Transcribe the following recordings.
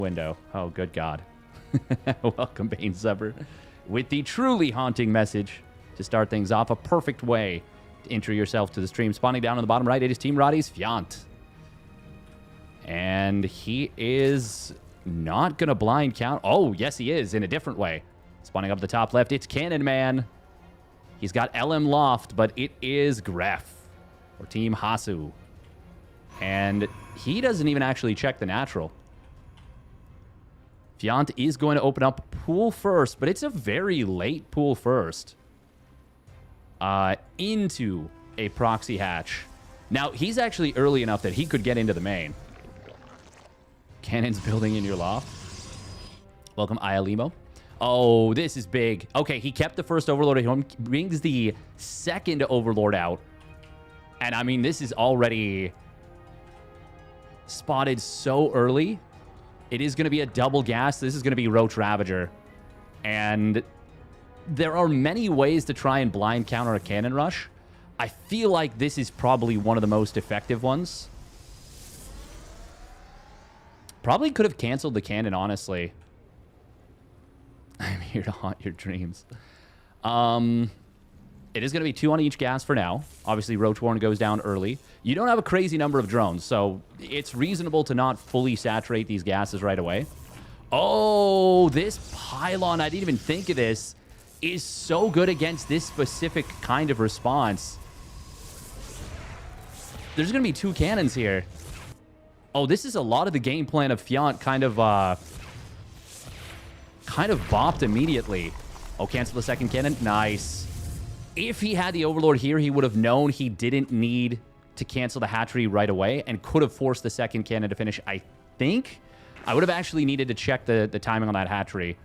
window. Oh, good God. Welcome, Bane Zubber, with the truly haunting message to start things off. A perfect way to intro yourself to the stream. Spawning down on the bottom right, it is Team Roddy's Fiant. And he is not going to blind count. Oh, yes, he is, in a different way. Spawning up the top left, it's Cannon Man. He's got LM Loft, but it is Gref, or Team Hasu. And he doesn't even actually check the natural. Fiant is going to open up pool first, but it's a very late pool first. Into a proxy hatch. Now, he's actually early enough that he could get into the main. Cannon's building in your loft. Welcome, Ialimo. Oh, this is big. Okay, he kept the first Overlord at home, brings the second Overlord out. And, I mean, this is already spotted so early. It is going to be a double gas. This is going to be Roach Ravager. And there are many ways to try and blind counter a Cannon Rush. I feel like this is probably one of the most effective ones. Probably could have canceled the cannon, honestly. I'm here to haunt your dreams. It is going to be 2 on each gas for now. Obviously, Roach Warren goes down early. You don't have a crazy number of drones, so it's reasonable to not fully saturate these gases right away. Oh, this pylon, I didn't even think of this, is so good against this specific kind of response. There's going to be 2 cannons here. Oh, this is a lot of the game plan of Fiant kind of bopped immediately. Oh, cancel the second cannon. Nice. If he had the Overlord here, he would have known he didn't need to cancel the hatchery right away and could have forced the second cannon to finish, I think. I would have actually needed to check the timing on that hatchery.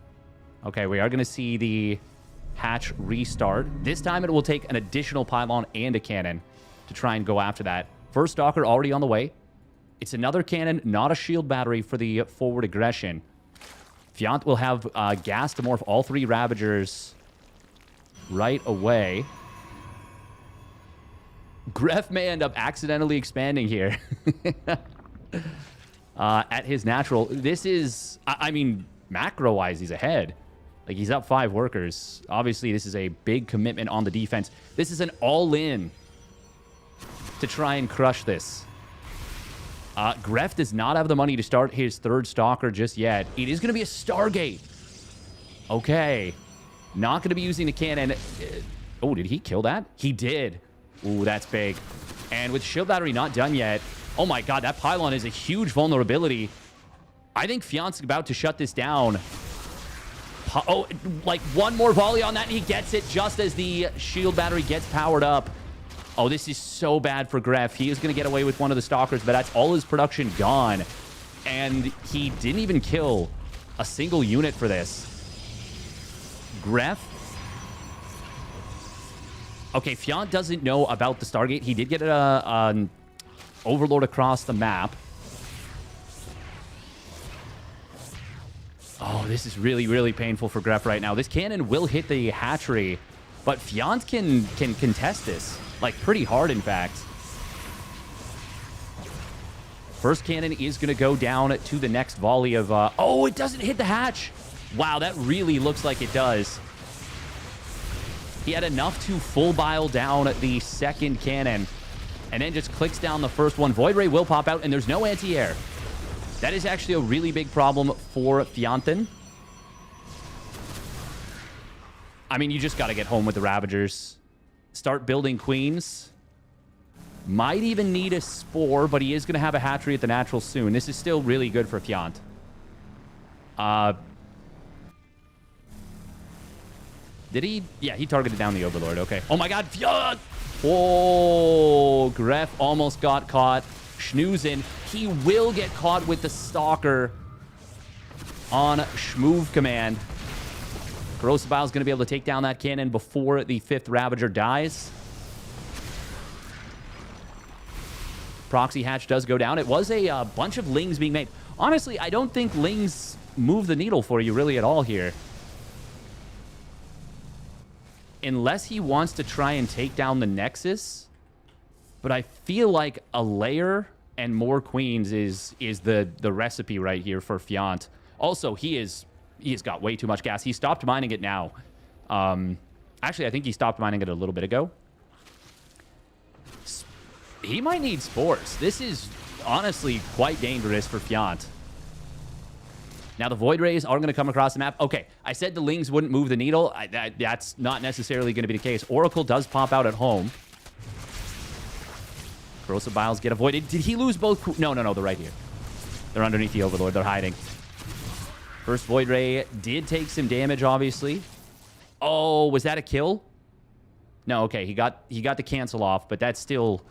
Okay, we are going to see the hatch restart. This time it will take an additional pylon and a cannon to try and go after that. First Stalker already on the way. It's another cannon, not a shield battery for the forward aggression. Fiant will have gas to morph all 3 Ravagers right away. Gref may end up accidentally expanding here. At his natural. This is, I mean, macro-wise, he's ahead. Like, he's up 5 workers. Obviously, this is a big commitment on the defense. This is an all-in to try and crush this. Gref does not have the money to start his 3rd Stalker just yet. It is going to be a Stargate. Okay. Not going to be using the cannon. Oh, did he kill that? He did. Ooh, that's big. And with shield battery not done yet. Oh my God, that pylon is a huge vulnerability. I think Fiant's about to shut this down. Oh, like one more volley on that and he gets it just as the shield battery gets powered up. Oh, this is so bad for Gref. He is going to get away with one of the Stalkers, but that's all his production gone. And he didn't even kill a single unit for this. Gref. Okay, Fiant doesn't know about the Stargate. He did get an Overlord across the map. Oh, this is really, really painful for Gref right now. This cannon will hit the hatchery, but Fiant can contest this. Like, pretty hard, in fact. First cannon is going to go down to the next volley of... oh, it doesn't hit the hatch. Wow, that really looks like it does. He had enough to full bile down the second cannon. And then just clicks down the first one. Void Ray will pop out, and there's no anti-air. That is actually a really big problem for Fianten. I mean, you just got to get home with the Ravagers. Start building Queens. Might even need a Spore, but he is going to have a hatchery at the natural soon. This is still really good for Fiant. Did he? Yeah, he targeted down the Overlord. Okay. Oh my God, Fiant! Oh, Gref almost got caught. Schnoozin. He will get caught with the Stalker on Schmoove command. Corrosive Bile is going to be able to take down that cannon before the 5th Ravager dies. Proxy hatch does go down. It was a bunch of Lings being made. Honestly, I don't think Lings move the needle for you really at all here. Unless he wants to try and take down the Nexus. But I feel like a layer and more queens is the recipe right here for Fiant. Also, he has got way too much gas. He stopped mining it now. Actually, I think he stopped mining it a little bit ago. He might need spores. This is honestly quite dangerous for Fiant. Now, the Void Rays are going to come across the map. Okay, I said the Lings wouldn't move the needle. That's not necessarily going to be the case. Oracle does pop out at home. Corrosive Biles get avoided. Did he lose both? No, they're right here. They're underneath the Overlord. They're hiding. First Void Ray did take some damage, obviously. Oh, was that a kill? No, okay. He got the cancel off, but that's still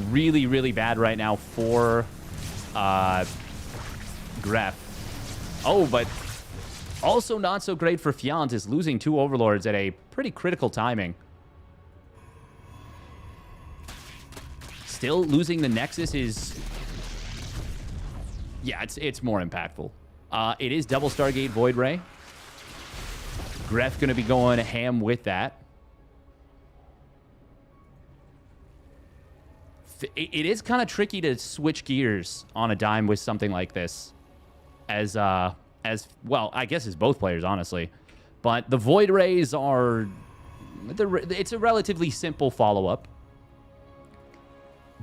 really, really bad right now for Gref. Oh, but also not so great for Fiant is losing 2 Overlords at a pretty critical timing. Still losing the Nexus is... Yeah, it's more impactful. It is double Stargate Void Ray. Gref going to be going ham with that. It is kind of tricky to switch gears on a dime with something like this. As well, I guess as both players, honestly. But the Void Rays are... It's a relatively simple follow-up.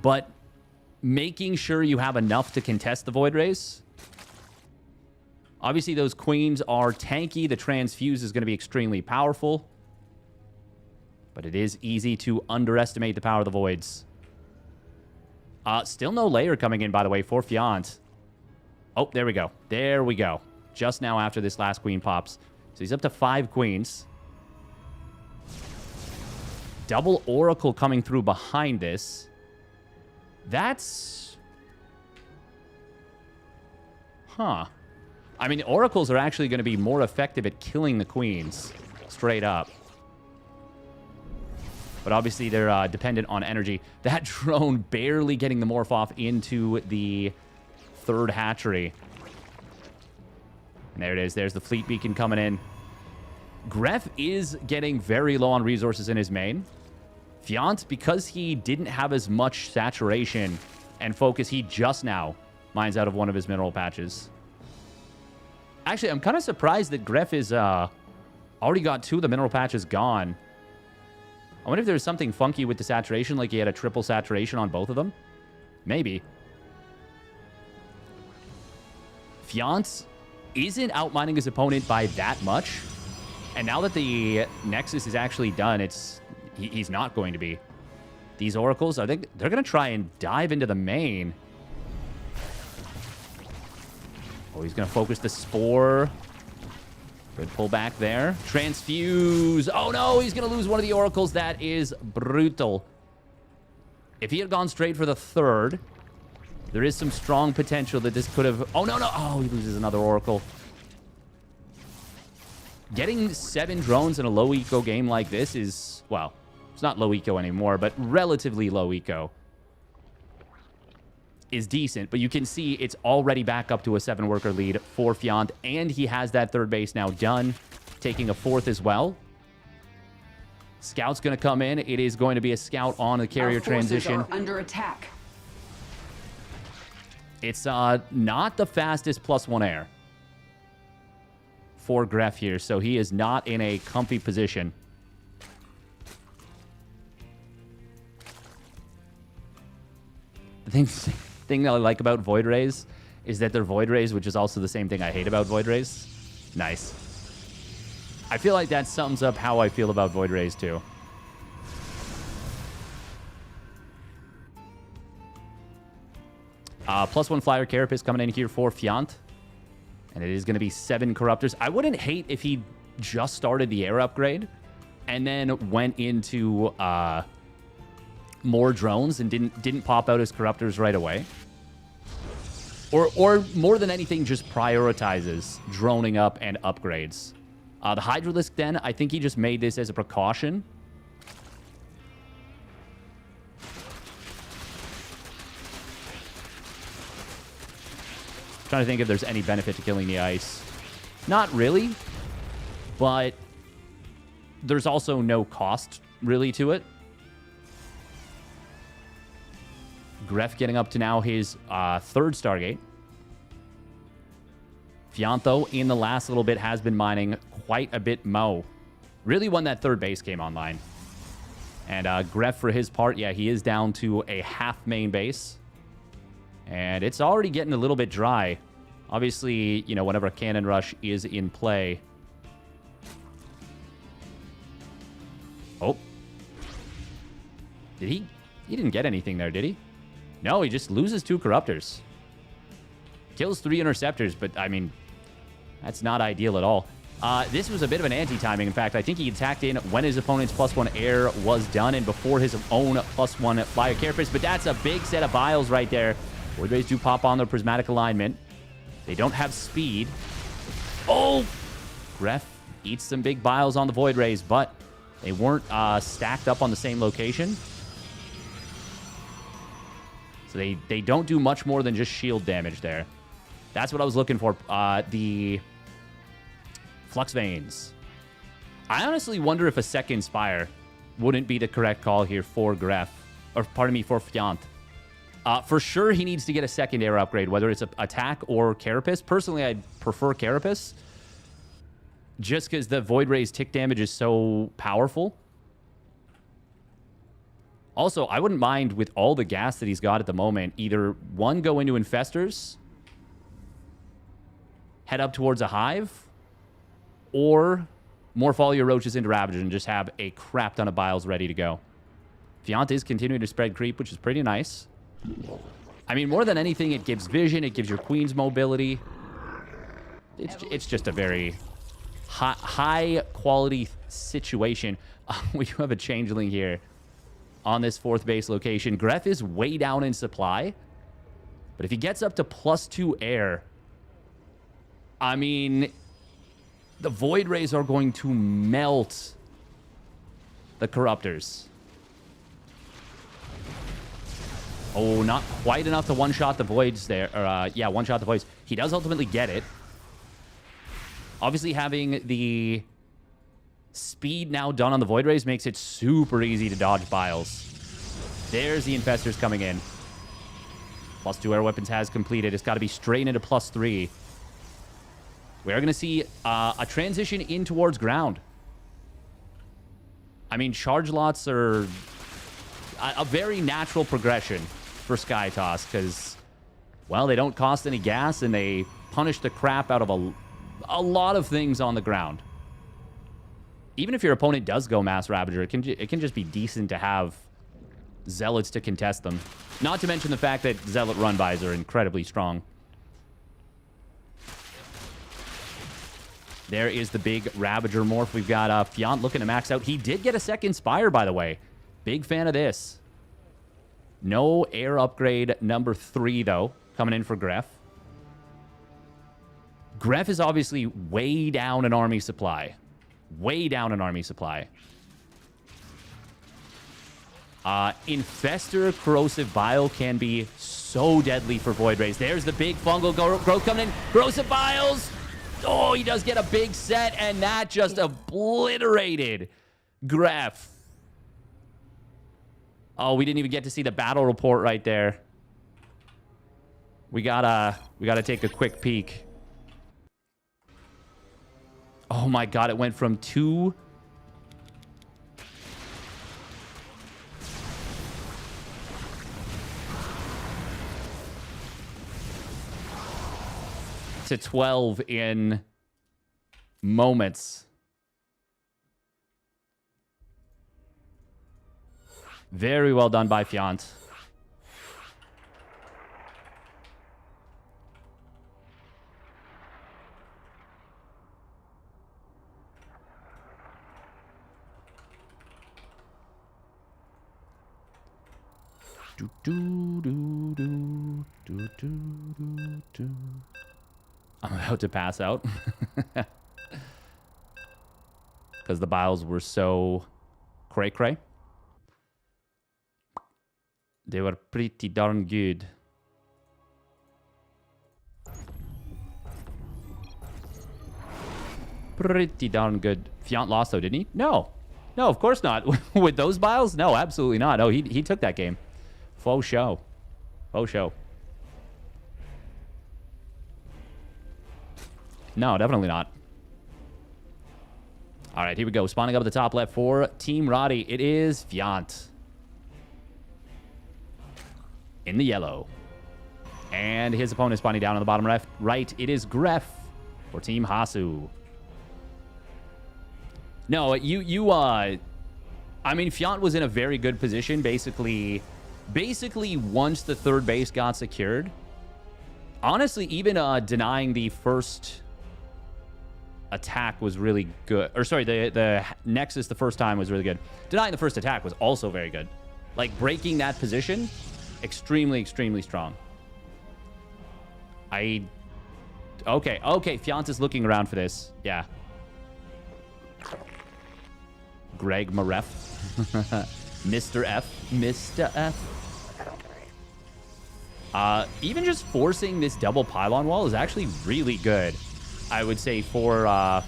But making sure you have enough to contest the Void Rays. Obviously, those Queens are tanky. The Transfuse is going to be extremely powerful. But it is easy to underestimate the power of the Voids. Still no layer coming in, by the way, for Fiant. Oh, there we go. There we go. Just now after this last Queen pops. So he's up to 5 Queens. Double Oracle coming through behind this. That's... Huh. I mean, the Oracles are actually going to be more effective at killing the Queens. Straight up. But obviously, they're dependent on energy. That drone barely getting the morph off into the 3rd hatchery. And there it is. There's the fleet beacon coming in. Gref is getting very low on resources in his main. Fiant, because he didn't have as much saturation and focus, he just now mines out of one of his mineral patches. Actually, I'm kind of surprised that Gref is already got 2 of the mineral patches gone. I wonder if there's something funky with the saturation, like he had a triple saturation on both of them. Maybe. Fiant isn't outmining his opponent by that much. And now that the Nexus is actually done, he's not going to be. These Oracles, I think they're going to try and dive into the main. Oh, he's going to focus the Spore. Good pullback there. Transfuse. Oh, no, he's going to lose one of the Oracles. That is brutal. If he had gone straight for the 3rd, there is some strong potential that this could have... Oh, no. Oh, he loses another Oracle. Getting 7 drones in a low eco game like this is... Well, it's not low eco anymore, but relatively low eco is decent. But you can see it's already back up to a 7-worker lead for Fiant, and he has that 3rd base now done, taking a 4th as well. Scout's going to come in. It is going to be a scout on the carrier transition. Are under attack. It's not the fastest +1 air for Gref here, so he is not in a comfy position. The thing that I like about Void Rays is that they're Void Rays, which is also the same thing I hate about Void Rays. Nice. I feel like that sums up how I feel about Void Rays, too. +1 Flyer Carapace coming in here for Fiant. And it is going to be 7 Corruptors. I wouldn't hate if he just started the air upgrade and then went into more drones and didn't pop out his Corruptors right away. Or more than anything, just prioritizes droning up and upgrades. The Hydralisk then, I think he just made this as a precaution. Trying to think if there's any benefit to killing the ice. Not really, but there's also no cost really to it. Gref getting up to now his third Stargate. Fianto in the last little bit has been mining quite a bit mo. Really when that third base came online. And Gref, for his part, yeah, he is down to a half main base. And it's already getting a little bit dry. Obviously, you know, whenever a cannon rush is in play. Oh. Did he? He didn't get anything there, did he? No, he just loses 2 Corruptors. Kills 3 Interceptors, but, I mean, that's not ideal at all. This was a bit of an anti-timing. In fact, I think he attacked in when his opponent's +1 air was done and before his own +1 Fire Carapace, but that's a big set of Vials right there. Void Rays do pop on their Prismatic Alignment. They don't have speed. Oh! Gref eats some big Vials on the Void Rays, but they weren't stacked up on the same location. So they don't do much more than just shield damage there. That's what I was looking for. The Flux Veins. I honestly wonder if a second Spire wouldn't be the correct call here for Gref. Or, pardon me, for Fiant. For sure, he needs to get a second air upgrade, whether it's attack or Carapace. Personally, I'd prefer Carapace. Just because the Void Ray's tick damage is so powerful. Also, I wouldn't mind, with all the gas that he's got at the moment, either one, go into Infestors, head up towards a Hive, or morph all your Roaches into Ravagers and just have a crap ton of Biles ready to go. Fiant is continuing to spread creep, which is pretty nice. I mean, more than anything, it gives vision, it gives your Queen's mobility. It's just a very high quality situation. We do have a Changeling here on this 4th base location. Gref is way down in supply. But if he gets up to +2 air, I mean, the Void Rays are going to melt the Corruptors. Oh, not quite enough to one-shot the Voids there. Or, yeah, one-shot the Voids. He does ultimately get it. Obviously, having the speed now done on the Void Rays makes it super easy to dodge Biles. There's the Infestors coming in. +2 air weapons has completed. It's got to be straight into +3. We are going to see a transition in towards ground. I mean, charge lots are a very natural progression for Sky Toss because, well, they don't cost any gas and they punish the crap out of a lot of things on the ground. Even if your opponent does go Mass Ravager, it can just be decent to have Zealots to contest them. Not to mention the fact that Zealot run-bys are incredibly strong. There is the big Ravager morph. We've got Fiant looking to max out. He did get a second Spire, by the way. Big fan of this. No air upgrade number 3, though, coming in for Gref. Gref is obviously way down in army supply. Way down in army supply. Infestor Corrosive Bile can be so deadly for Void Rays. There's the big fungal growth coming in. Corrosive Biles! Oh, he does get a big set, and that just obliterated Gref. Oh, we didn't even get to see the battle report right there. We gotta take a quick peek. Oh my god, it went from 2 to 12 in moments. Very well done by Fiant. I'm about to pass out. Because the Biles were so cray-cray. They were pretty darn good. Pretty darn good. Fiant lost, though, didn't he? No. No, of course not. With those Biles? No, absolutely not. No, he took that game. Faux show. Oh, show. No, definitely not. All right, here we go. Spawning up at the top left for Team Roddy. It is Fiant. In the yellow. And his opponent spawning down on the bottom left. Right, it is Gref for Team Hasu. No, I mean, Fiant was in a very good position. Basically, once the third base got secured, honestly, even denying the first attack was really good. Or sorry, the Nexus the first time was really good. Denying the first attack was also very good. Like, breaking that position, extremely, extremely strong. Okay, Fiant is looking around for this. Yeah. Greg Maref. Mr. F. Mr. F. Even just forcing this double pylon wall is actually really good, I would say, for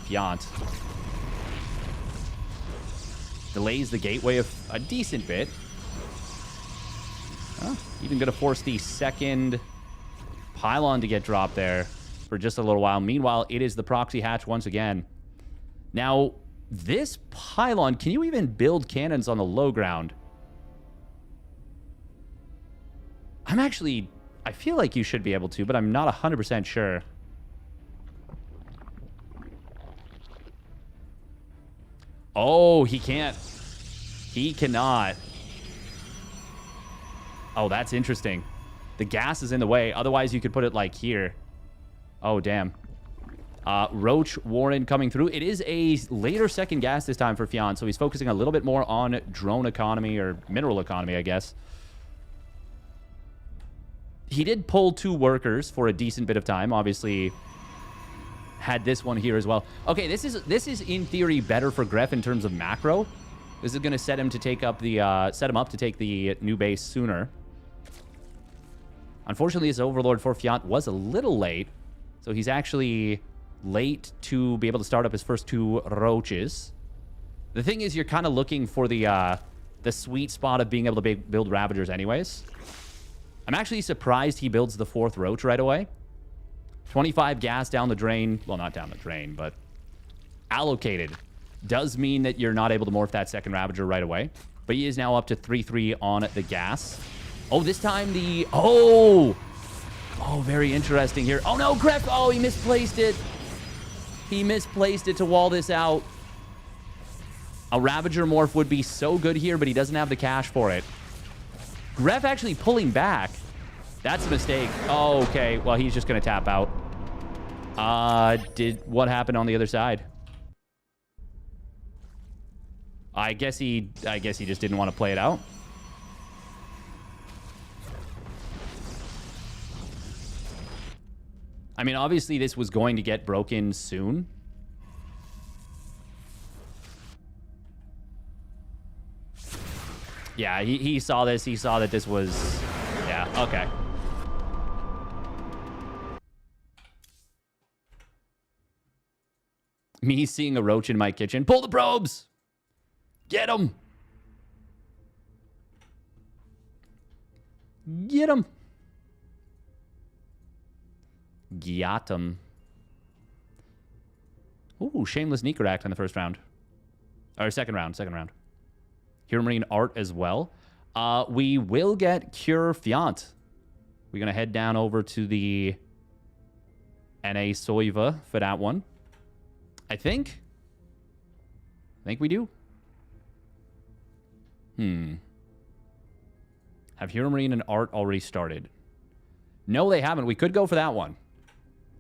Fiant. Delays the gateway a decent bit. Even going to force the second pylon to get dropped there for just a little while. Meanwhile, it is the proxy hatch once again. Now, this pylon, can you even build cannons on the low ground? I feel like you should be able to, but I'm not 100% sure. Oh, he can't. He cannot. Oh, that's interesting. The gas is in the way. Otherwise, you could put it like here. Oh, damn. Roach Warren coming through. It is a later second gas this time for Fiant, so he's focusing a little bit more on drone economy or mineral economy, I guess. He did pull 2 workers for a decent bit of time. Obviously, had this one here as well. Okay, this is in theory better for Gref in terms of macro. This is going to set him to take up the set him up to take the new base sooner. Unfortunately, his Overlord for Fiant was a little late, so he's actually late to be able to start up his first 2 roaches. The thing is, you're kind of looking for the sweet spot of being able to build Ravagers anyways. I'm actually surprised he builds the 4th roach right away. 25 gas down the drain. Well, not down the drain, but allocated. Does mean that you're not able to morph that second Ravager right away. But he is now up to 3-3 on the gas. Oh, this time the... Oh, very interesting here. Oh, no, Gref. Oh, he misplaced it. He misplaced it to wall this out. A Ravager morph would be so good here, but he doesn't have the cash for it. Gref actually pulling back. That's a mistake. Oh, okay. Well, he's just going to tap out. What happened on the other side? I guess he just didn't want to play it out. I mean, obviously, this was going to get broken soon. Yeah, he saw this. He saw that this was... Yeah, okay. Me seeing a roach in my kitchen. Pull the probes! Get him! Get him! Got him. Ooh, Shameless Sneaker Act in the first round. Or second round. HeroMarine art as well. We will get Cure Fiant. We're going to head down over to the NA Soiva for that one. I think we do. Have HeroMarine and art already started? No, they haven't. We could go for that one.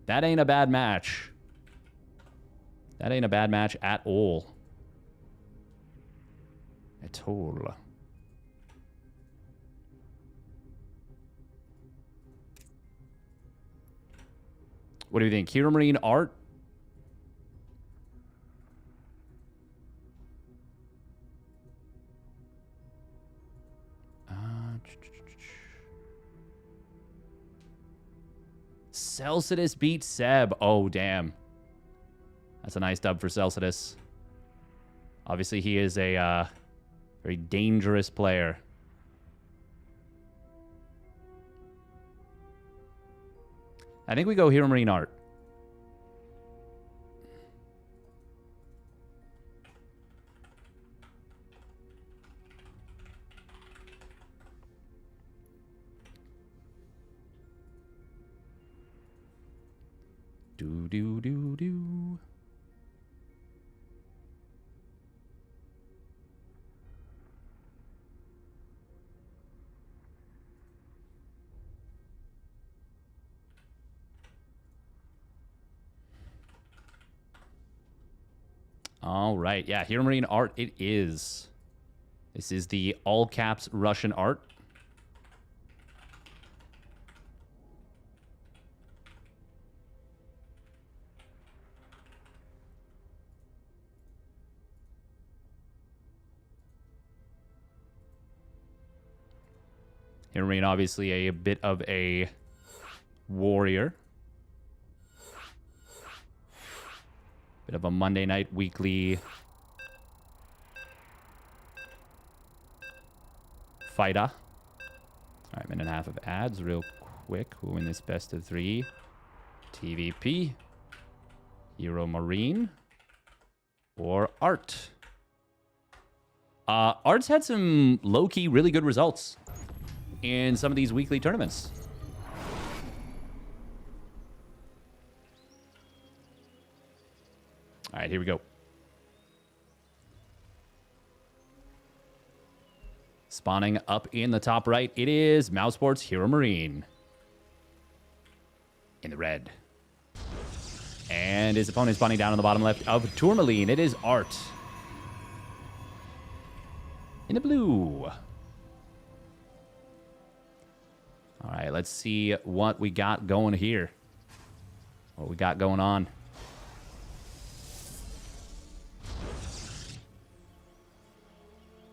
That ain't a bad match. That ain't a bad match at all. At all. What do you think? HeroMarine art? Celsius beats Seb. Oh, damn. That's a nice dub for Celsius. Obviously, he is a very dangerous player. I think we go HeroMarine art. Do. All right. Yeah, HeroMarine art it is. This is the all caps Russian art. HeroMarine obviously a bit of a warrior. Bit of a Monday night weekly fighter. All right, minute and a half of ads real quick. Who win this best of 3? TVP, HeroMarine, or Art? Art's had some low-key really good results in some of these weekly tournaments. All right, here we go. Spawning up in the top right, it is Mousesports HeroMarine in the red. And his opponent spawning down on the bottom left of Tourmaline. It is Art in the blue. All right, let's see what we got going here. What we got going on.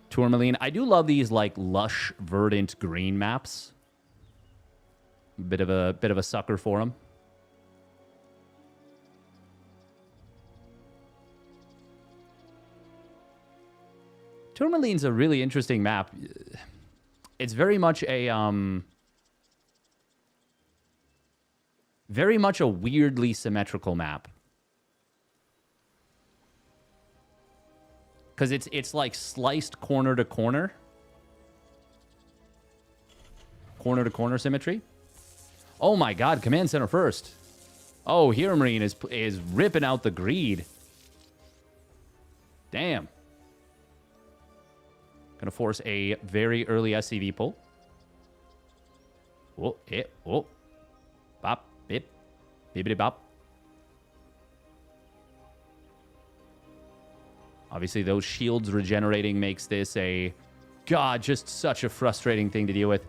Tourmaline. I do love these like lush, verdant green maps. Bit of a sucker for them. Tourmaline's a really interesting map. It's very much a weirdly symmetrical map. Because it's like sliced corner to corner. Corner to corner symmetry. Oh my god, command center first. Oh, HeroMarine is ripping out the greed. Damn. Gonna force a very early SCV pull. Oh, it, oh. Bop, bip, bibbity bop. Obviously, those shields regenerating makes this just such a frustrating thing to deal with.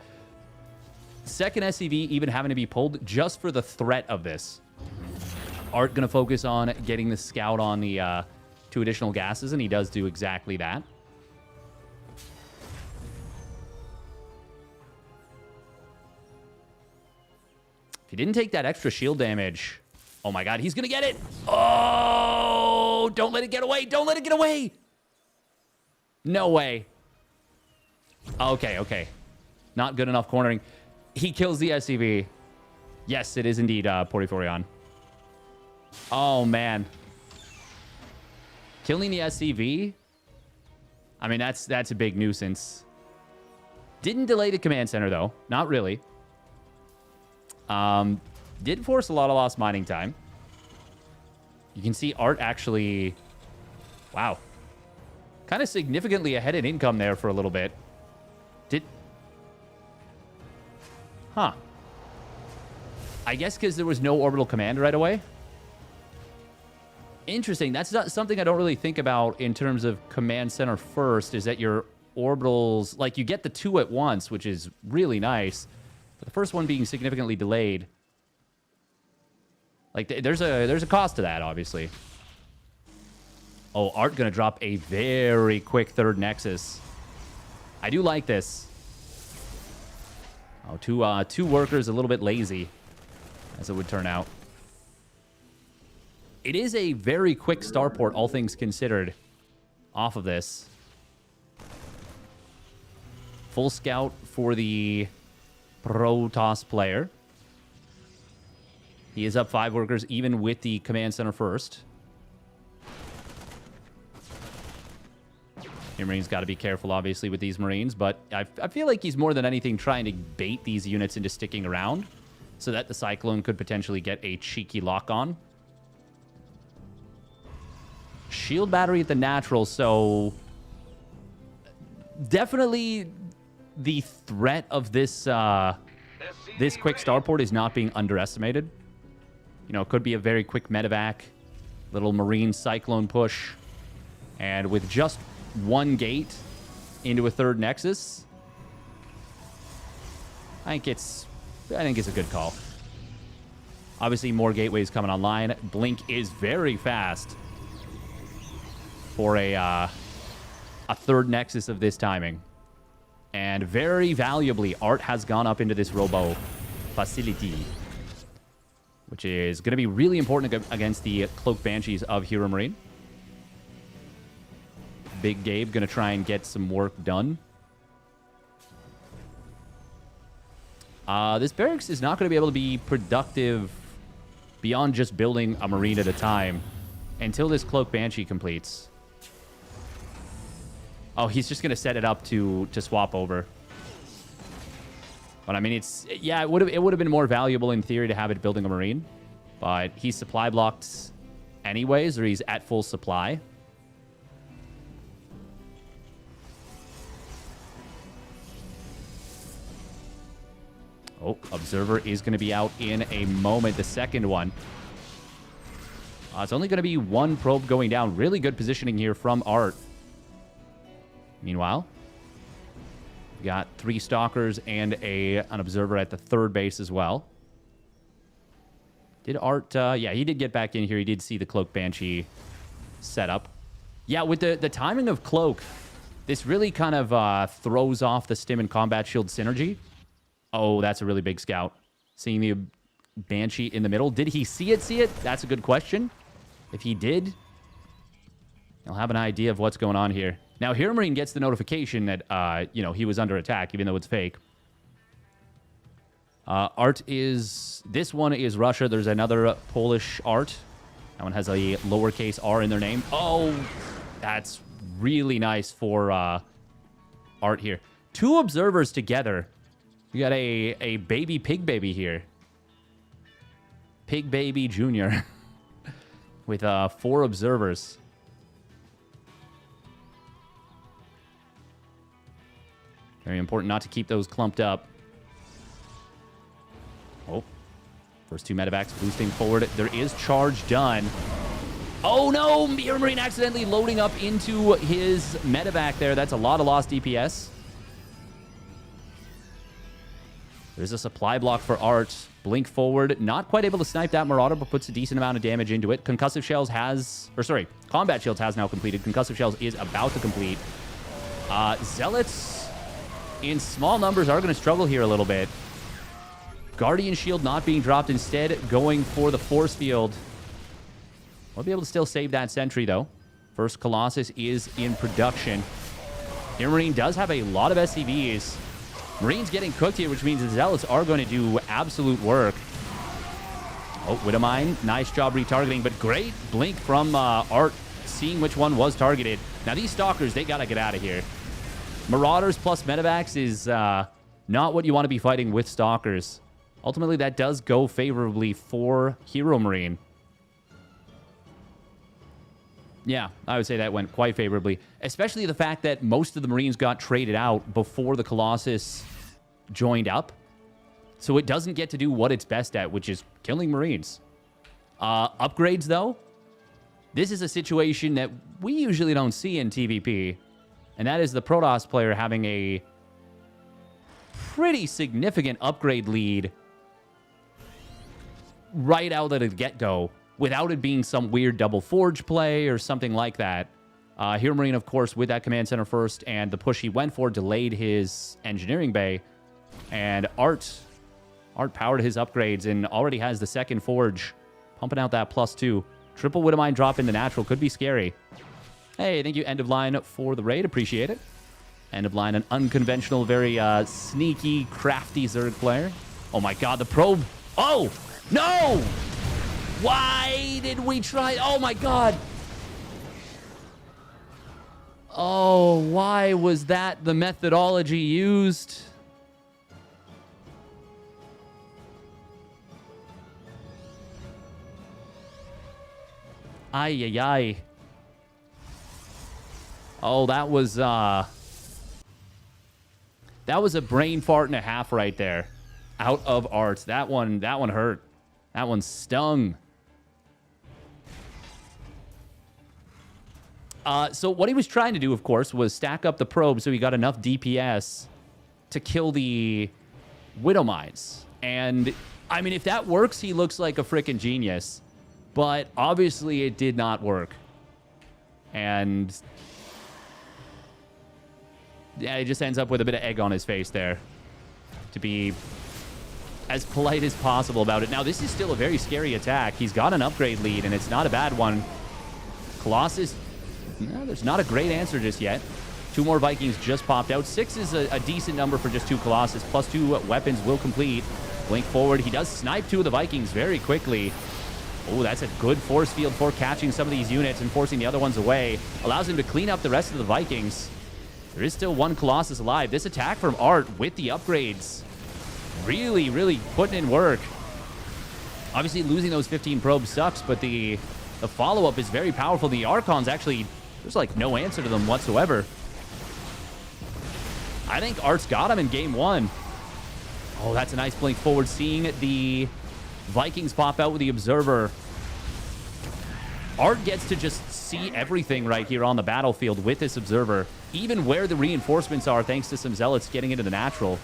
Second SCV even having to be pulled just for the threat of this. Art going to focus on getting the scout on the 2 additional gases, and he does do exactly that. If he didn't take that extra shield damage... Oh my god, he's going to get it! Oh! Don't let it get away! Don't let it get away! No way. Okay. Not good enough cornering. He kills the SCV. Yes, it is indeed Portiforion. Oh, man. Killing the SCV? I mean, that's a big nuisance. Didn't delay the command center, though. Not really. Did force a lot of lost mining time. You can see Art actually... Wow. Kind of significantly ahead in income there for a little bit. Huh. I guess because there was no orbital command right away. Interesting. That's not something I don't really think about in terms of command center first, is that your orbitals... Like, you get the 2 at once, which is really nice. But the first one being significantly delayed... Like, there's a cost to that, obviously. Oh, Art gonna drop a very quick 3rd Nexus. I do like this. Oh, two workers a little bit lazy, as it would turn out. It is a very quick starport, all things considered, off of this. Full scout for the Protoss player. He is up 5 workers, even with the command center first. HeroMarine's got to be careful, obviously, with these Marines, but I feel like he's more than anything trying to bait these units into sticking around so that the Cyclone could potentially get a cheeky lock-on. Shield battery at the natural, so definitely the threat of this this quick starport is not being underestimated. You know, it could be a very quick medevac, little Marine Cyclone push, and with just 1 gate into a 3rd Nexus, I think it's a good call. Obviously, more gateways coming online. Blink is very fast for a 3rd Nexus of this timing. And very valuably, Art has gone up into this Robo facility, which is going to be really important against the Cloak Banshees of HeroMarine. Big Gabe going to try and get some work done. This barracks is not going to be able to be productive beyond just building a Marine at a time until this Cloak Banshee completes. Oh, he's just going to set it up to swap over. But I mean, it's... Yeah, it would have been more valuable in theory to have it building a Marine. But he's supply blocked anyways, or he's at full supply. Oh, Observer is going to be out in a moment. The second one. It's only going to be 1 probe going down. Really good positioning here from Art. Meanwhile, we got 3 Stalkers and an Observer at the 3rd base as well. Did Art... yeah, he did get back in here. He did see the Cloak Banshee setup. Yeah, with the timing of Cloak, this really kind of throws off the Stim and Combat Shield synergy. Oh, that's a really big scout. Seeing the Banshee in the middle. Did he see it? That's a good question. If he did, he'll have an idea of what's going on here. Now, HeroMarine gets the notification that, you know, he was under attack, even though it's fake. Art is... This one is Russia. There's another Polish Art. That one has a lowercase r in their name. Oh, that's really nice for Art here. 2 Observers together. You got a baby pig baby here. Pig baby junior. With 4 Observers. Very important not to keep those clumped up. Oh. First 2 medevacs boosting forward. There is charge done. Oh no! HeroMarine accidentally loading up into his medevac there. That's a lot of lost DPS. There's a supply block for Art. Blink forward. Not quite able to snipe that Marauder, but puts a decent amount of damage into it. Concussive Shells has... Or sorry, Combat Shields has now completed. Concussive Shells is about to complete. Zealots in small numbers are going to struggle here a little bit. Guardian Shield not being dropped, instead going for the Force Field. We'll be able to still save that sentry, though. First Colossus is in production. HeroMarine does have a lot of SCVs. Marine's getting cooked here, which means the Zealots are going to do absolute work. Oh, Widowmine, nice job retargeting, but great blink from Art, seeing which one was targeted. Now, these Stalkers, they got to get out of here. Marauders plus medevacs is not what you want to be fighting with Stalkers. Ultimately, that does go favorably for HeroMarine. Yeah, I would say that went quite favorably. Especially the fact that most of the Marines got traded out before the Colossus joined up. So it doesn't get to do what it's best at, which is killing Marines. Upgrades, though. This is a situation that we usually don't see in TVP. And that is the Protoss player having a pretty significant upgrade lead right out at the get-go, without it being some weird double forge play or something like that. HeroMarine, of course, with that command center first, and the push he went for delayed his engineering bay. And Art powered his upgrades and already has the second forge, pumping out that +2. Triple Widowmine drop in the natural could be scary. Hey, thank you, End of Line, for the raid. Appreciate it. End of Line, an unconventional, very sneaky, crafty Zerg player. Oh my god, the probe. Oh! No! Why did we try? Oh, my God. Oh, why was that the methodology used? Ay, ay, ay. Oh, that was a brain fart and a half right there. Out of art. That one hurt. That one stung. So what he was trying to do, of course, was stack up the probe so he got enough DPS to kill the Widow Mines. And, I mean, if that works, he looks like a freaking genius. But, obviously, it did not work. And, yeah, he just ends up with a bit of egg on his face there. To be as polite as possible about it. Now, this is still a very scary attack. He's got an upgrade lead, and it's not a bad one. Colossus... No, there's not a great answer just yet. 2 more Vikings just popped out. 6 is a decent number for just 2 Colossus. Plus 2 weapons will complete. Blink forward. He does snipe 2 of the Vikings very quickly. Oh, that's a good force field for catching some of these units and forcing the other ones away. Allows him to clean up the rest of the Vikings. There is still 1 Colossus alive. This attack from Art with the upgrades. Really, really putting in work. Obviously, losing those 15 probes sucks, but the follow-up is very powerful. The Archons actually... There's, like, no answer to them whatsoever. I think Art's got him in game 1. Oh, that's a nice blink forward. Seeing the Vikings pop out with the Observer. Art gets to just see everything right here on the battlefield with this Observer. Even where the reinforcements are, thanks to some Zealots getting into the natural.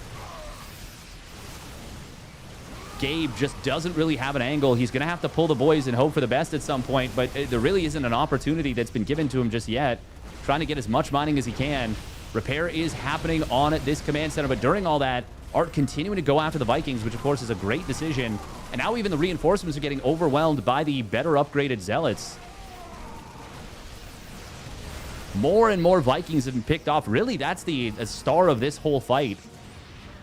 Gabe just doesn't really have an angle. He's going to have to pull the boys and hope for the best at some point, but there really isn't an opportunity that's been given to him just yet. Trying to get as much mining as he can. Repair is happening on this command center, but during all that, Art continuing to go after the Vikings, which of course is a great decision. And now even the reinforcements are getting overwhelmed by the better upgraded Zealots. More and more Vikings have been picked off. Really, that's the star of this whole fight.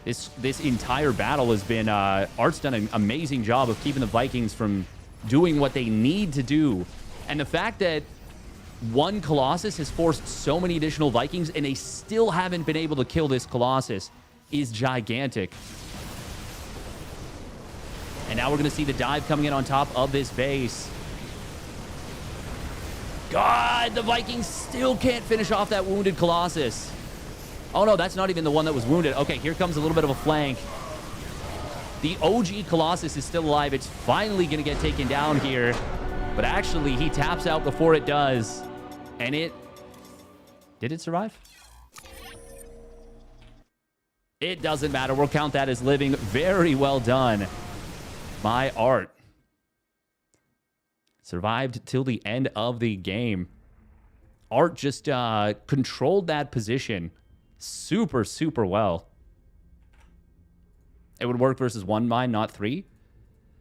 This entire battle has been... Art's done an amazing job of keeping the Vikings from doing what they need to do. And the fact that 1 Colossus has forced so many additional Vikings and they still haven't been able to kill this Colossus is gigantic. And now we're going to see the dive coming in on top of this base. God, the Vikings still can't finish off that wounded Colossus. Oh, no, that's not even the one that was wounded. Okay, here comes a little bit of a flank. The OG Colossus is still alive. It's finally going to get taken down here. But actually, he taps out before it does. And it... Did it survive? It doesn't matter. We'll count that as living. Very well done by Art. Survived till the end of the game. Art just controlled that position super, super well. It would work versus 1 mine, not 3.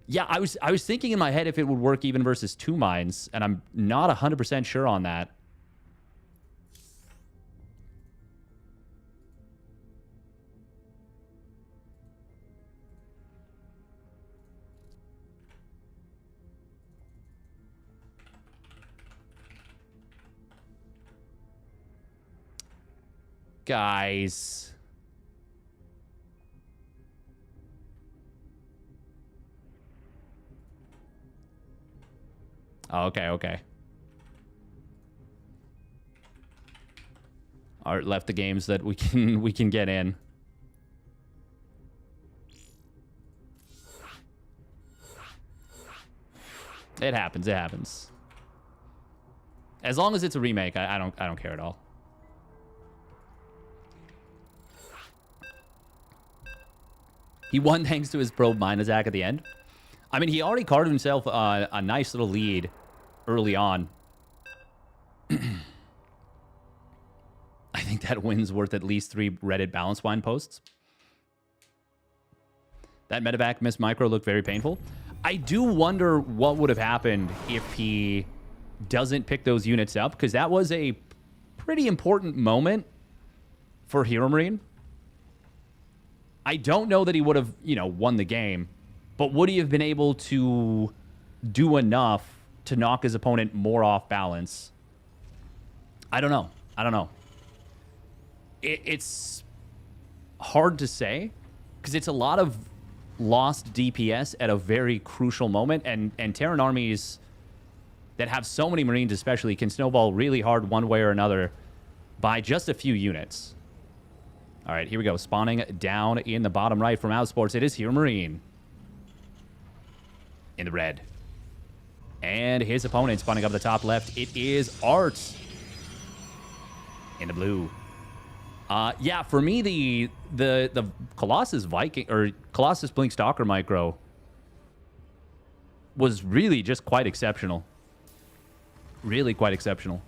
Yeah, I was thinking in my head if it would work even versus 2 mines, and I'm not 100% sure on that. Guys. Oh, okay. Art left the games that we can get in. It happens. As long as it's a remake, I don't care at all. He won thanks to his probe mine attack at the end. I mean, he already carved himself a nice little lead early on. I think that win's worth at least 3 Reddit balance wine posts. That medevac miss micro looked very painful. I do wonder what would have happened if he doesn't pick those units up, because that was a pretty important moment for HeroMarine. I don't know that he would have, won the game, But would he have been able to do enough to knock his opponent more off balance? I don't know. I don't know. It's hard to say because it's a lot of lost DPS at a very crucial moment, and Terran armies that have so many Marines especially can snowball really hard one way or another by just a few units. All right, here we go. Spawning down in the bottom right from Outsports, it is HeroMarine in the red. And his opponent spawning up the top left, it is Art in the blue. Yeah, for me, the Colossus Viking or Colossus Blink Stalker micro was really just quite exceptional. Really quite exceptional.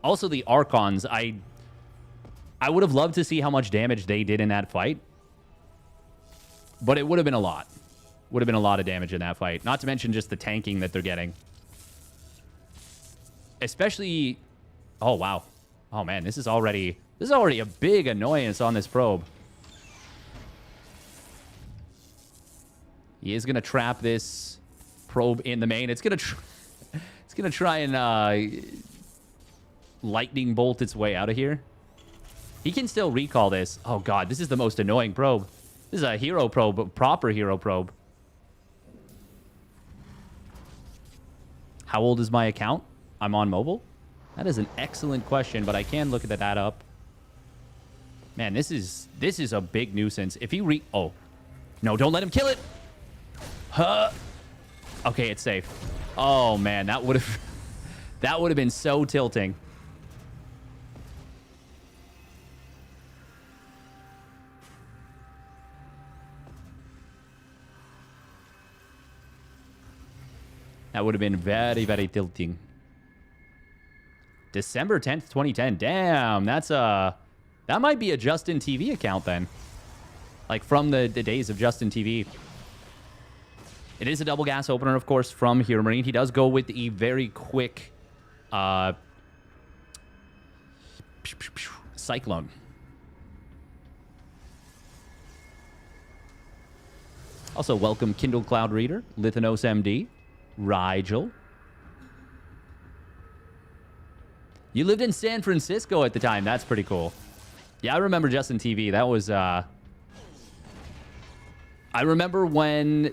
Also, the Archons, I would have loved to see how much damage they did in that fight, but it would have been a lot. Would have been a lot of damage in that fight. Not to mention just the tanking that they're getting. Especially... Oh, wow. Oh, man. This is already a big annoyance on this probe. He is going to trap this probe in the main. It's going to try and lightning bolt its way out of here. He can still recall this. Oh, God. This is the most annoying probe. This is a hero probe, a proper hero probe. How old is my account? I'm on mobile? That is an excellent question, but I can look that up. Man, this is a big nuisance. If he oh. No, don't let him kill it. Huh. Okay, it's safe. Oh, man, that would have been so tilting. That would have been very, very tilting. December 10th, 2010. Damn, that might be a Justin TV account then. Like from the days of Justin TV. It is a double gas opener, of course, from HeroMarine. He does go with a very quick Cyclone. Also, welcome Kindle Cloud Reader, Lithanos MD. Rigel. You lived in San Francisco at the time. That's pretty cool. Yeah, I remember Justin TV. That was, I remember when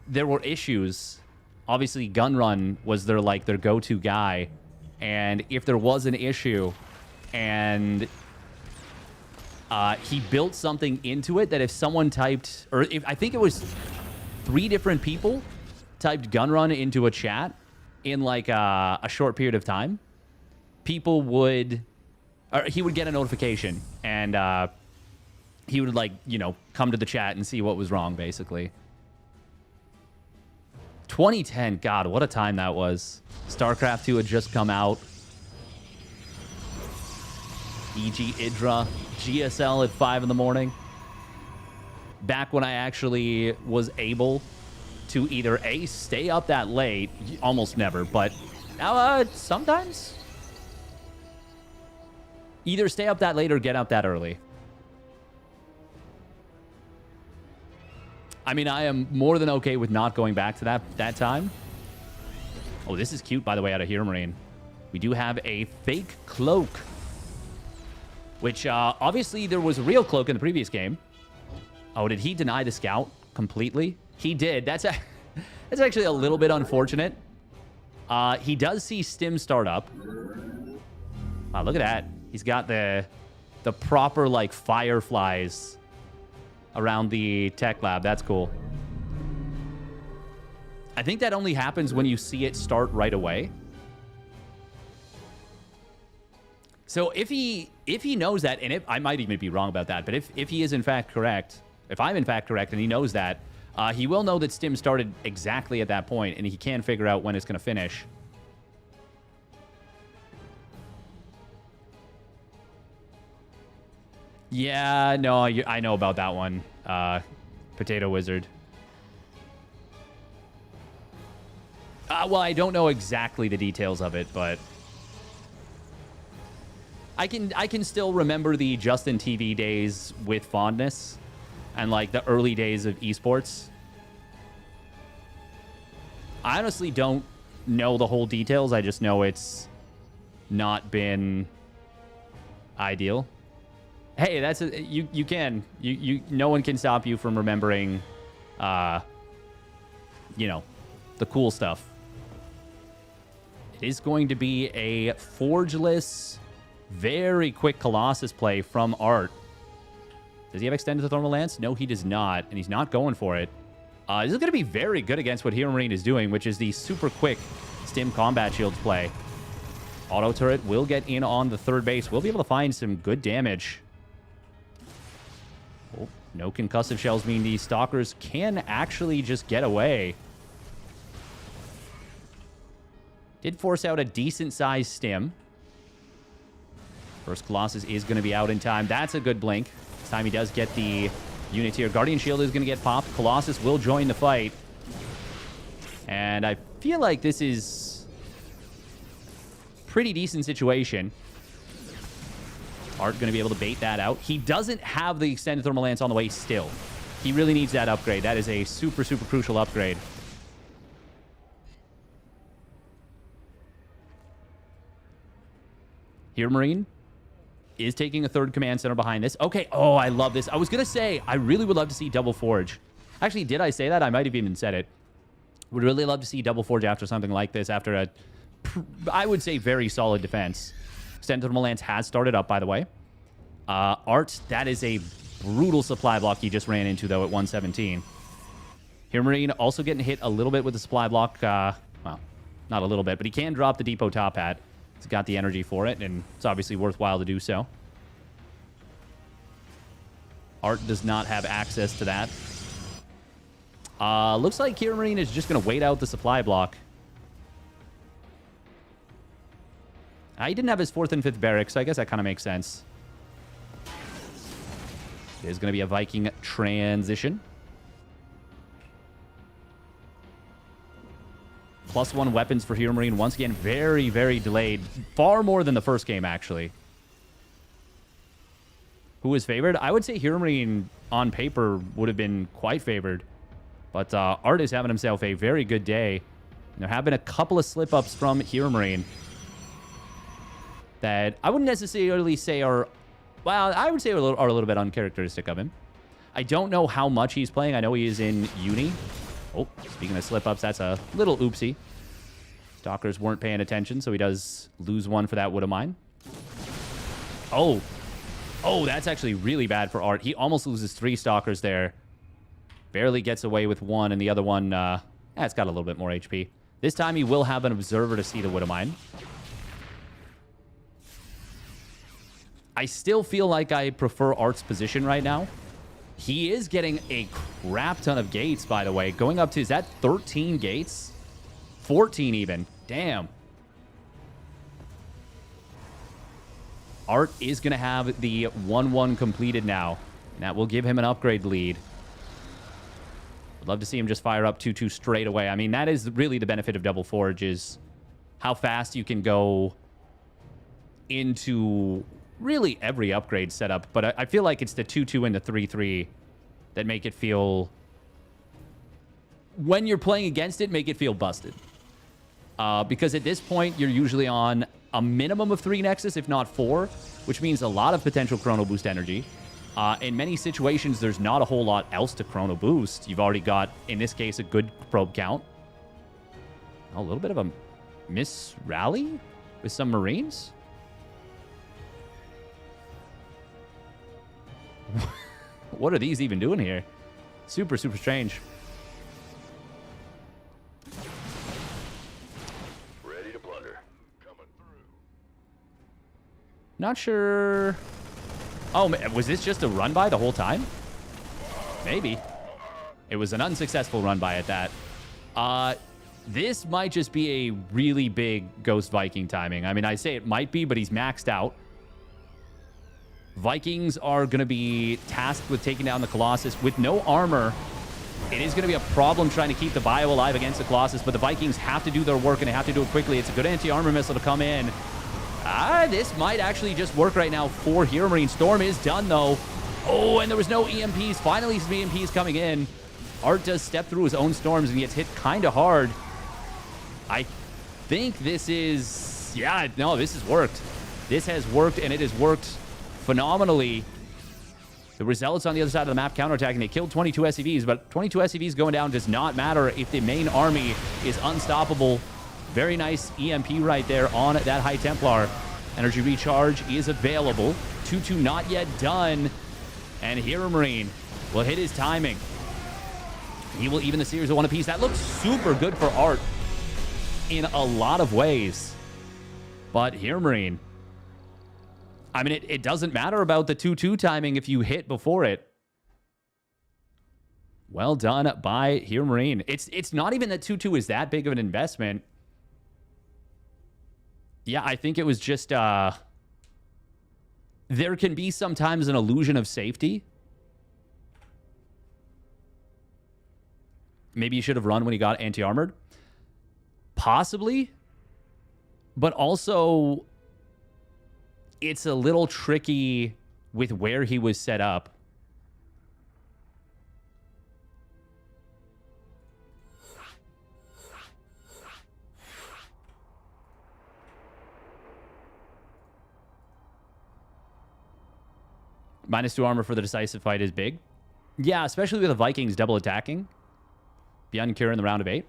there were issues. Obviously, Gunrun was their go-to guy. And if there was an issue and he built something into it that if someone typed, or if I think it was 3 different people typed Gunrun into a chat in like a short period of time, people would, or he would get a notification and he would come to the chat and see what was wrong, basically. 2010, God, what a time that was. StarCraft 2 had just come out. EG Idra, GSL at 5 in the morning. Back when I actually was able to either A, stay up that late, almost never, but now sometimes. Either stay up that late or get up that early. I mean, I am more than okay with not going back to that time. Oh, this is cute, by the way, out of HeroMarine. We do have a fake cloak, which obviously there was a real cloak in the previous game. Oh, did he deny the scout completely? He did. That's actually a little bit unfortunate. He does see Stim start up. Wow, look at that. He's got the proper, like, fireflies around the tech lab. That's cool. I think that only happens when you see it start right away. So if he knows that, and I might even be wrong about that, but if he is in fact correct, if I'm in fact correct and he knows that, he will know that Stim started exactly at that point, and he can figure out when it's going to finish. Yeah, no, I know about that one. Potato Wizard. Well, I don't know exactly the details of it, but I can still remember the Justin TV days with fondness and like the early days of esports. I honestly don't know the whole details. I just know it's not been ideal. Hey, that's you can no one can stop you from remembering you know, the cool stuff. It is going to be a forgeless, very quick Colossus play from Art. Does he have extended the Thermal Lance? No, he does not, and he's not going for it. This is going to be very good against what HeroMarine is doing, which is the super quick Stim Combat Shields play. Auto Turret will get in on the third base. We'll be able to find some good damage. Oh, no concussive shells mean these Stalkers can actually just get away. Did force out a decent-sized Stim. First Colossus is going to be out in time. That's a good blink. This time he does get the unit here. Guardian Shield is going to get popped. Colossus will join the fight. And I feel like this is a pretty decent situation. Art going to be able to bait that out. He doesn't have the extended Thermal Lance on the way still. He really needs that upgrade. That is a super, super crucial upgrade. HeroMarine is taking a third command center behind this. Okay. Oh, I love this. I was going to say, I really would love to see double forge. Actually, did I say that? I might have even said it. Would really love to see double forge after something like this, after a, I would say, very solid defense. Extended Thermal Lance has started up, by the way. Art, that is a brutal supply block he just ran into, though, at 117. HeroMarine also getting hit a little bit with the supply block. Well, not a little bit, but he can drop the Depot Top Hat. He's got the energy for it, and it's obviously worthwhile to do so. Art does not have access to that. Looks like HeroMarine is just going to wait out the supply block. He didn't have his 4th and 5th barracks, so I guess that kind of makes sense. There's going to be a Viking transition. +1 weapons for HeroMarine. Once again, very, very delayed. Far more than the first game, actually. Who is favored? I would say HeroMarine, on paper, would have been quite favored. But Art is having himself a very good day. And there have been a couple of slip-ups from HeroMarine that I wouldn't necessarily say are... Well, I would say are a little bit uncharacteristic of him. I don't know how much he's playing. I know he is in uni. Oh, speaking of slip-ups, that's a little oopsie. Stalkers weren't paying attention, so he does lose one for that Wood of Mine. Oh. Oh, that's actually really bad for Art. He almost loses 3 Stalkers there. Barely gets away with one, and the other one, it's got a little bit more HP. This time he will have an Observer to see the Wood of Mine. I still feel like I prefer Art's position right now. He is getting a crap ton of gates, by the way. Going up to, is that 13 gates? 14 even. Damn. Art is going to have the 1-1 completed now. And that will give him an upgrade lead. I'd love to see him just fire up 2-2 straight away. I mean, that is really the benefit of Double Forge, is how fast you can go into really every upgrade setup. But I feel like it's the 2-2 and the 3-3 that make it feel... When you're playing against it, make it feel busted. Because at this point, you're usually on a minimum of 3 Nexus, if not 4, which means a lot of potential Chrono Boost energy. In many situations, there's not a whole lot else to Chrono Boost. You've already got, in this case, a good probe count. A little bit of a miss rally with some Marines. What are these even doing here? Super, super strange. Ready to plunder. Coming through. Not sure. Oh, was this just a run by the whole time? Maybe. It was an unsuccessful run by at that. This might just be a really big Ghost Viking timing. I mean, I say it might be, but he's maxed out. Vikings are going to be tasked with taking down the Colossus. With no armor, it is going to be a problem trying to keep the bio alive against the Colossus, but the Vikings have to do their work, and they have to do it quickly. It's a good anti-armor missile to come in. This might actually just work right now for HeroMarine. Storm is done, though. Oh, and there was no EMPs. Finally, some EMPs coming in. Art does step through his own storms, and he gets hit kind of hard. I think this is... Yeah, no, this has worked. This has worked, and it has worked phenomenally. The Zealots on the other side of the map counterattacking. They killed 22 SCVs, but 22 SCVs going down does not matter if the main army is unstoppable. Very nice EMP right there on that High Templar. Energy recharge is available. 2-2 not yet done. And HeroMarine will hit his timing. He will even the series of one apiece. That looks super good for Art in a lot of ways. But HeroMarine, I mean, it doesn't matter about the 2-2 timing if you hit before it. Well done by HeroMarine. It's not even that 2-2 is that big of an investment. Yeah, I think it was just... there can be sometimes an illusion of safety. Maybe you should have run when he got anti-armored. Possibly. But also, it's a little tricky with where he was set up. -2 armor for the decisive fight is big. Yeah, especially with the Vikings double attacking. Beyond Cure in the round of 8.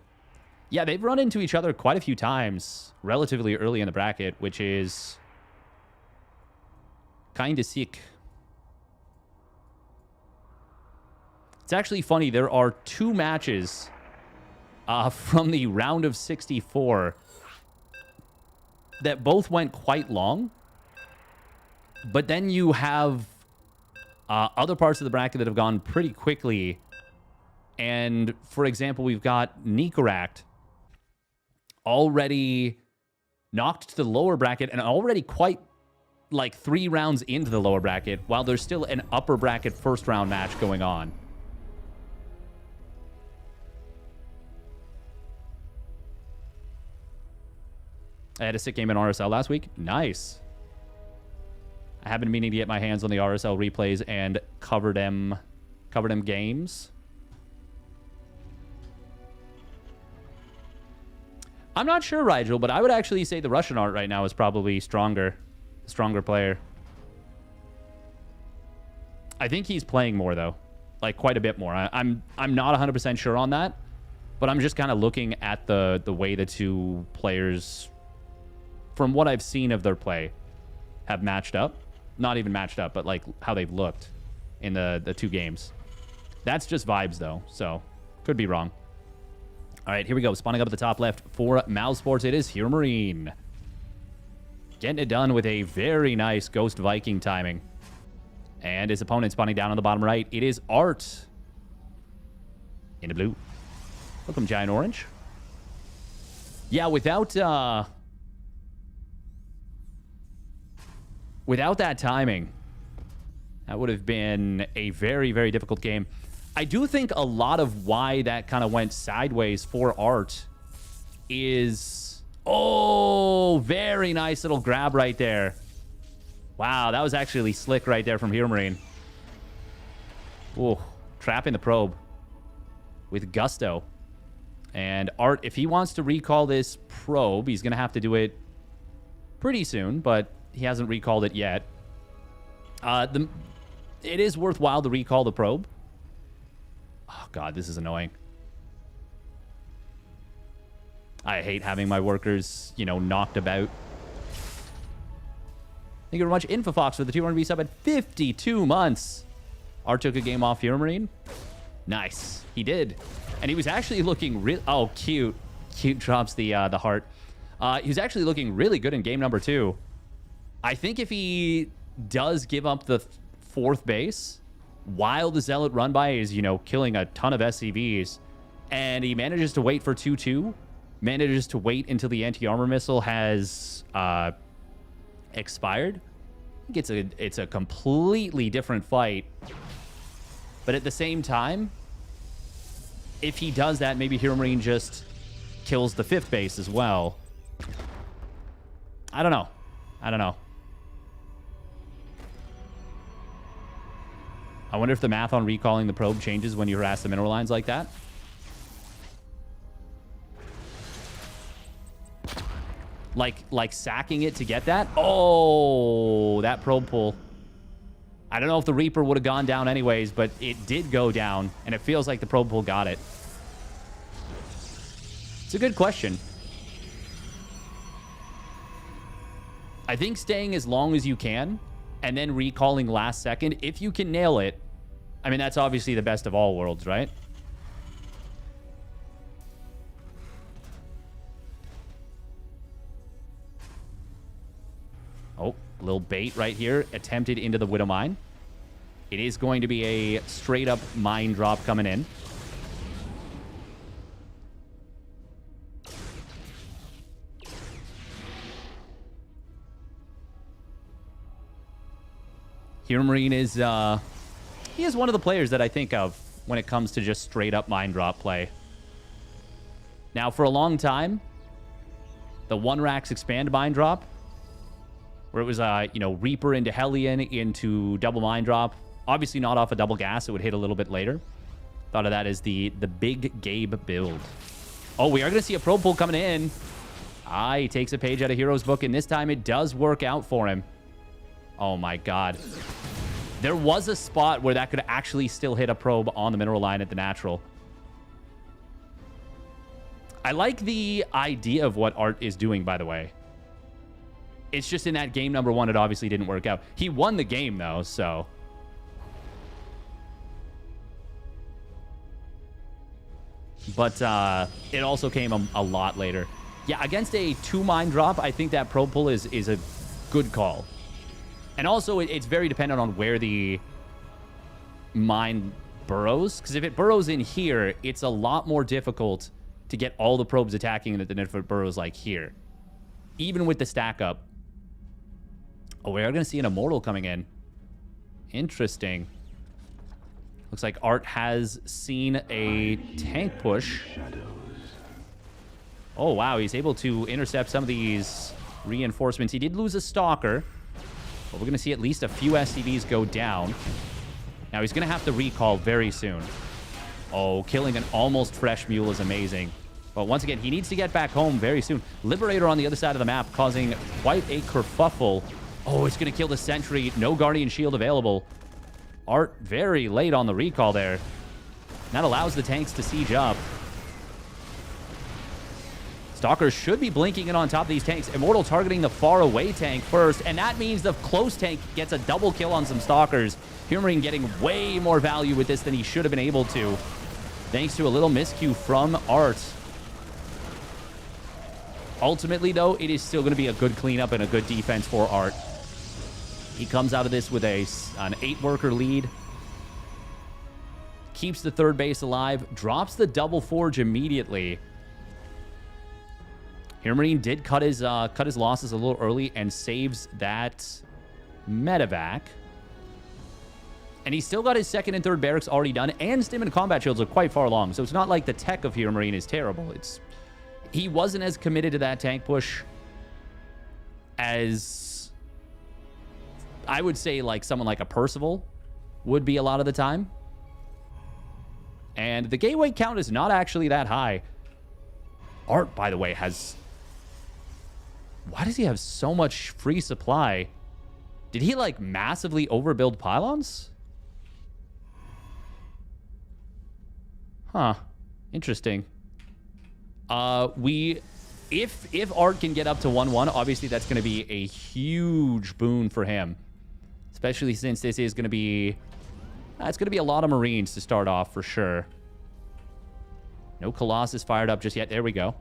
Yeah, they've run into each other quite a few times relatively early in the bracket, which is kind of sick. It's actually funny. There are 2 matches from the round of 64 that both went quite long. But then you have other parts of the bracket that have gone pretty quickly. And, for example, we've got Nikaract already knocked to the lower bracket and already quite, like, 3 rounds into the lower bracket, while there's still an upper bracket first round match going on. I had a sick game in RSL last week. Nice. I have been meaning to get my hands on the RSL replays and cover them games. I'm not sure, Rigel, but I would actually say the Russian Art right now is probably stronger player. I think he's playing more, though. Like, quite a bit more. I'm not 100% sure on that, but I'm just kind of looking at the way the 2 players, from what I've seen of their play, have matched up. Not even matched up, but, like, how they've looked in the 2 games. That's just vibes, though, so could be wrong. All right, here we go. Spawning up at the top left for Mousesports. It is HeroMarine. Getting it done with a very nice Ghost Viking timing. And his opponent spawning down on the bottom right. It is Art. In the blue. Welcome, Giant Orange. Yeah, without that timing, that would have been a very, very difficult game. I do think a lot of why that kind of went sideways for Art is... Oh, very nice little grab right there. Wow, that was actually slick right there from HeroMarine. Oh, trapping the probe with gusto. And Art, if he wants to recall this probe, he's going to have to do it pretty soon, but he hasn't recalled it yet. It is worthwhile to recall the probe. Oh, God, this is annoying. I hate having my workers, you know, knocked about. Thank you very much, Infofox, for the 200 sub at 52 months. Art took a game off HeroMarine. Nice. He did. And he was actually looking real... Oh, cute. Cute drops the heart. He was actually looking really good in game number 2. I think if he does give up the 4th base... while the Zealot run by is, you know, killing a ton of SCVs, and he manages to wait for 2-2, manages to wait until the anti-armor missile has expired. I think it's a completely different fight. But at the same time, if he does that, maybe HeroMarine just kills the 5th base as well. I don't know. I don't know. I wonder if the math on recalling the probe changes when you harass the mineral lines like that. Like sacking it to get that? Oh, that probe pull. I don't know if the Reaper would have gone down anyways, but it did go down, and it feels like the probe pull got it. It's a good question. I think staying as long as you can and then recalling last second, if you can nail it, I mean, that's obviously the best of all worlds, right? Oh, little bait right here. Attempted into the Widow Mine. It is going to be a straight-up mine drop coming in. HeroMarine is, he is one of the players that I think of when it comes to just straight-up mine drop play. Now, for a long time, the one racks expand mine drop, where it was, you know, Reaper into Hellion into double mine drop. Obviously not off a double gas. It would hit a little bit later. Thought of that as the big Gabe build. Oh, we are going to see a probe pull coming in. He takes a page out of Hero's book, and this time it does work out for him. Oh, my God. There was a spot where that could actually still hit a probe on the mineral line at the natural. I like the idea of what Art is doing, by the way. It's just in that game number 1, it obviously didn't work out. He won the game, though, so... But it also came a lot later. Yeah, against a 2-mine drop, I think that probe pull is a good call. And also, it's very dependent on where the mine burrows. Because if it burrows in here, it's a lot more difficult to get all the probes attacking than if it burrows like here. Even with the stack up. Oh, we are going to see an Immortal coming in. Interesting. Looks like Art has seen a tank push. Oh, wow. He's able to intercept some of these reinforcements. He did lose a Stalker. But we're going to see at least a few SCVs go down. Now, he's going to have to recall very soon. Oh, killing an almost fresh mule is amazing. But once again, he needs to get back home very soon. Liberator on the other side of the map causing quite a kerfuffle. Oh, it's going to kill the sentry. No Guardian Shield available. Art very late on the recall there. That allows the tanks to siege up. Stalkers should be blinking in on top of these tanks. Immortal targeting the far away tank first, and that means the close tank gets a double kill on some Stalkers. HeroMarine getting way more value with this than he should have been able to, thanks to a little miscue from Art. Ultimately, though, it is still going to be a good cleanup and a good defense for Art. He comes out of this with an 8-worker lead. Keeps the third base alive. Drops the double forge immediately. HeroMarine did cut his losses a little early and saves that medevac. And he's still got his second and third barracks already done, and stim and combat shields are quite far along. So it's not like the tech of HeroMarine is terrible. He wasn't as committed to that tank push as I would say like someone like a Percival would be a lot of the time. And the gateway count is not actually that high. Art, by the way, has... Why does he have so much free supply? Did he, like, massively overbuild pylons? Huh. Interesting. If Art can get up to 1-1, obviously that's going to be a huge boon for him. Especially since this is going to be... it's going to be a lot of Marines to start off, for sure. No Colossus fired up just yet. There we go.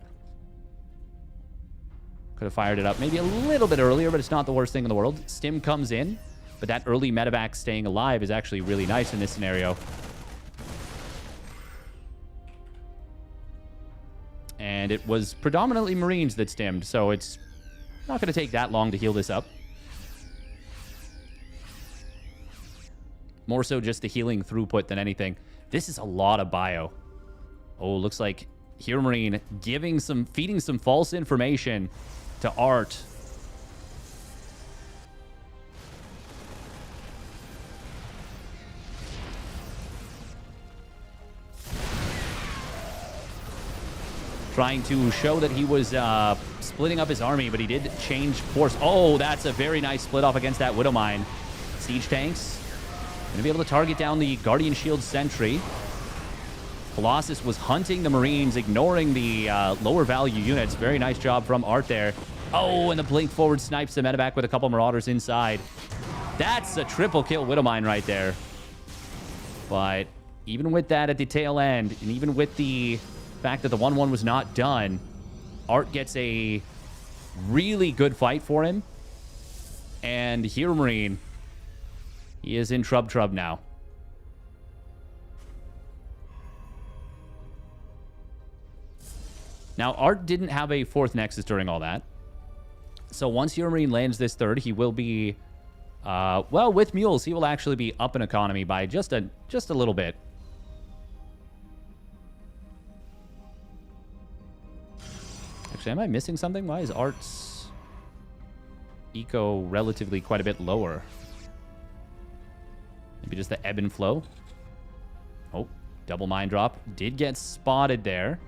Could have fired it up maybe a little bit earlier, but it's not the worst thing in the world. Stim comes in, but that early medevac staying alive is actually really nice in this scenario. And it was predominantly Marines that stimmed, so it's not going to take that long to heal this up. More so just the healing throughput than anything. This is a lot of bio. Oh, looks like HeroMarine feeding some false information to Art. trying to show that he was splitting up his army, but he did change force. Oh, that's a very nice split off against that Widow Mine. Siege tanks. Going to be able to target down the Guardian Shield Sentry. Colossus was hunting the Marines, ignoring the lower value units. Very nice job from Art there. Oh, and the blink forward snipes the medevac with a couple Marauders inside. That's a triple kill Widow Mine right there. But even with that at the tail end, and even with the fact that the 1-1 was not done, Art gets a really good fight for him. And HeroMarine, he is in trub now. Now, Art didn't have a fourth Nexus during all that. So once HeroMarine lands this third, he will be, well, with Mules, he will actually be up in economy by just a little bit. Actually, am I missing something? Why is Art's eco relatively quite a bit lower? Maybe just the ebb and flow? Oh, double mine drop. Did get spotted there.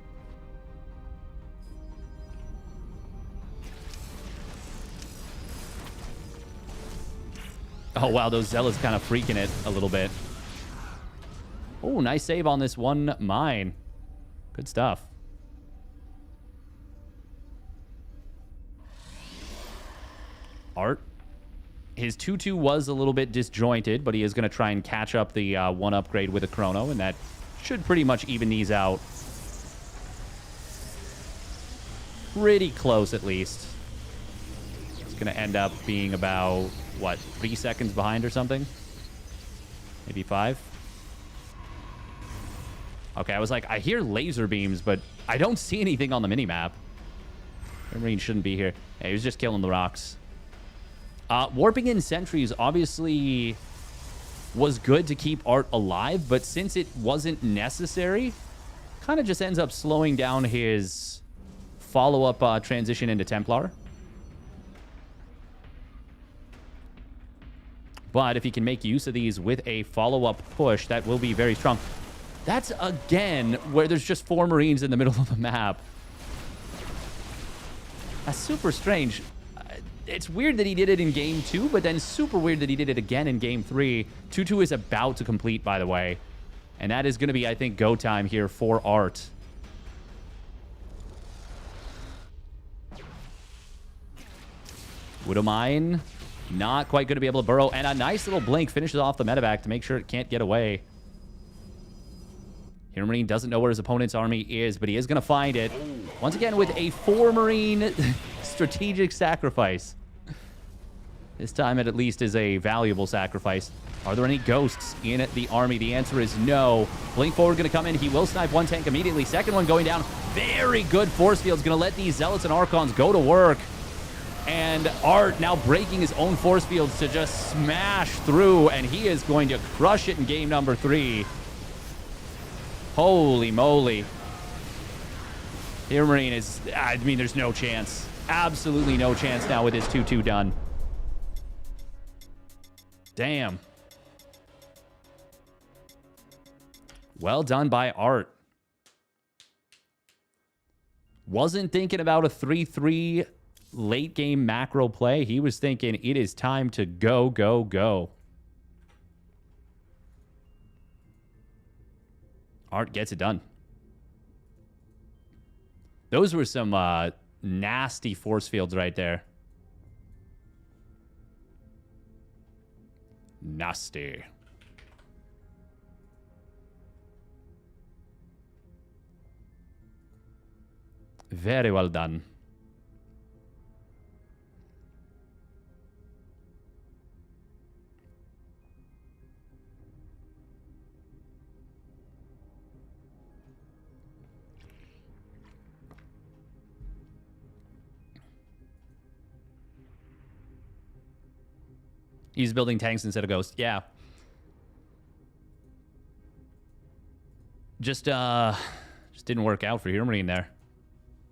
Oh, wow, those Zealots kind of freaking it a little bit. Oh, nice save on this one mine. Good stuff. Art. His 2-2 was a little bit disjointed, but he is going to try and catch up the one upgrade with a Chrono, and that should pretty much even these out. Pretty close, at least. It's going to end up being about, what, 3 seconds behind or something? Maybe 5? Okay, I was like, I hear laser beams, but I don't see anything on the minimap. Marine shouldn't be here. Yeah, he was just killing the rocks. Warping in sentries obviously was good to keep Art alive, but since it wasn't necessary, kind of just ends up slowing down his follow-up transition into Templar. But if he can make use of these with a follow-up push, that will be very strong. That's, again, where there's just 4 Marines in the middle of the map. That's super strange. It's weird that he did it in Game 2, but then super weird that he did it again in Game 3. 2-2 is about to complete, by the way. And that is going to be, I think, go time here for Art. Widow Mine, not quite going to be able to burrow. And a nice little blink finishes off the medevac to make sure it can't get away. HeroMarine doesn't know where his opponent's army is, but he is going to find it. Once again, with a 4-Marine strategic sacrifice. This time, it at least is a valuable sacrifice. Are there any ghosts in the army? The answer is no. Blink forward going to come in. He will snipe one tank immediately. Second one going down. Very good force field. Going to let these Zealots and Archons go to work. And Art now breaking his own force fields to just smash through. And he is going to crush it in game number 3. Holy moly. HeroMarine is, I mean, there's no chance. Absolutely no chance now with his 2-2 done. Damn. Well done by Art. Wasn't thinking about a 3-3 late game macro play. He was thinking it is time to go, go, go. Art gets it done. Those were some nasty force fields right there. Nasty. Very well done. He's building tanks instead of ghosts. Yeah. Just didn't work out for HeroMarine there.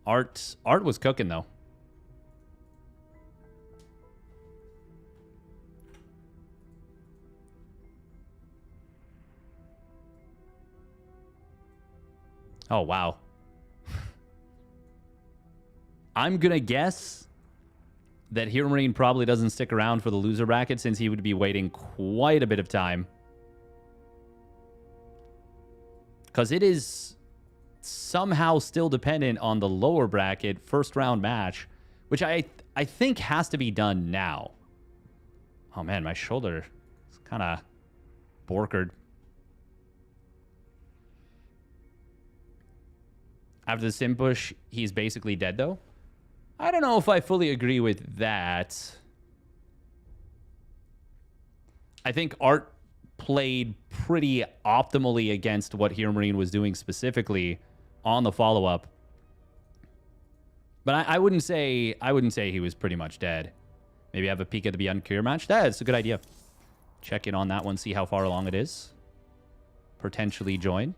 Art was cooking, though. Oh, wow. I'm going to guess that HeroMarine probably doesn't stick around for the loser bracket since he would be waiting quite a bit of time. Because it is somehow still dependent on the lower bracket first round match, which I think has to be done now. Oh man, my shoulder is kind of borkered. After the sim push, he's basically dead though. I don't know if I fully agree with that. I think Art played pretty optimally against what HeroMarine was doing specifically on the follow-up. But I wouldn't say he was pretty much dead. Maybe have a peek at the Beyond Cure match. That's a good idea. Check in on that one, see how far along it is. Potentially join.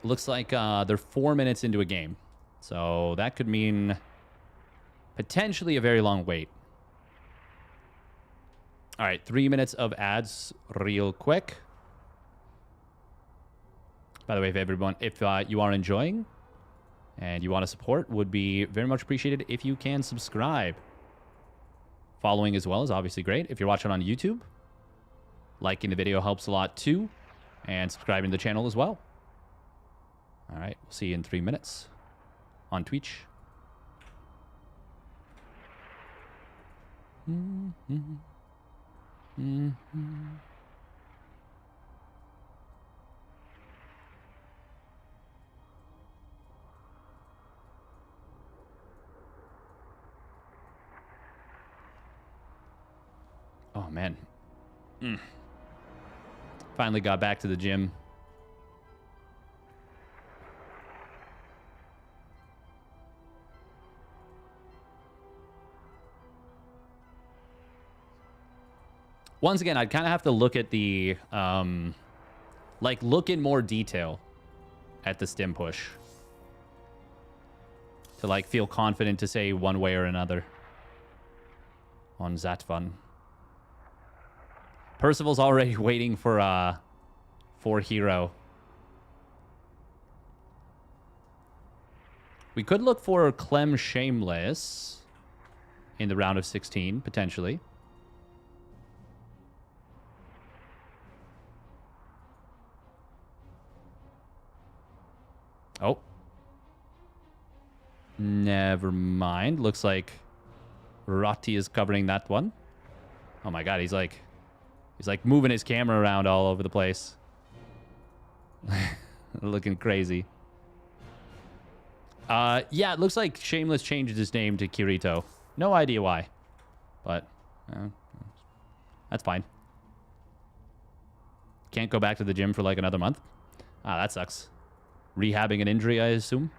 Looks like they're 4 minutes into a game. So that could mean potentially a very long wait. All right, 3 minutes of ads real quick. By the way, if you are enjoying and you want to support, would be very much appreciated if you can subscribe. Following as well is obviously great. If you're watching on YouTube, liking the video helps a lot too. And subscribing to the channel as well. All right, we'll see you in 3 minutes on Twitch. Oh, man. Finally got back to the gym. Once again, I'd kind of have to look at the, look in more detail at the stim push to, feel confident to say one way or another on that one. Percival's already waiting for HeroMarine. We could look for Clem Shameless in the round of 16, potentially. Oh. Never mind. Looks like Rotti is covering that one. Oh my god, he's like moving his camera around all over the place. Looking crazy. Yeah, it looks like Shameless changed his name to Kirito. No idea why. But that's fine. Can't go back to the gym for like another month. Ah, that sucks. Rehabbing an injury, I assume.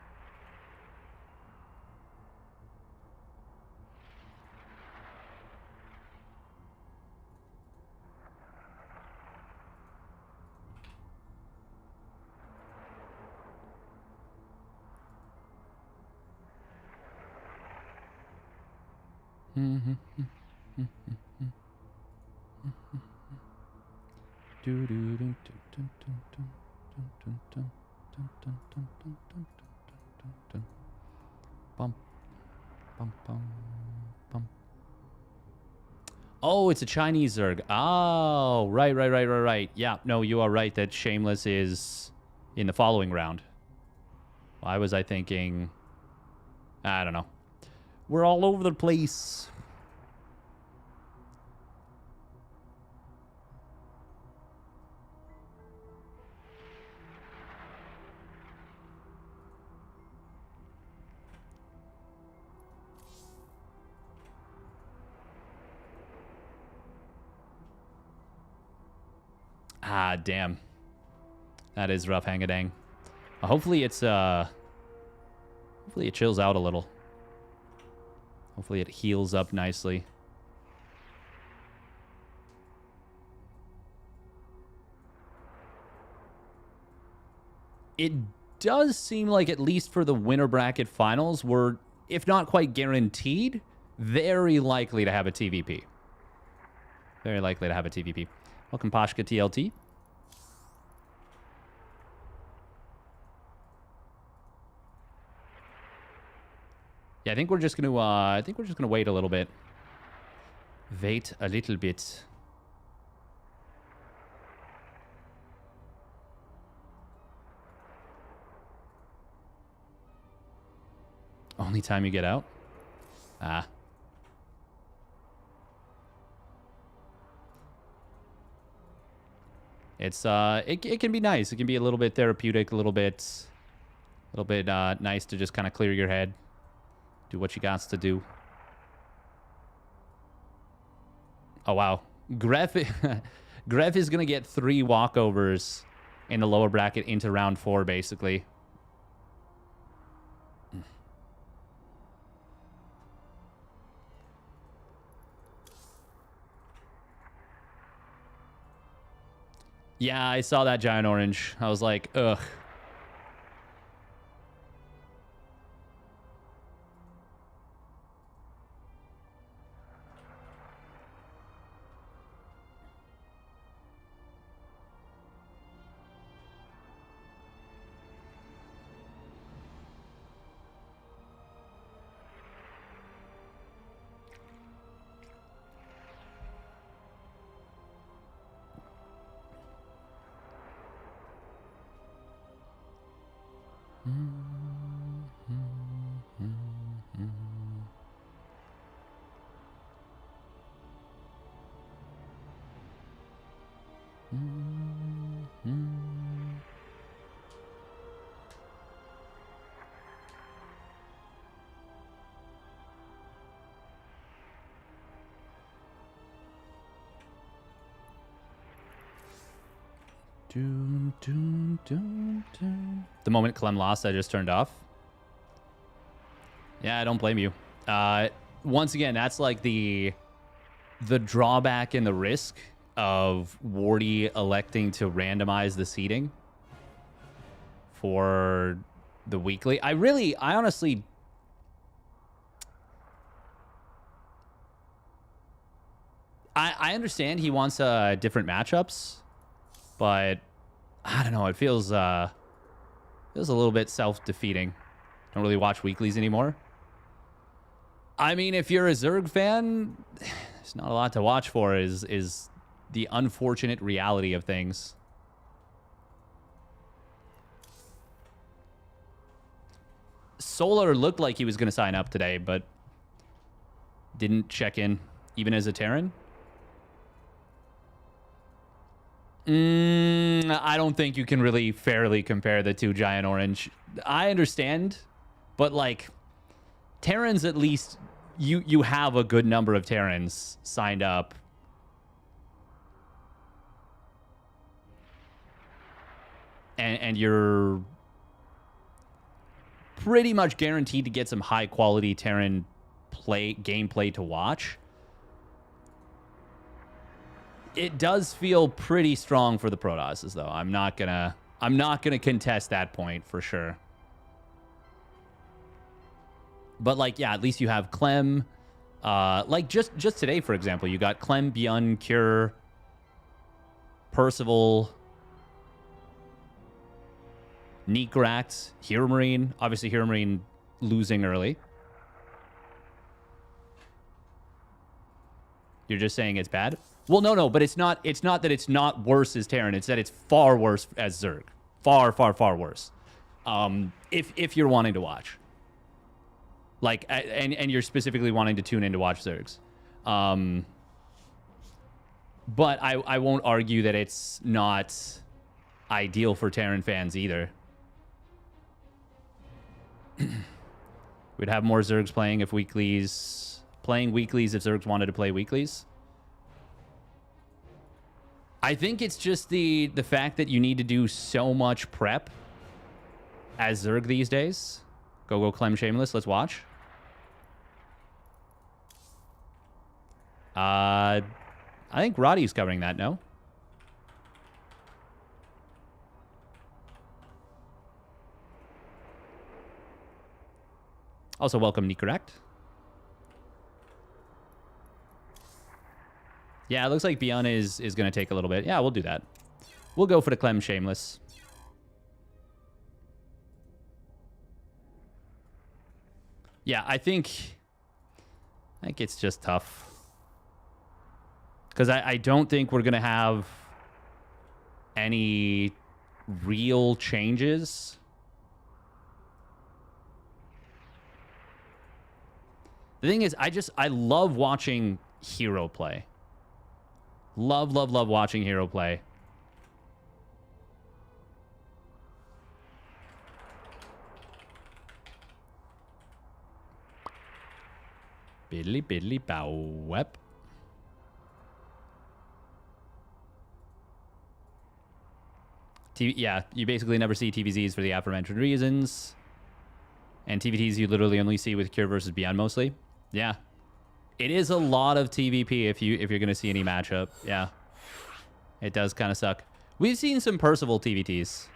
Oh, it's a Chinese Zerg. Oh, right. Yeah, no, you are right that Shameless is in the following round. Why was I thinking? I don't know. We're all over the place. Ah, damn. That is rough, hang-a-dang. Hopefully it's, hopefully it chills out a little. Hopefully it heals up nicely. It does seem like, at least for the winner bracket finals, we're if not quite guaranteed, very likely to have a TVP. Very likely to have a TVP. Welcome, Pashka TLT. Yeah, I think we're just gonna wait a little bit. Wait a little bit. Only time you get out? Ah. It's it can be nice. It can be a little bit therapeutic, a little bit nice to just kind of clear your head, do what you got to do. Oh wow, Gref Gref is gonna get 3 walkovers in the lower bracket into round 4, basically. Yeah, I saw that giant orange. I was like, ugh. The moment Clem lost, I just turned off. Yeah, I don't blame you. Once again, that's like the drawback and the risk of Wardy electing to randomize the seeding for the weekly. I honestly... I understand he wants different matchups, but I don't know. It feels a little bit self-defeating. Don't really watch weeklies anymore. I mean, if you're a Zerg fan, there's not a lot to watch for. Is the unfortunate reality of things. Solar looked like he was going to sign up today, but didn't check in, even as a Terran. I don't think you can really fairly compare the two giant orange. I understand, but like Terrans, at least you have a good number of Terrans signed up. And you're pretty much guaranteed to get some high quality Terran gameplay to watch. It does feel pretty strong for the Protosses, though. I'm not gonna contest that point for sure. But like, yeah, at least you have Clem. Like just today, for example, you got Clem, Byun, Cure, Percival, Neekrax, HeroMarine. Obviously, HeroMarine losing early. You're just saying it's bad? Well, no, but it's not that it's not worse as Terran. It's that it's far worse as Zerg. Far, far, far worse. If you're wanting to watch. Like, and you're specifically wanting to tune in to watch Zergs. But I won't argue that it's not ideal for Terran fans either. We'd have more Zergs playing if Weeklies... Playing Weeklies if Zergs wanted to play Weeklies. I think it's just the fact that you need to do so much prep as Zerg these days. Go Clem Shameless. Let's watch. I think Roddy's covering that, no? Also, welcome, Nicorrect. Yeah, it looks like Beyond is going to take a little bit. Yeah, we'll do that. We'll go for the Clem Shameless. Yeah, I think it's just tough. Because I don't think we're going to have any real changes. The thing is, I love watching Hero play. Love, love, love watching Hero play. Biddly biddly bow wep. Yeah, you basically never see TVZs for the aforementioned reasons. And TVTs you literally only see with Cure versus Beyond mostly. Yeah. It is a lot of TVP if you're going to see any matchup. Yeah. It does kind of suck. We've seen some Percival TVTs.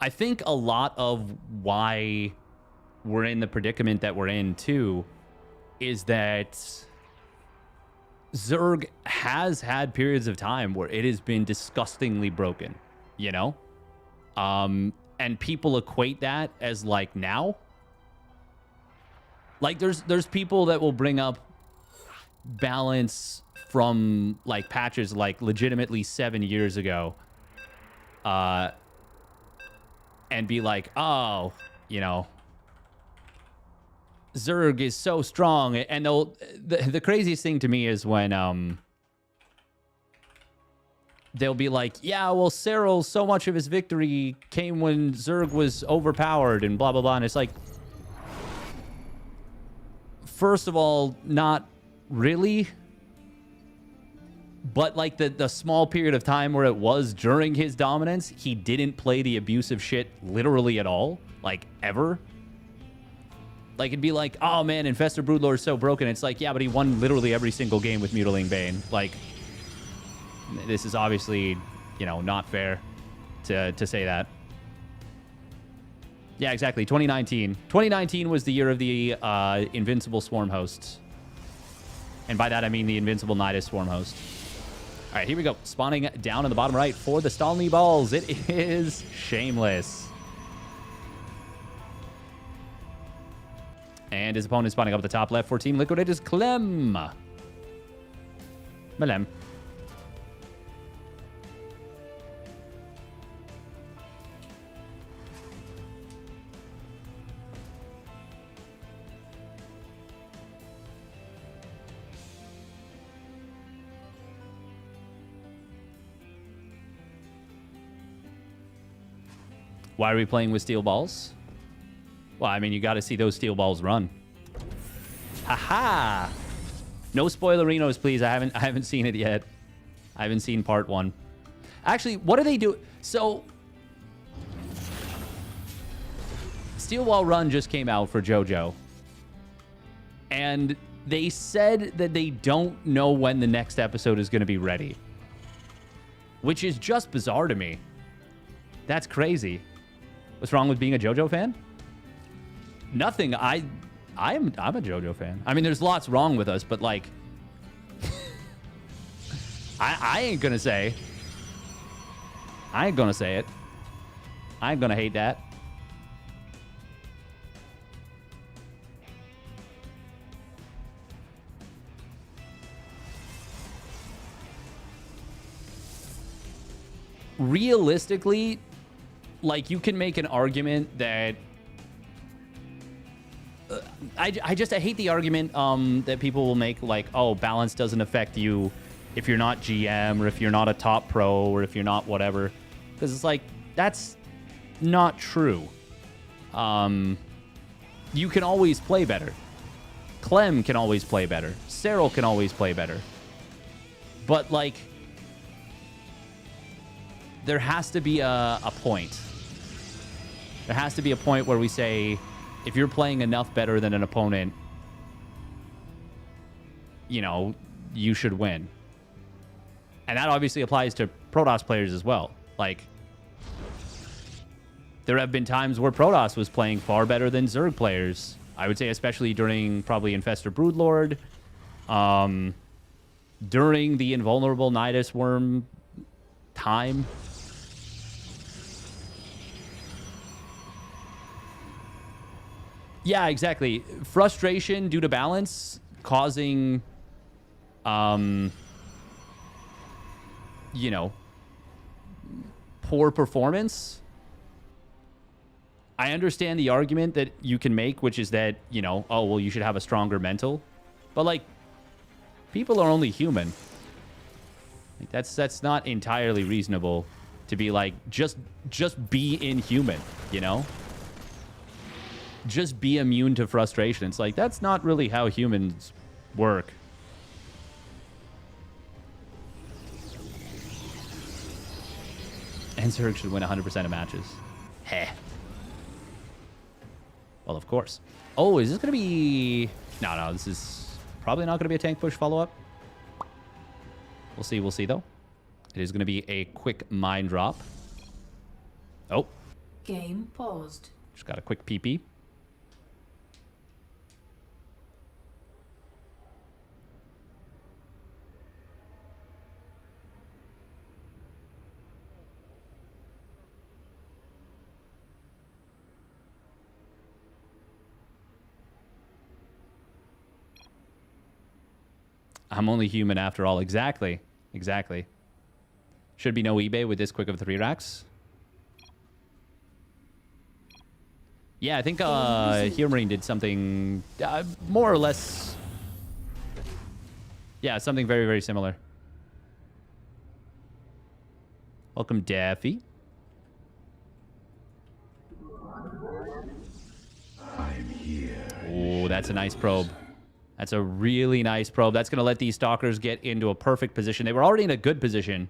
I think a lot of why we're in the predicament that we're in, too, is that Zerg has had periods of time where it has been disgustingly broken, you know? And people equate that as, like, now. Like, there's people that will bring up balance from, like, patches, like, legitimately 7 years ago. And be like, oh, you know, Zerg is so strong. And the craziest thing to me is when they'll be like, yeah, well, Cyril, so much of his victory came when Zerg was overpowered and blah, blah, blah. And it's like, first of all, not really. But, like, the small period of time where it was during his dominance, he didn't play the abusive shit literally at all. Like, ever. Like, it'd be like, oh, man, Infestor Broodlord is so broken. It's like, yeah, but he won literally every single game with Mutilating Bane. Like, this is obviously, you know, not fair to say that. Yeah, exactly. 2019. 2019 was the year of the Invincible Swarm host. And by that, I mean the Invincible Nidus Swarm host. All right, here we go. Spawning down in the bottom right for the Stalny Balls. It is Shameless. And his opponent spawning up at the top left for Team Liquid. It is Clem. Malem. Why are we playing with steel balls? Well, I mean, you got to see those steel balls run. Haha! No spoilerinos, please. I haven't seen it yet. I haven't seen part 1. Actually, what do they do? So, Steel Ball Run just came out for JoJo. And they said that they don't know when the next episode is going to be ready. Which is just bizarre to me. That's crazy. What's wrong with being a JoJo fan? Nothing. I'm a JoJo fan. I mean, there's lots wrong with us, but like, I ain't gonna say. I ain't gonna say it. I ain't gonna hate that. Realistically, like, you can make an argument that I hate the argument that people will make, like, oh, balance doesn't affect you if you're not GM or if you're not a top pro or if you're not whatever, because it's like, that's not true. You can always play better. Clem can always play better. Cyril can always play better. But, like, there has to be a point. There has to be a point where we say, if you're playing enough better than an opponent, you know, you should win. And that obviously applies to Protoss players as well. Like, there have been times where Protoss was playing far better than Zerg players. I would say especially during probably Infestor Broodlord, during the Invulnerable Nidus Worm time. Yeah, exactly. Frustration due to balance causing, you know, poor performance. I understand the argument that you can make, which is that, you know, oh, well, you should have a stronger mental. But, like, people are only human. Like, that's not entirely reasonable to be like, just be inhuman, you know? Just be immune to frustration. It's like, that's not really how humans work. And Zerg should win 100% of matches. Heh. Well, of course. Oh, is this going to be... No, this is probably not going to be a tank push follow-up. We'll see, though. It is going to be a quick mine drop. Oh. Game paused. Just got a quick PP. I'm only human after all. Exactly. Exactly. Should be no eBay with this quick of 3 racks. Yeah, I think HeroMarine did something more or less... Yeah, something very, very similar. Welcome, Daffy. I'm here. Oh, that's a nice probe. That's a really nice probe. That's going to let these Stalkers get into a perfect position. They were already in a good position,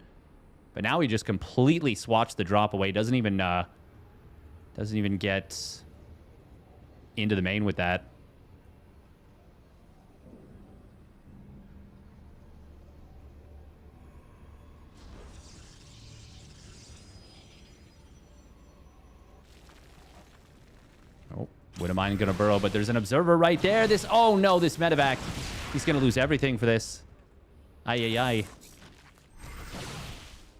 but now he just completely swatched the drop away. Doesn't even get into the main with that. Oh, wouldn't mind gonna burrow, but there's an observer right there. This, oh no, this medevac. He's gonna lose everything for this. Ay.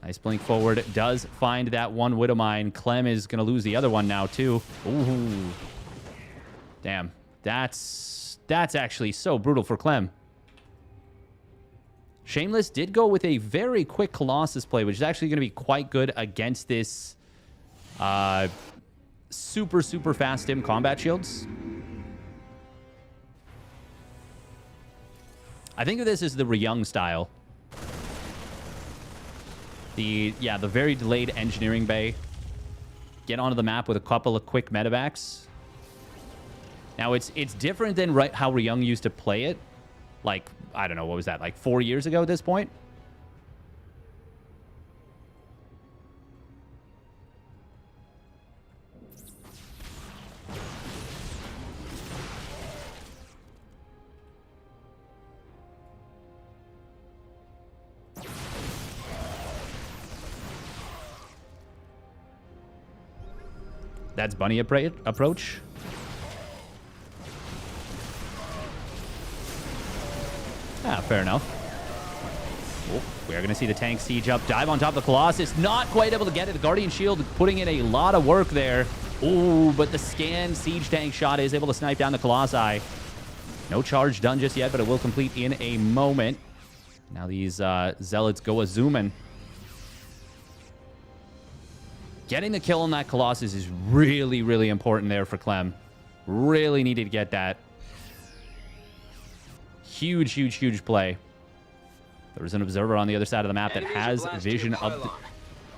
Nice blink forward. Does find that one Widowmine. Clem is gonna lose the other one now too. Ooh. Damn. That's actually so brutal for Clem. Shameless did go with a very quick Colossus play, which is actually going to be quite good against this super, super fast stim combat shields. I think of this as the Ryung style. The very delayed engineering bay. Get onto the map with a couple of quick medevacs. Now, it's different than how Ryung used to play it. Like, I don't know, what was that? Like 4 years ago at this point? That's bunny approach. Ah, fair enough. Oh, we are going to see the tank siege up. Dive on top of the Colossus. Not quite able to get it. The Guardian Shield putting in a lot of work there. Ooh, but the scan siege tank shot is able to snipe down the Colossi. No charge done just yet, but it will complete in a moment. Now these Zealots go a-zooming. Getting the kill on that Colossus is really, really important there for Clem. Really needed to get that. Huge, huge, huge play. There was an observer on the other side of the map that has vision of the...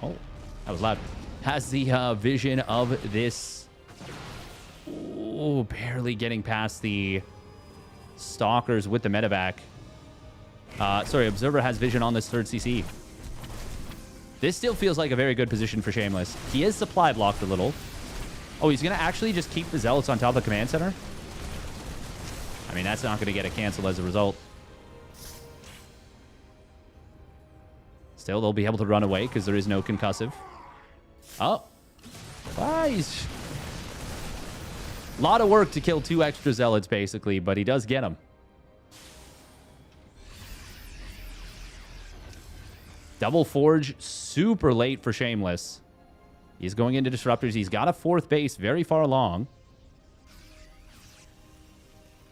Oh, that was loud. Has the vision of this... Oh, barely getting past the Stalkers with the medevac. Sorry, observer has vision on this third CC. This still feels like a very good position for Shameless. He is supply blocked a little. Oh, he's going to actually just keep the Zealots on top of the command center? I mean, that's not going to get a cancel as a result. Still, they'll be able to run away because there is no concussive. Oh. He's... A lot of work to kill 2 extra zealots, basically, but he does get them. Double Forge, super late for Shameless. He's going into Disruptors. He's got a 4th base very far along.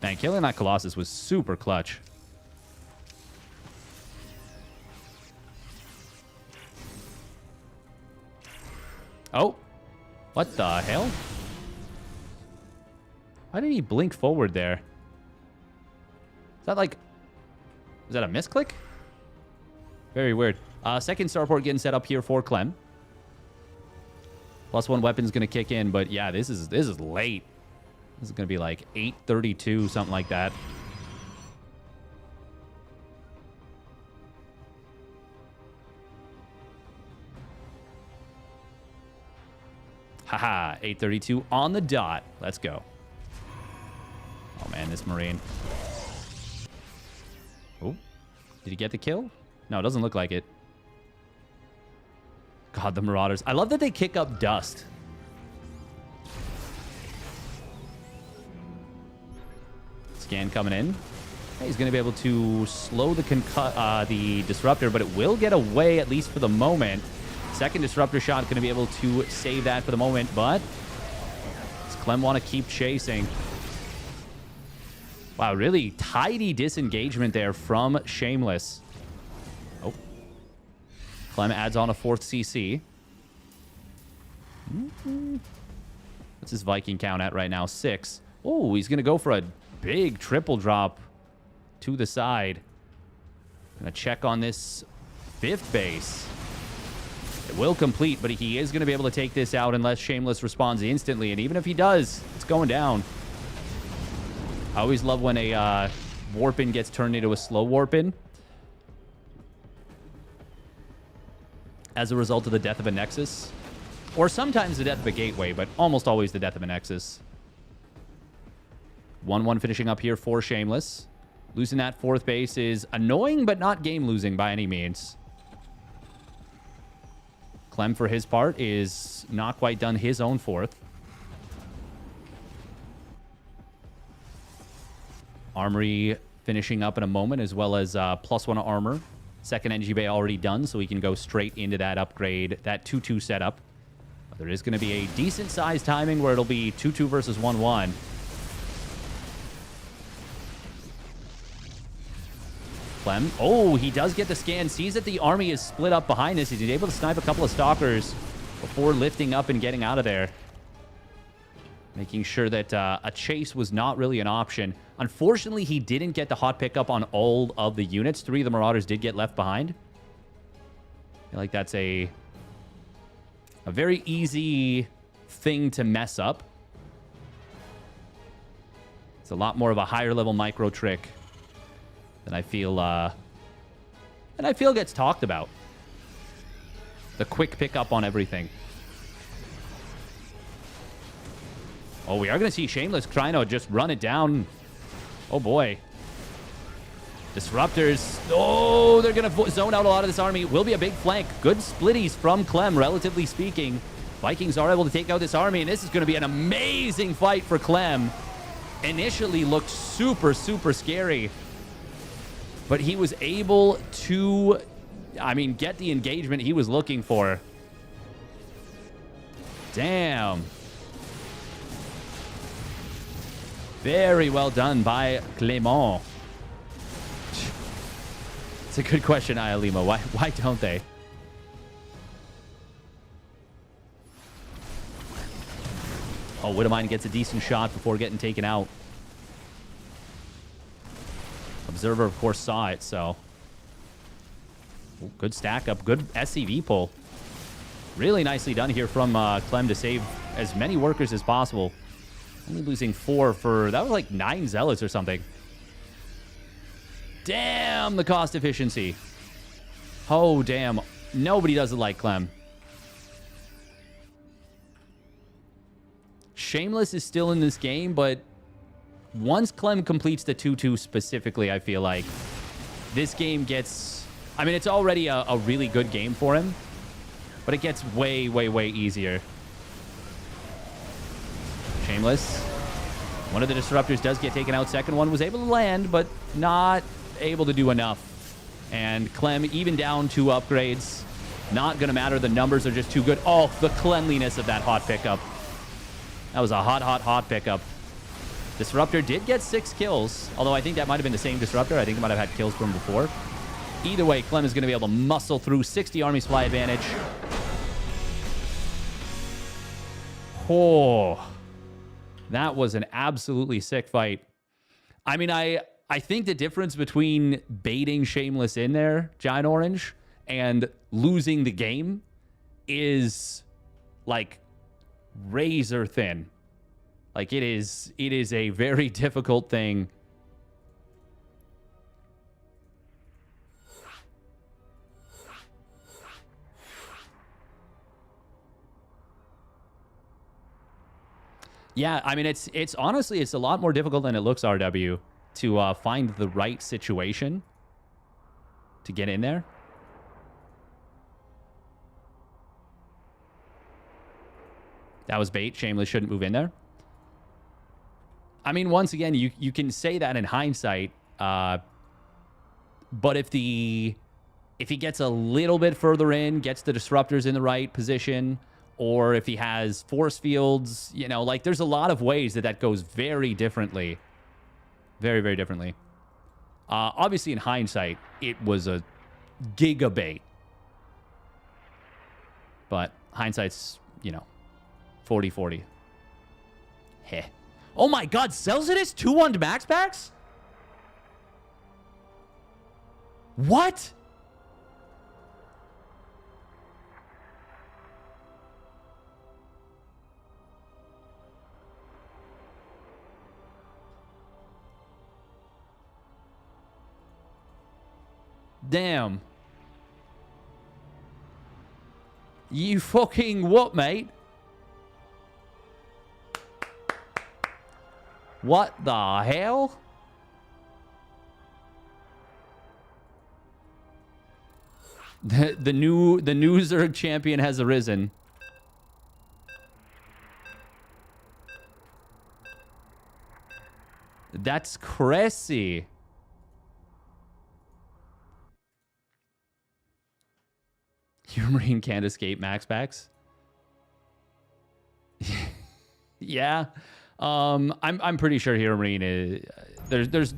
Man, killing that Colossus was super clutch. Oh. What the hell? Why did he blink forward there? Is that like... Is that a misclick? Very weird. Second starport getting set up here for Clem. +1 weapon's going to kick in, but yeah, this is late. This is going to be like 8:32, something like that. Haha, 8:32 on the dot. Let's go. Oh man, this Marine. Oh, did he get the kill? No, it doesn't look like it. God, the Marauders. I love that they kick up dust. Scan coming in. He's going to be able to slow the Disruptor, but it will get away, at least for the moment. Second Disruptor shot going to be able to save that for the moment, but does Clem want to keep chasing? Wow, really tidy disengagement there from Shameless. Oh. Clem adds on a 4th CC. What's his Viking count at right now? 6. Oh, he's going to go for a big triple drop to the side. Gonna check on this 5th base. It will complete, but he is going to be able to take this out unless Shameless responds instantly. And even if he does, it's going down. I always love when a warp-in gets turned into a slow warp-in as a result of the death of a Nexus. Or sometimes the death of a gateway, but almost always the death of a Nexus. 1-1 finishing up here for Shameless. Losing that 4th base is annoying, but not game-losing by any means. Clem, for his part, is not quite done his own 4th. Armory finishing up in a moment, as well as +1 armor. Second energy bay already done, so we can go straight into that upgrade, that 2-2 setup. But there is going to be a decent size timing where it'll be 2-2 versus 1-1. Clem. Oh, he does get the scan. Sees that the army is split up behind this. He's able to snipe a couple of stalkers before lifting up and getting out of there. Making sure that a chase was not really an option. Unfortunately, he didn't get the hot pickup on all of the units. 3 of the Marauders did get left behind. I feel like that's a very easy thing to mess up. It's a lot more of a higher level micro trick than I feel gets talked about. The quick pickup on everything. Oh, we are going to see Shameless trying to just run it down. Oh, boy. Disruptors. Oh, they're going to zone out a lot of this army. Will be a big flank. Good splitties from Clem, relatively speaking. Vikings are able to take out this army, and this is going to be an amazing fight for Clem. Initially looked super, super scary. But he was able to, I mean, get the engagement he was looking for. Damn. Very well done by Clement. It's a good question, Ayalima. Why don't they? Oh, Widowmine gets a decent shot before getting taken out. Observer, of course, saw it, so... Ooh, good stack up. Good SCV pull. Really nicely done here from Clem to save as many workers as possible. Only losing 4 for... That was like 9 zealots or something. Damn, the cost efficiency. Oh, damn. Nobody does it like Clem. Shameless is still in this game, but once Clem completes the 2-2 specifically, I feel like this game gets... I mean, it's already a really good game for him, but it gets way, way, way easier. Shameless. One of the disruptors does get taken out. Second one was able to land, but not able to do enough. And Clem, even down 2 upgrades, not going to matter. The numbers are just too good. Oh, the cleanliness of that hot pickup. That was a hot pickup. Disruptor did get 6 kills, although I think that might have been the same Disruptor. I think it might have had kills from before. Either way, Clem is going to be able to muscle through. 60 army supply advantage. Oh, that was an absolutely sick fight. I mean, I think the difference between baiting Shameless in there, Giant Orange, and losing the game is like razor thin. Like it is a very difficult thing. Yeah, I mean, it's honestly, it's a lot more difficult than it looks, RW, to find the right situation to get in there. That was bait. Shameless shouldn't move in there. I mean, once again, you can say that in hindsight, but if he gets a little bit further in, gets the disruptors in the right position, or if he has force fields, you know, like there's a lot of ways that goes very differently. Very, very differently. Obviously, in hindsight, it was a gigabait. But hindsight's, you know, 40-40. Heh. Oh my god, Celsius 2-1 to MaxPax? What? Damn. You fucking what, mate? What the hell? The new Zerg champion has arisen. That's crazy. HeroMarine can't escape MaxPax. Yeah. I'm pretty sure HeroMarine is there's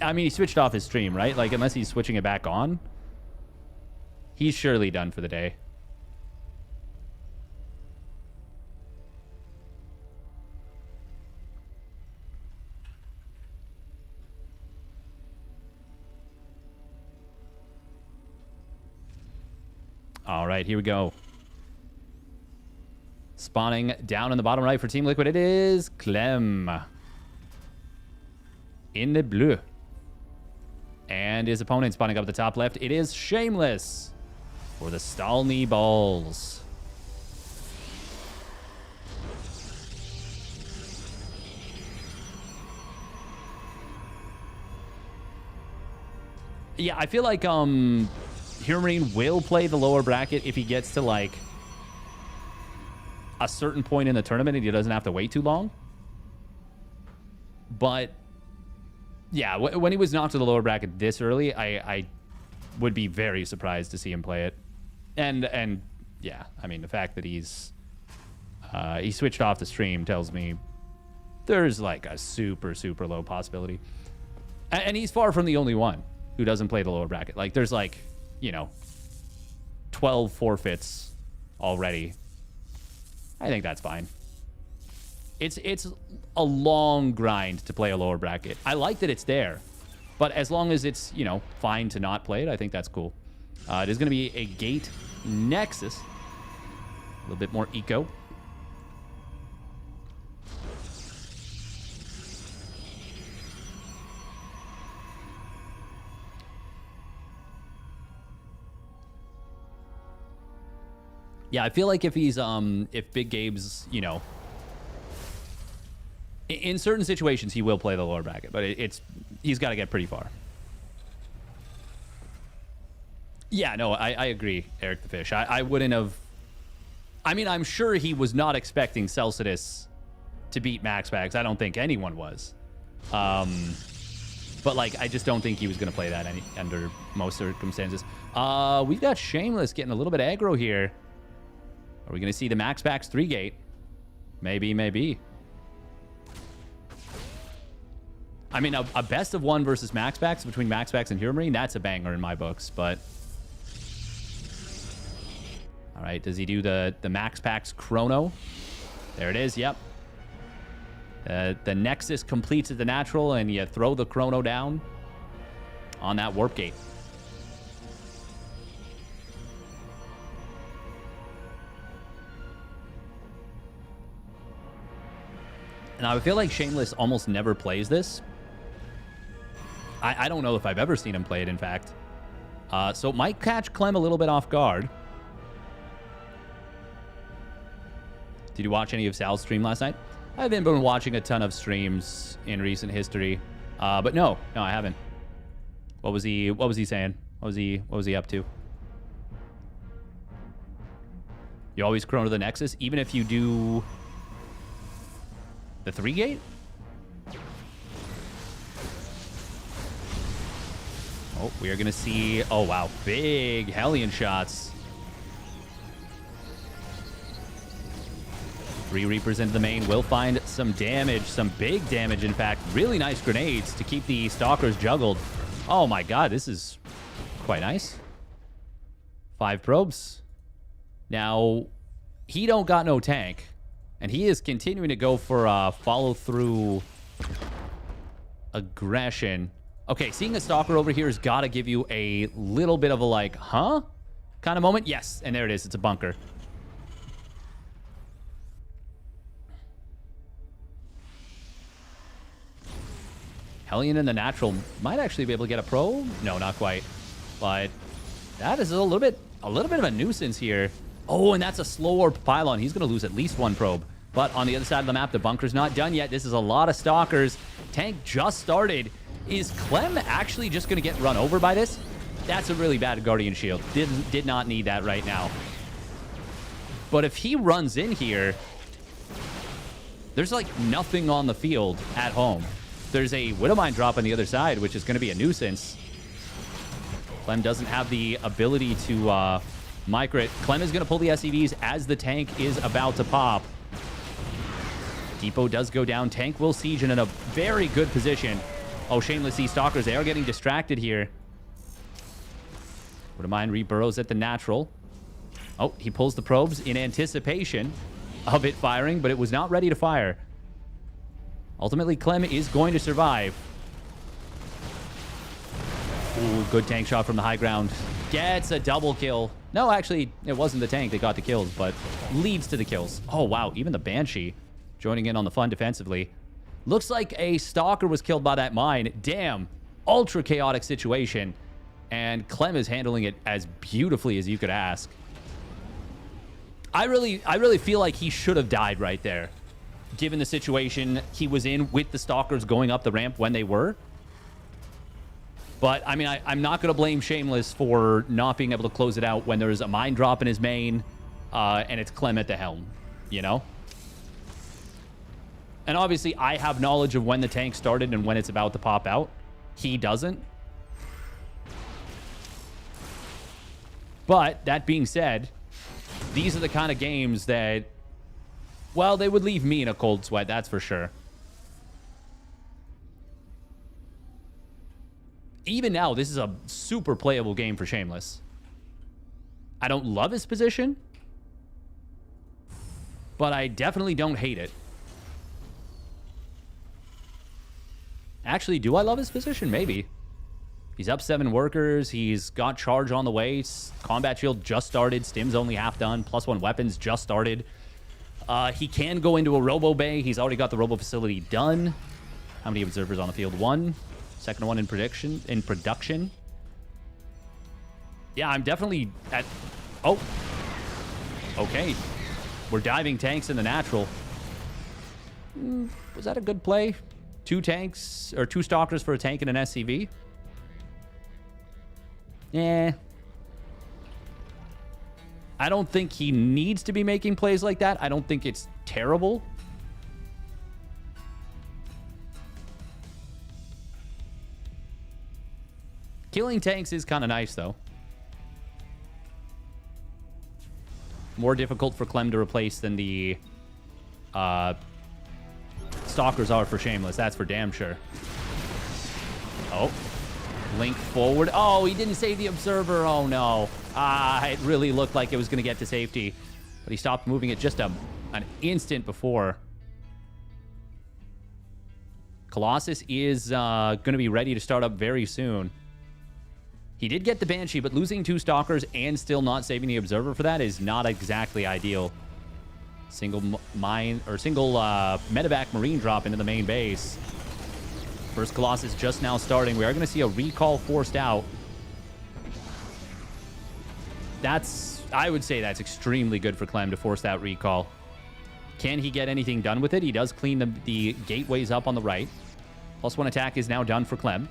I mean, he switched off his stream, right? Like unless he's switching it back on, he's surely done for the day. All right, here we go. Spawning down in the bottom right for Team Liquid, it is Clem. In the blue. And his opponent spawning up the top left, it is Shameless for the Stalny Balls. Yeah, I feel like HeroMarine will play the lower bracket if he gets to like a certain point in the tournament and he doesn't have to wait too long. But yeah, when he was knocked to the lower bracket this early, I would be very surprised to see him play it. And yeah, I mean, the fact that he switched off the stream tells me there's like a super, super low possibility. And he's far from the only one who doesn't play the lower bracket. Like there's like, you know, 12 forfeits already. I think that's fine. It's a long grind to play a lower bracket. I like that it's there, but as long as it's, you know, fine to not play it, I think that's cool. It is going to be a gate Nexus. A little bit more eco. Yeah, I feel like if he's if Big Gabe's, you know, in certain situations he will play the lower bracket, but he's got to get pretty far. Yeah, no, I agree, Eric the Fish. I wouldn't have. I mean, I'm sure he was not expecting Celsius to beat MaxPax. I don't think anyone was. But, like, I just don't think he was going to play that under most circumstances. We've got Shameless getting a little bit aggro here. Are we going to see the MaxPax 3-gate? Maybe, maybe. I mean, a best of one versus MaxPax between MaxPax and HeroMarine, that's a banger in my books, but... All right, does he do the MaxPax Chrono? There it is, yep. The Nexus completes at the natural, and you throw the Chrono down on that Warp Gate. And I feel like Shameless almost never plays this. I don't know if I've ever seen him play it, in fact. So it might catch Clem a little bit off guard. Did you watch any of Sal's stream last night? I haven't been watching a ton of streams in recent history. But no, I haven't. What was he saying? What was he up to? You always chrono the Nexus, even if you do the 3-gate? Oh, we are going to see... Oh, wow. Big Hellion shots. 3 Reapers into the main will find some damage. Some big damage, in fact. Really nice grenades to keep the Stalkers juggled. Oh, my God. This is quite nice. 5 probes. Now, he don't got no tank. And he is continuing to go for follow-through aggression. Okay, seeing a Stalker over here has got to give you a little bit of a, like, huh? Kind of moment. Yes, and there it is. It's a bunker. Hellion in the natural might actually be able to get a probe. No, not quite. But that is a little bit of a nuisance here. Oh, and that's a slow warp pylon. He's going to lose at least 1 probe. But on the other side of the map, the bunker's not done yet. This is a lot of Stalkers. Tank just started. Is Clem actually just going to get run over by this? That's a really bad Guardian Shield. Did not need that right now. But if he runs in here, there's like nothing on the field at home. There's a Widowmine drop on the other side, which is going to be a nuisance. Clem doesn't have the ability to micro it. Clem is going to pull the SCVs as the tank is about to pop. Depot does go down. Tank will siege in a very good position. Oh, Shameless sees Stalkers. They are getting distracted here. Widowmine re-burrows at the natural. Oh, he pulls the probes in anticipation of it firing, but it was not ready to fire. Ultimately, Clem is going to survive. Ooh, good tank shot from the high ground. Gets a double kill. No, actually, it wasn't the tank that got the kills, but leads to the kills. Oh, wow. Even the Banshee joining in on the fun defensively. Looks like a Stalker was killed by that mine. Damn. Ultra chaotic situation. And Clem is handling it as beautifully as you could ask. I really feel like he should have died right there, given the situation he was in with the Stalkers going up the ramp when they were. But, I mean, I'm not going to blame Shameless for not being able to close it out when there's a mine drop in his main and it's Clem at the helm, you know? And obviously, I have knowledge of when the tank started and when it's about to pop out. He doesn't. But, that being said, these are the kind of games that, well, they would leave me in a cold sweat, that's for sure. Even now, this is a super playable game for Shameless. I don't love his position, but I definitely don't hate it. Actually, do I love his position? Maybe. He's up 7 workers. He's got charge on the way. Combat shield just started. Stim's only half done. +1 weapons just started. He can go into a robo bay. He's already got the robo facility done. How many observers on the field? 1. Second one in production. Yeah, I'm definitely at... Oh. Okay. We're diving tanks in the natural. Was that a good play? 2 tanks, or 2 Stalkers for a tank and an SCV? Yeah. I don't think he needs to be making plays like that. I don't think it's terrible. Killing tanks is kind of nice, though. More difficult for Clem to replace than the Stalkers are for Shameless. That's for damn sure. Oh. Link forward. Oh, he didn't save the Observer. Oh, no. It really looked like it was going to get to safety. But he stopped moving it just an instant before. Colossus is going to be ready to start up very soon. He did get the Banshee, but losing 2 Stalkers and still not saving the Observer for that is not exactly ideal. Single medevac Marine drop into the main base. First Colossus just now starting. We are going to see a recall forced out. I would say that's extremely good for Clem to force that recall. Can he get anything done with it? He does clean the gateways up on the right. +1 attack is now done for Clem.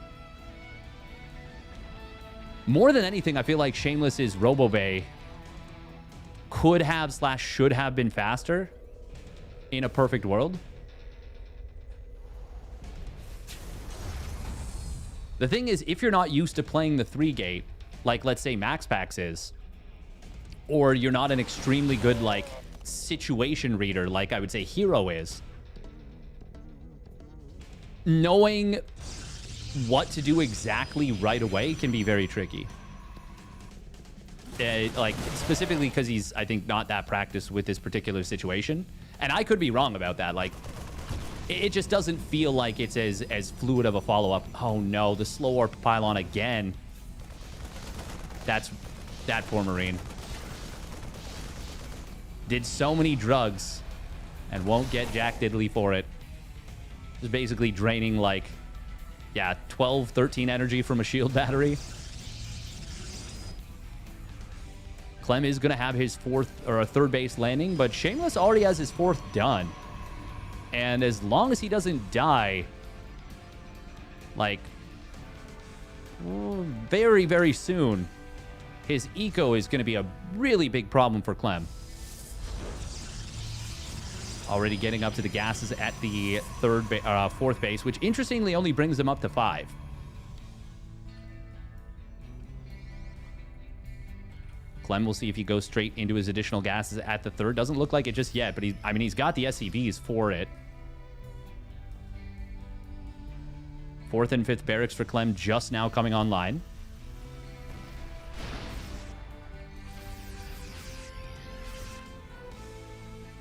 More than anything, I feel like Shameless's RoboBay could have / should have been faster in a perfect world. The thing is, if you're not used to playing the 3-gate, like let's say MaxPax is, or you're not an extremely good like situation reader like I would say HeroMarine is, knowing what to do exactly right away can be very tricky. Like specifically because he's, I think, not that practiced with this particular situation. And I could be wrong about that. Like, it just doesn't feel like it's as fluid of a follow-up. Oh no, the slow warp pylon again. That poor Marine. Did so many drugs and won't get jack diddly for it. Just basically draining like, yeah, 12, 13 energy from a shield battery. Clem is going to have his 4th or a 3rd base landing, but Shameless already has his 4th done. And as long as he doesn't die, like, very, very soon, his eco is going to be a really big problem for Clem. Already getting up to the gases at the 4th base, which interestingly only brings them up to 5. Clem will see if he goes straight into his additional gases at the 3rd. Doesn't look like it just yet, but he's got the SCVs for it. 4th and 5th barracks for Clem just now coming online.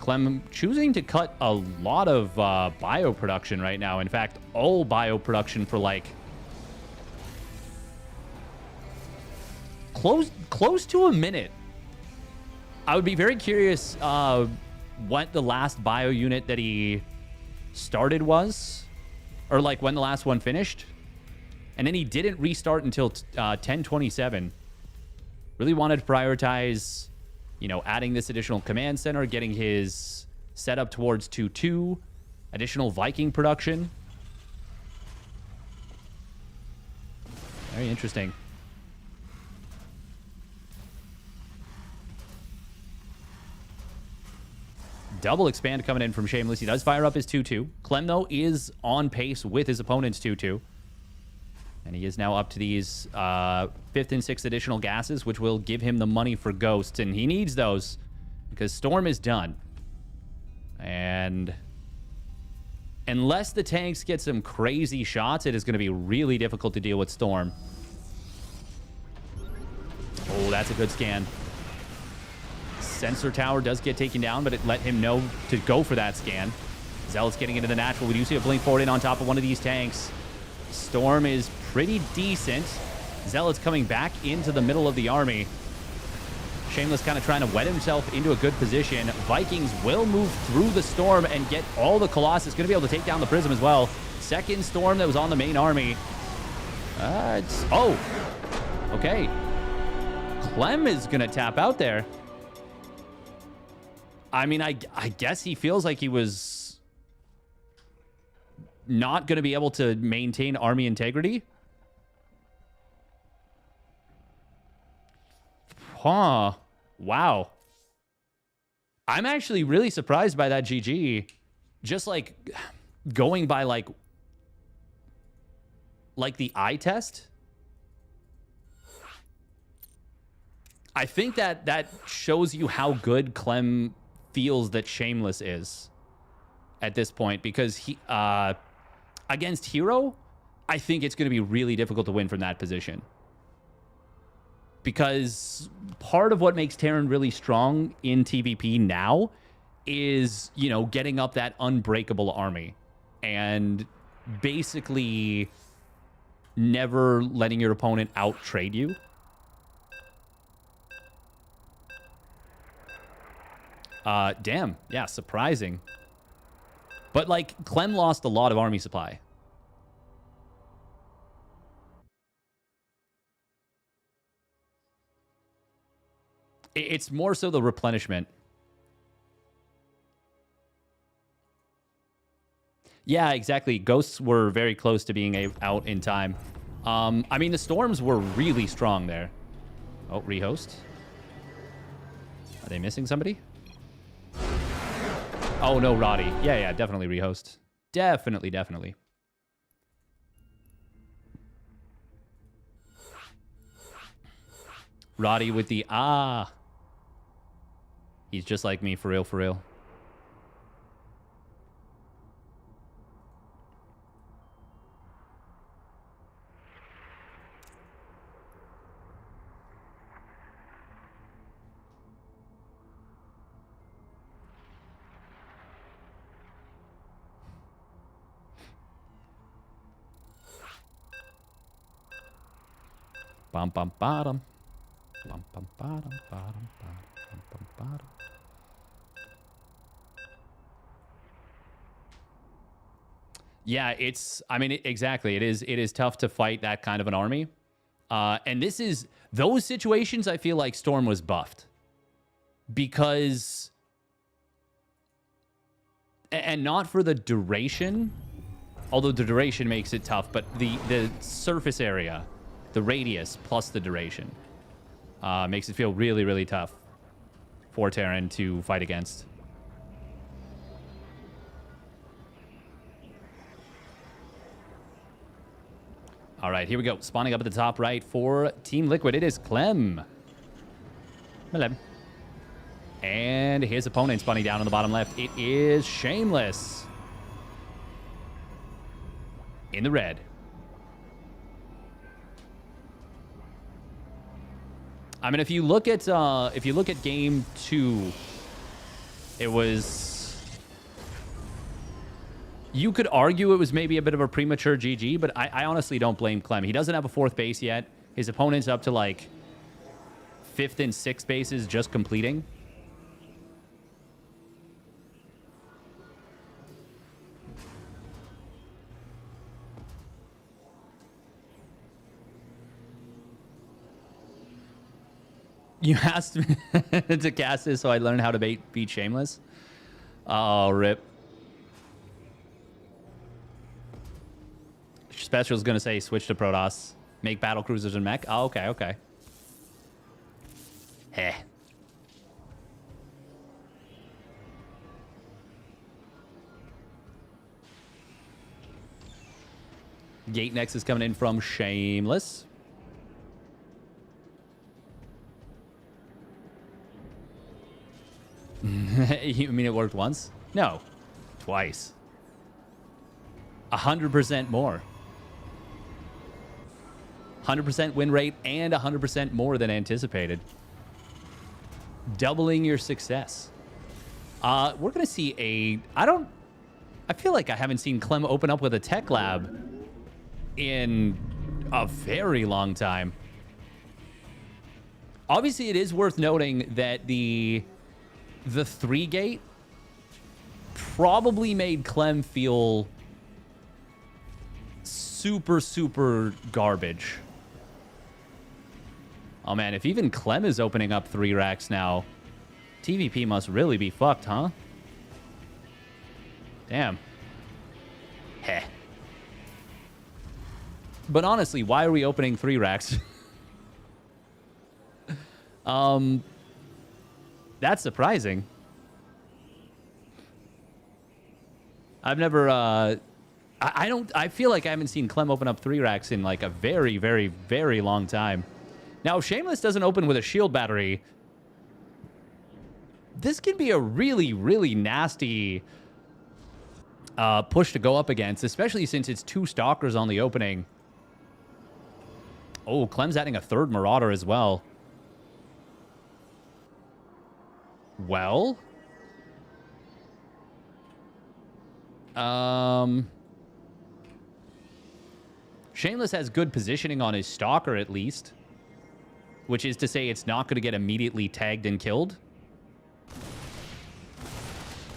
Clem choosing to cut a lot of bio production right now. In fact, all bio production for like close to a minute. I would be very curious what the last bio unit that he started was, or like when the last one finished. And then he didn't restart until 10:27. Really wanted to prioritize, you know, adding this additional command center, getting his setup towards 2-2, additional Viking production. Very interesting. Double expand coming in from Shameless. He does fire up his 2-2. Clem, though, is on pace with his opponent's 2-2. And he is now up to these 5th and 6th additional gases, which will give him the money for ghosts. And he needs those because Storm is done. And unless the tanks get some crazy shots, it is going to be really difficult to deal with Storm. Oh, that's a good scan. Sensor tower does get taken down, but it let him know to go for that scan. Zealot's getting into the natural. We do see a blink forward in on top of one of these tanks. Storm is pretty decent. Zealot's coming back into the middle of the army. Shameless kind of trying to wet himself into a good position. Vikings will move through the Storm and get all the Colossus. Going to be able to take down the Prism as well. Second Storm that was on the main army. Oh, okay. Clem is going to tap out there. I mean, I guess he feels like he was not going to be able to maintain army integrity. Huh. Wow. I'm actually really surprised by that GG. Just like going by like the eye test. I think that shows you how good Clem feels that Shameless is at this point, because he against HeroMarine, I think it's going to be really difficult to win from that position. Because part of what makes Terran really strong in TVP now is, you know, getting up that unbreakable army and basically never letting your opponent out-trade you. Damn. Yeah, surprising. But, like, Clem lost a lot of army supply. It's more so the replenishment. Yeah, exactly. Ghosts were very close to being out in time. I mean, the storms were really strong there. Oh, rehost. Are they missing somebody? Oh, no, Roddy. Yeah, definitely rehost. Definitely. Roddy with the He's just like me, for real. Bum bum bottom. Bum bum bottom. Bum bum bottom. Yeah, I mean, exactly. It is tough to fight that kind of an army. And those situations, I feel like Storm was buffed. Because, and not for the duration, although the duration makes it tough, but the surface area, the radius plus the duration, makes it feel really tough for Terran to fight against. All right, here we go. Spawning up at the top right for Team Liquid. It is Clem. And his opponent spawning down on the bottom left. It is Shameless. In the red. I mean, if you look at game 2, it was. You could argue it was maybe a bit of a premature GG, but I honestly don't blame Clem. He doesn't have a 4th base yet. His opponent's up to like 5th and 6th bases just completing. You asked me to cast this so I learned how to beat Shameless. Oh, rip. Special's going to say switch to Protoss. Make battle cruisers and mech. Oh, okay. Heh. Gate Next is coming in from Shameless. You mean it worked once? No. Twice. 100% more. 100% win rate and 100% more than anticipated. Doubling your success. We're going to see I feel like I haven't seen Clem open up with a tech lab in a very long time. Obviously, it is worth noting that the 3-gate probably made Clem feel super garbage. Oh man, if even Clem is opening up 3 racks now, TVP must really be fucked, huh? Damn. Heh. But honestly, why are we opening 3 racks? That's surprising. I've never, I feel like I haven't seen Clem open up 3 racks in like a very long time. Now, if Shameless doesn't open with a shield battery, this can be a really, really nasty push to go up against, especially since it's 2 Stalkers on the opening. Oh, Clem's adding a 3rd Marauder as well. Well... Shameless has good positioning on his Stalker, at least. Which is to say it's not going to get immediately tagged and killed.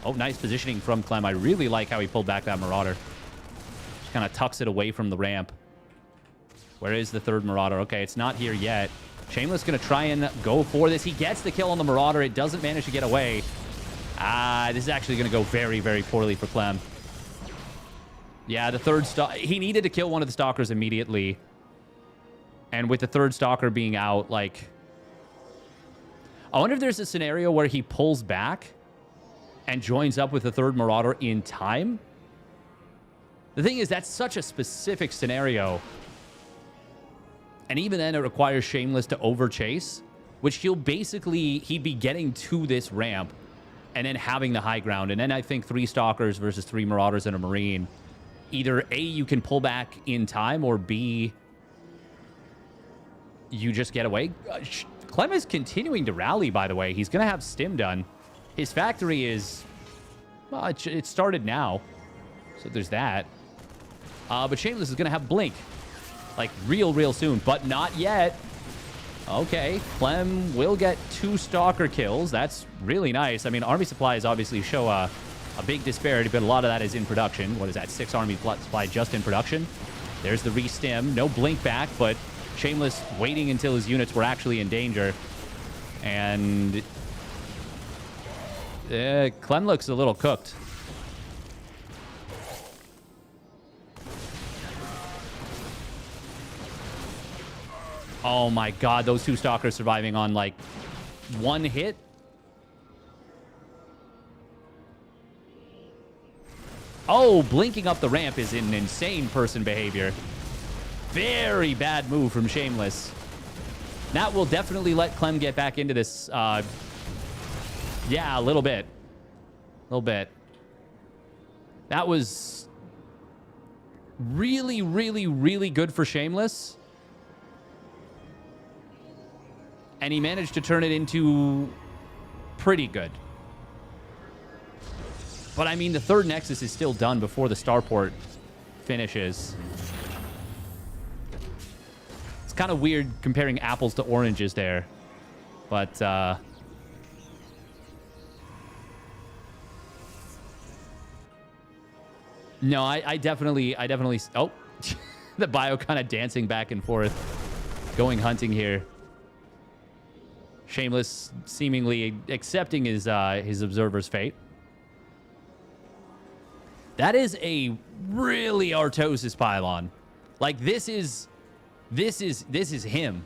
Oh, nice positioning from Clem. I really like how he pulled back that Marauder. Just kind of tucks it away from the ramp. Where is the 3rd Marauder? Okay, it's not here yet. Shameless going to try and go for this. He gets the kill on the Marauder. It doesn't manage to get away. This is actually going to go very, very poorly for Clem. Yeah, the 3rd Stalker... He needed to kill one of the Stalkers immediately. And with the 3rd Stalker being out, like... I wonder if there's a scenario where he pulls back and joins up with the 3rd Marauder in time. The thing is, that's such a specific scenario. And even then, it requires Shameless to overchase, which he'd be getting to this ramp and then having the high ground. And then I think 3 Stalkers versus 3 Marauders and a Marine. Either A, you can pull back in time, or B, you just get away. Clem is continuing to rally, by the way. He's going to have stim done. His factory is... Well, it started now. So there's that. But Shameless is going to have Blink. Like, real soon. But not yet. Okay. Clem will get 2 Stalker kills. That's really nice. I mean, Army supplies obviously show a big disparity, but a lot of that is in production. What is that? 6 Army supply just in production. There's the re-stim. No Blink back, but Shameless waiting until his units were actually in danger. And... Clem looks a little cooked. Oh my god, those 2 Stalkers surviving on, like, 1 hit? Oh, blinking up the ramp is an insane person behavior. Very bad move from Shameless. That will definitely let Clem get back into this. Yeah, a little bit. A little bit. That was really, really good for Shameless. And he managed to turn it into pretty good. But I mean, the 3rd Nexus is still done before the starport finishes. It's kind of weird comparing apples to oranges there. But, no, I definitely... Oh, the bio kind of dancing back and forth. Going hunting here. Shameless seemingly accepting his observer's fate. That is a really Artosis pylon. Like, this is him.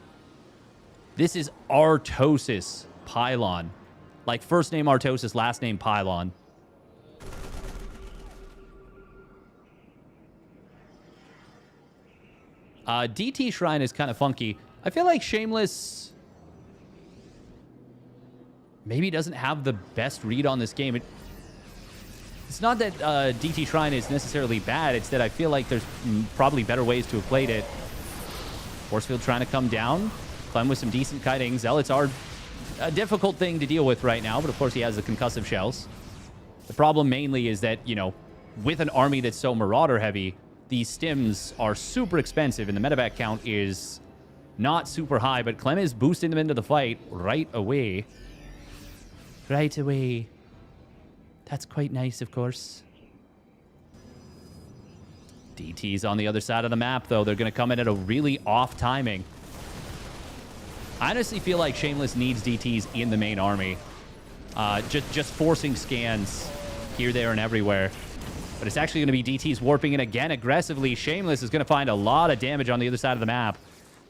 This is Artosis pylon. Like, first name Artosis, last name pylon. DT Shrine is kind of funky. I feel like Shameless maybe doesn't have the best read on this game. It's not that DT Shrine is necessarily bad. It's that I feel like there's probably better ways to have played it. Forcefield trying to come down. Clem with some decent kiting. Zealots are a difficult thing to deal with right now, but of course he has the concussive shells. The problem mainly is that, you know, with an army that's so Marauder heavy, these stims are super expensive and the medevac count is not super high, but Clem is boosting them into the fight right away. Right away. That's quite nice, of course. DT's on the other side of the map, though. They're going to come in at a really off timing. I honestly feel like Shameless needs DTs in the main army. Just forcing scans here, there, and everywhere. But it's actually going to be DTs warping in again aggressively. Shameless is going to find a lot of damage on the other side of the map.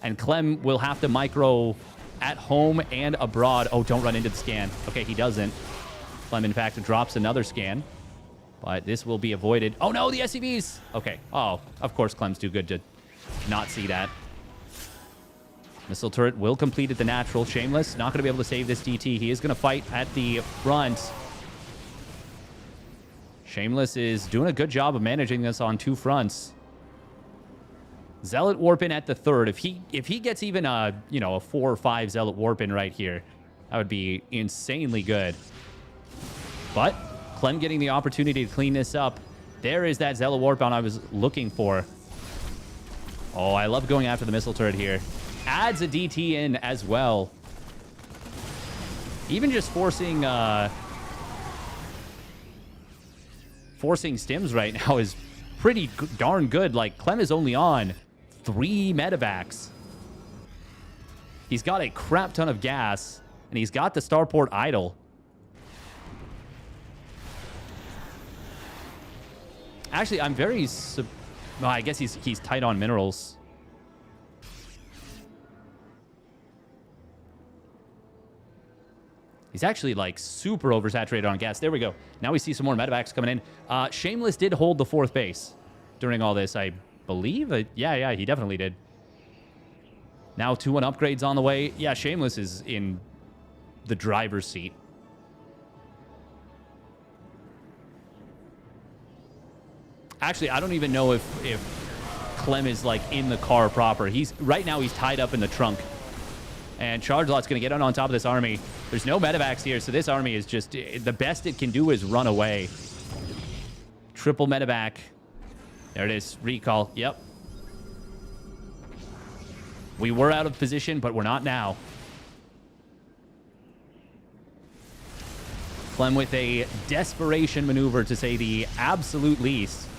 And Clem will have to micro at home and abroad. Oh, don't run into the scan. Okay, he doesn't. Clem, in fact, drops another scan. But this will be avoided. Oh, no, the SCVs. Okay. Oh, of course, Clem's too good to not see that. Missile turret will complete at the natural. Shameless not going to be able to save this DT. He is going to fight at the front. Shameless is doing a good job of managing this on two fronts. Zealot warp in at the third. If he gets even a 4 or 5 Zealot warp in right here, that would be insanely good. But Clem getting the opportunity to clean this up. There is that Zealot warp on I was looking for. Oh, I love going after the missile turret here. Adds a DT in as well. Even just forcing stims right now is pretty darn good. Like, Clem is only on 3 medevacs. He's got a crap ton of gas, and he's got the starport idle. Actually, I'm very... well, I guess he's tight on minerals. He's actually, like, super oversaturated on gas. There we go. Now we see some more medevacs coming in. Shameless did hold the 4th base during all this, I believe. Yeah, he definitely did. Now 2-1 upgrades on the way. Yeah, Shameless is in the driver's seat. Actually, I don't even know if Clem is, like, in the car proper. Right now, he's tied up in the trunk. And Chargelot's going to get on top of this army. There's no medevacs here, so this army is just... the best it can do is run away. Triple medevac. There it is. Recall. Yep. We were out of position, but we're not now. Clem with a desperation maneuver, to say the absolute least.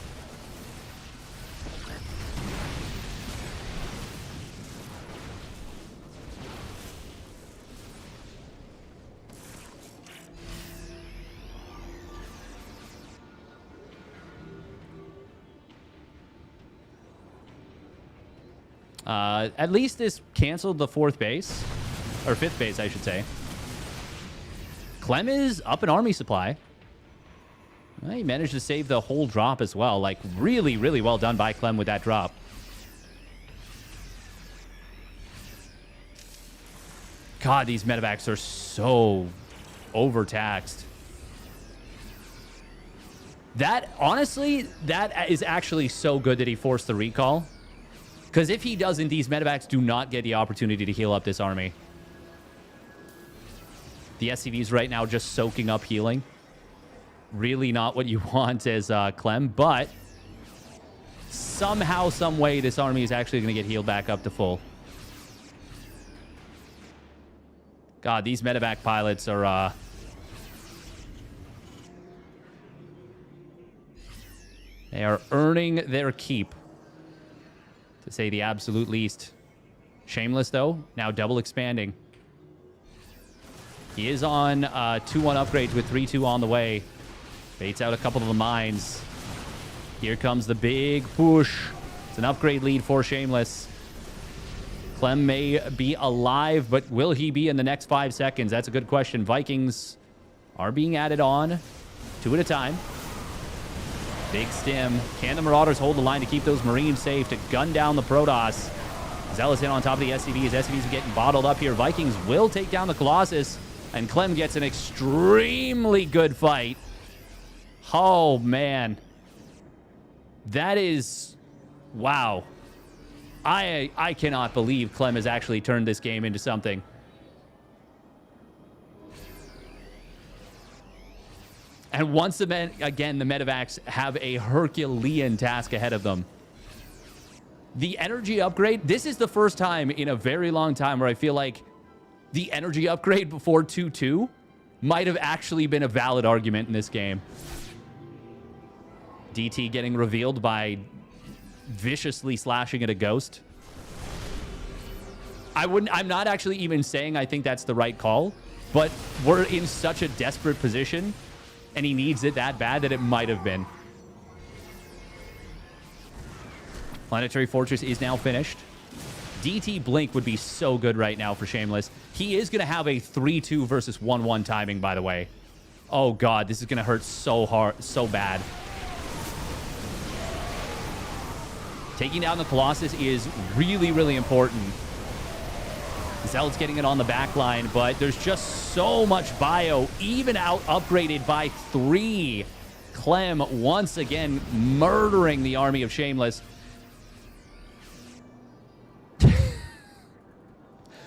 At least this canceled the 4th base. Or 5th base, I should say. Clem is up an army supply. Well, he managed to save the whole drop as well. Like, really, really well done by Clem with that drop. God, these medevacs are so overtaxed. Honestly, that is actually so good that he forced the recall. Because if he doesn't, these medevacs do not get the opportunity to heal up this army. The SCVs right now just soaking up healing. Really not what you want as Clem, but somehow, some way, this army is actually going to get healed back up to full. God, these medevac pilots are... they are earning their keep, to say the absolute least. Shameless, though, now double expanding. He is on 2-1 upgrades with 3-2 on the way. Baits out a couple of the mines. Here comes the big push. It's an upgrade lead for Shameless. Clem may be alive, but will he be in the next 5 seconds? That's a good question. Vikings are being added on 2 at a time. Big stim. Can the Marauders hold the line to keep those Marines safe, to gun down the Protoss? Zealous in on top of the SCVs. SCVs are getting bottled up here. Vikings will take down the Colossus, and Clem gets an extremely good fight. Oh, man. That is... wow. I cannot believe Clem has actually turned this game into something. And once again, the medevacs have a Herculean task ahead of them. The energy upgrade, this is the first time in a very long time where I feel like the energy upgrade before 2-2 might have actually been a valid argument in this game. DT getting revealed by viciously slashing at a ghost. I'm not actually even saying I think that's the right call, but we're in such a desperate position, and he needs it that bad that it might have been. Planetary Fortress is now finished. DT Blink would be so good right now for Shameless. He is going to have a 3-2 versus 1-1 timing, by the way. Oh, God, this is going to hurt so hard, so bad. Taking down the Colossus is really, really important. Zealot's getting it on the back line, but there's just so much bio, even out upgraded by 3. Clem once again murdering the army of Shameless.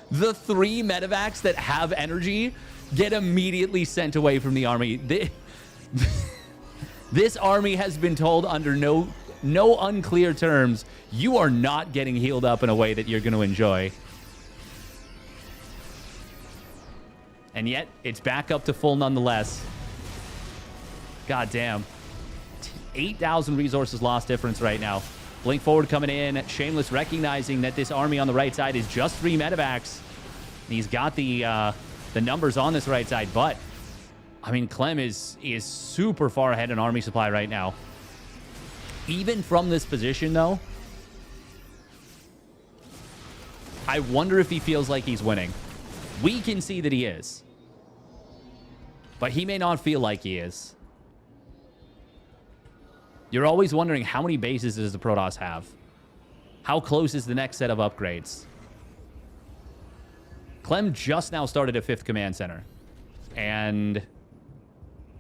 The 3 medevacs that have energy get immediately sent away from the army. This army has been told under no unclear terms, you are not getting healed up in a way that you're going to enjoy. And yet, it's back up to full nonetheless. God damn. 8,000 resources lost difference right now. Blink forward coming in. Shameless recognizing that this army on the right side is just 3 medevacs. And he's got the numbers on this right side. But, I mean, Clem is super far ahead in army supply right now. Even from this position, though, I wonder if he feels like he's winning. We can see that he is. But he may not feel like he is. You're always wondering, how many bases does the Protoss have? How close is the next set of upgrades? Clem just now started a 5th command center. And,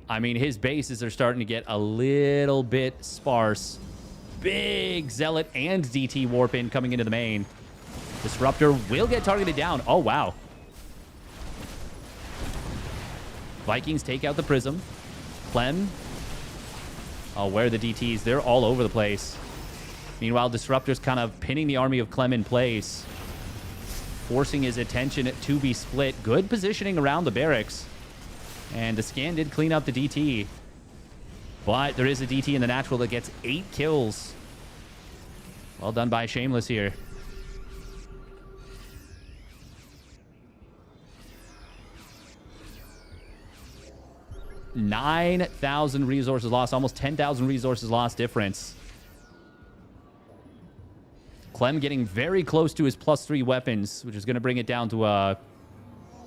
I mean, his bases are starting to get a little bit sparse. Big Zealot and DT warp in coming into the main. Disruptor will get targeted down. Oh, wow. Vikings take out the Prism. Clem. Oh, where are the DTs? They're all over the place. Meanwhile, Disruptor's kind of pinning the army of Clem in place. Forcing his attention to be split. Good positioning around the barracks. And the scan did clean up the DT. But there is a DT in the natural that gets 8 kills. Well done by Shameless here. $9,000 resources lost, almost 10,000 resources lost difference. Clem getting very close to his +3 weapons, which is going to bring it down to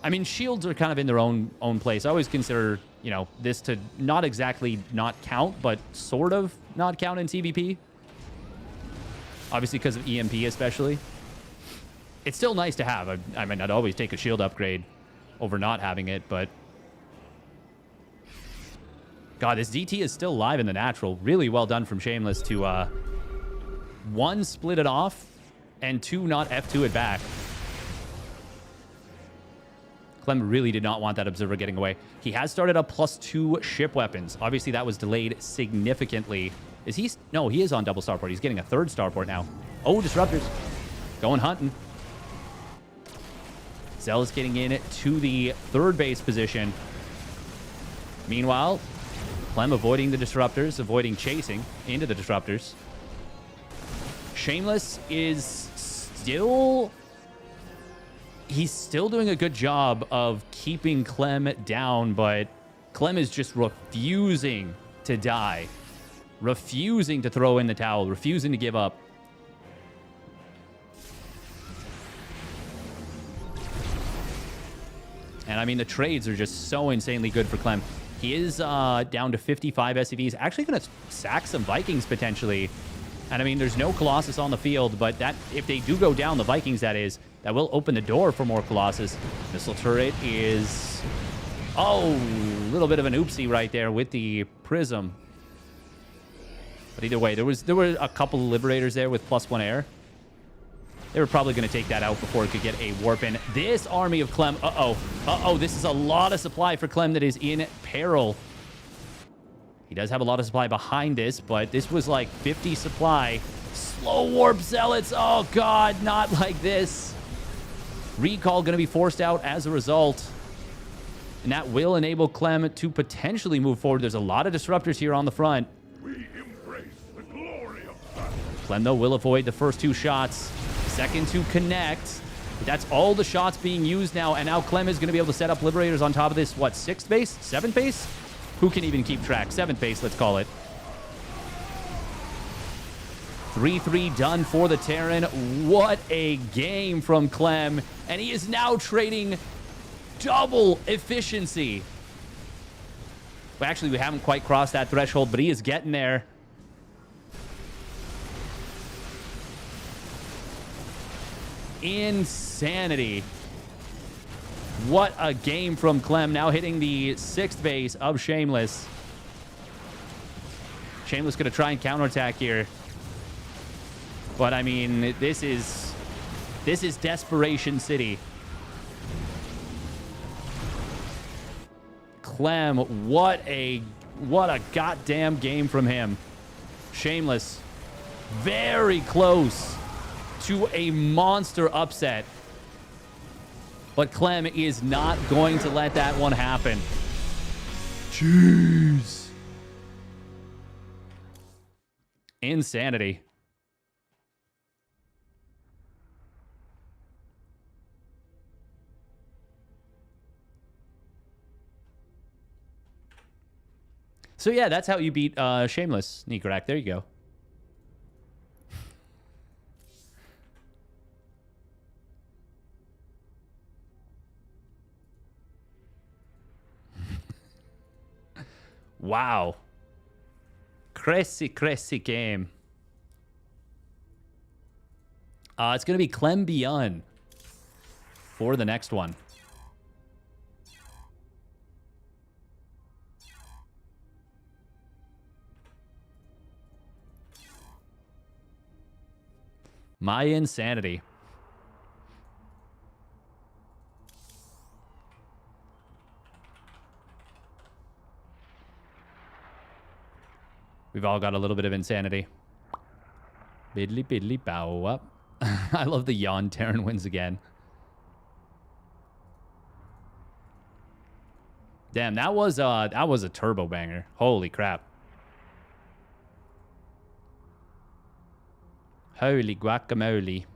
I mean, shields are kind of in their own place. I always consider, you know, this to not exactly not count, but sort of not count in TVP. Obviously because of EMP especially. It's still nice to have. I mean, I'd always take a shield upgrade over not having it, but... God, this DT is still live in the natural. Really well done from Shameless to, 1, split it off, and 2, not F2 it back. Clem really did not want that Observer getting away. He has started up +2 ship weapons. Obviously, that was delayed significantly. Is he... No, he is on double starport. He's getting a 3rd starport now. Oh, Disruptors. Going hunting. Zealot's getting in to the 3rd base position. Meanwhile... Clem avoiding the Disruptors, avoiding chasing into the Disruptors. Shameless is still... He's still doing a good job of keeping Clem down, but Clem is just refusing to die. Refusing to throw in the towel. Refusing to give up. And, I mean, the trades are just so insanely good for Clem. He is down to 55 SCVs. Actually going to sack some Vikings, potentially. And, I mean, there's no Colossus on the field, but that if they do go down, the Vikings, that is, that will open the door for more Colossus. Missile turret is... Oh, a little bit of an oopsie right there with the Prism. But either way, there were a couple of Liberators there with +1 air. They were probably going to take that out before it could get a warp in. This army of Clem... Uh-oh. This is a lot of supply for Clem that is in peril. He does have a lot of supply behind this, but this was like 50 supply. Slow warp Zealots. Oh, God, not like this. Recall going to be forced out as a result. And that will enable Clem to potentially move forward. There's a lot of Disruptors here on the front. We embrace the glory of battle. Clem, though, will avoid the first 2 shots. Second to connect. That's all the shots being used now. And now Clem is going to be able to set up Liberators on top of this, what, 6th base? 7th base? Who can even keep track? 7th base, let's call it. 3-3 done for the Terran. What a game from Clem. And he is now trading double efficiency. Well, actually, we haven't quite crossed that threshold, but he is getting there. Insanity. What a game from Clem. Now hitting the 6th base of Shameless. Shameless going to try and counterattack here. But, I mean, this is Desperation City. Clem, what a goddamn game from him. Shameless, very close to a monster upset. But Clem is not going to let that one happen. Jeez. Insanity. So yeah, that's how you beat Shameless, Nikrak. There you go. Wow. Crazy game. It's going to be Clem Beyond for the next one. My insanity. We've all got a little bit of insanity. Biddly biddly bow up. I love the yawn. Terran wins again. Damn, that was a turbo banger. Holy crap. Holy guacamole.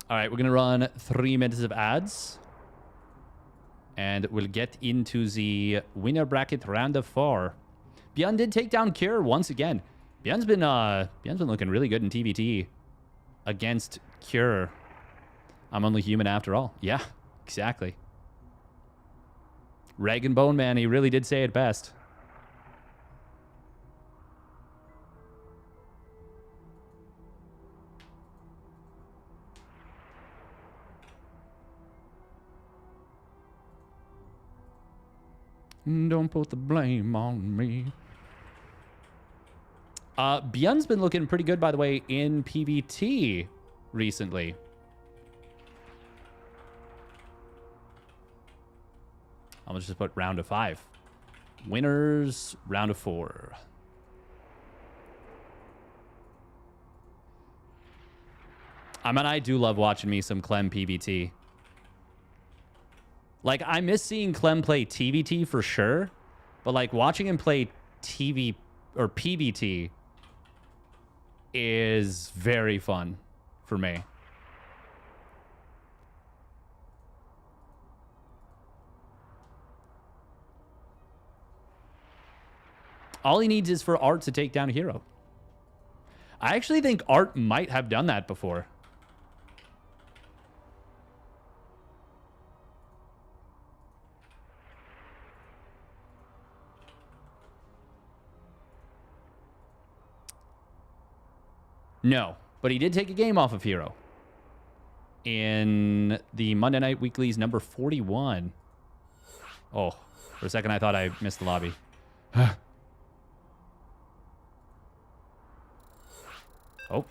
All right, we're going to run 3 minutes of ads. And we'll get into the winner bracket round of 4. Beyond did take down Cure once again. Beyond's been looking really good in TBT against Cure. I'm only human after all. Yeah, exactly. Rag and Bone Man, he really did say it best. Don't put the blame on me. Beyond's been looking pretty good, by the way, in PBT recently. I'll just put round of 5. Winners, round of 4. I mean, I do love watching me some Clem PBT. Like, I miss seeing Clem play TVT for sure, but like watching him play TV or PBT is very fun for me. All he needs is for Art to take down a hero. I actually think Art might have done that before. No, but he did take a game off of hero in the Monday Night Weeklies number 41. Oh, for a second I thought I missed the lobby. Oh.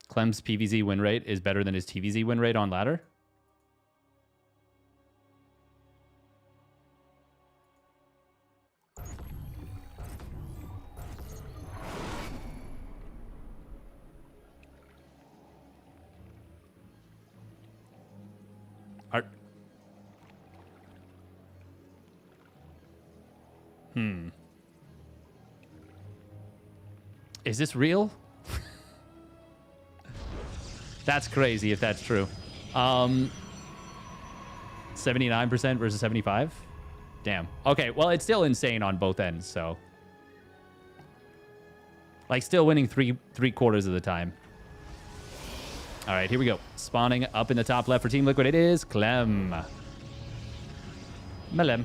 Clem's PVZ win rate is better than his TVZ win rate on ladder. Art. Is this real? That's crazy if that's true. 79% versus 75. Damn. Okay, well, it's still insane on both ends, so... Like, still winning three quarters of the time. All right, here we go. Spawning up in the top left for Team Liquid, it is Clem. Melem.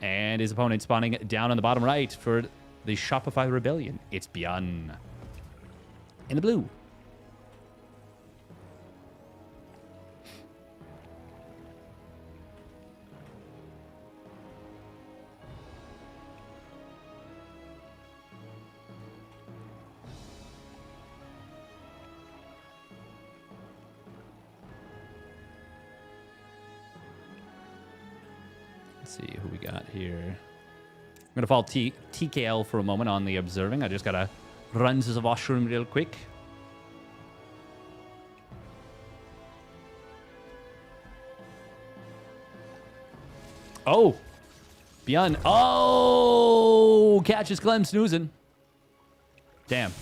And his opponent spawning down on the bottom right for the Shopify Rebellion. It's Bjorn. In the blue. Let's see who we got here. I'm going to follow TKL for a moment on the observing. I just got to run to the washroom real quick. Oh! Beyond. Oh! Catches Clem snoozing. Damn.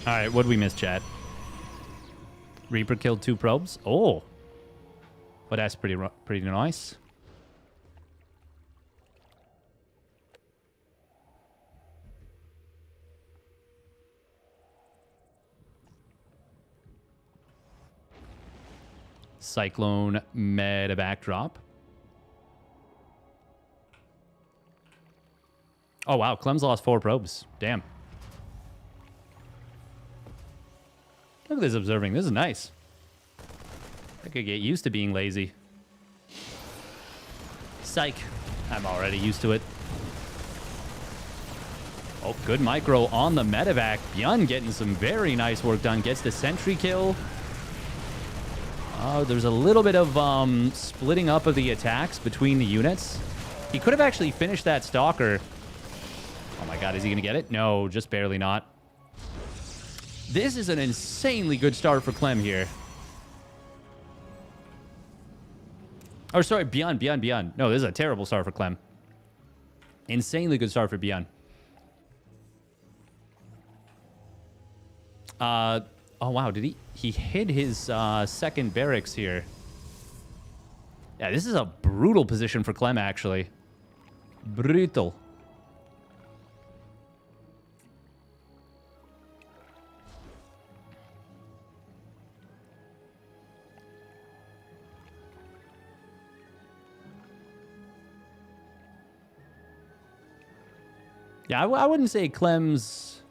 All right, what did we miss, chat? Reaper killed 2 probes. Oh, but that's pretty nice. Cyclone meta backdrop. Oh wow, Clem's lost 4 probes. Damn. Look at this observing. This is nice. I could get used to being lazy. Psych. I'm already used to it. Oh, good micro on the medevac. Bjorn getting some very nice work done. Gets the sentry kill. Oh, there's a little bit of splitting up of the attacks between the units. He could have actually finished that stalker. Oh my god, is he going to get it? No, just barely not. This is an insanely good start for Clem here. Oh, sorry, Bjorn. No, this is a terrible start for Clem. Insanely good start for Bjorn. Oh, wow, did he hid his second barracks here. Yeah, this is a brutal position for Clem, actually. Brutal. Yeah, I wouldn't say Clem's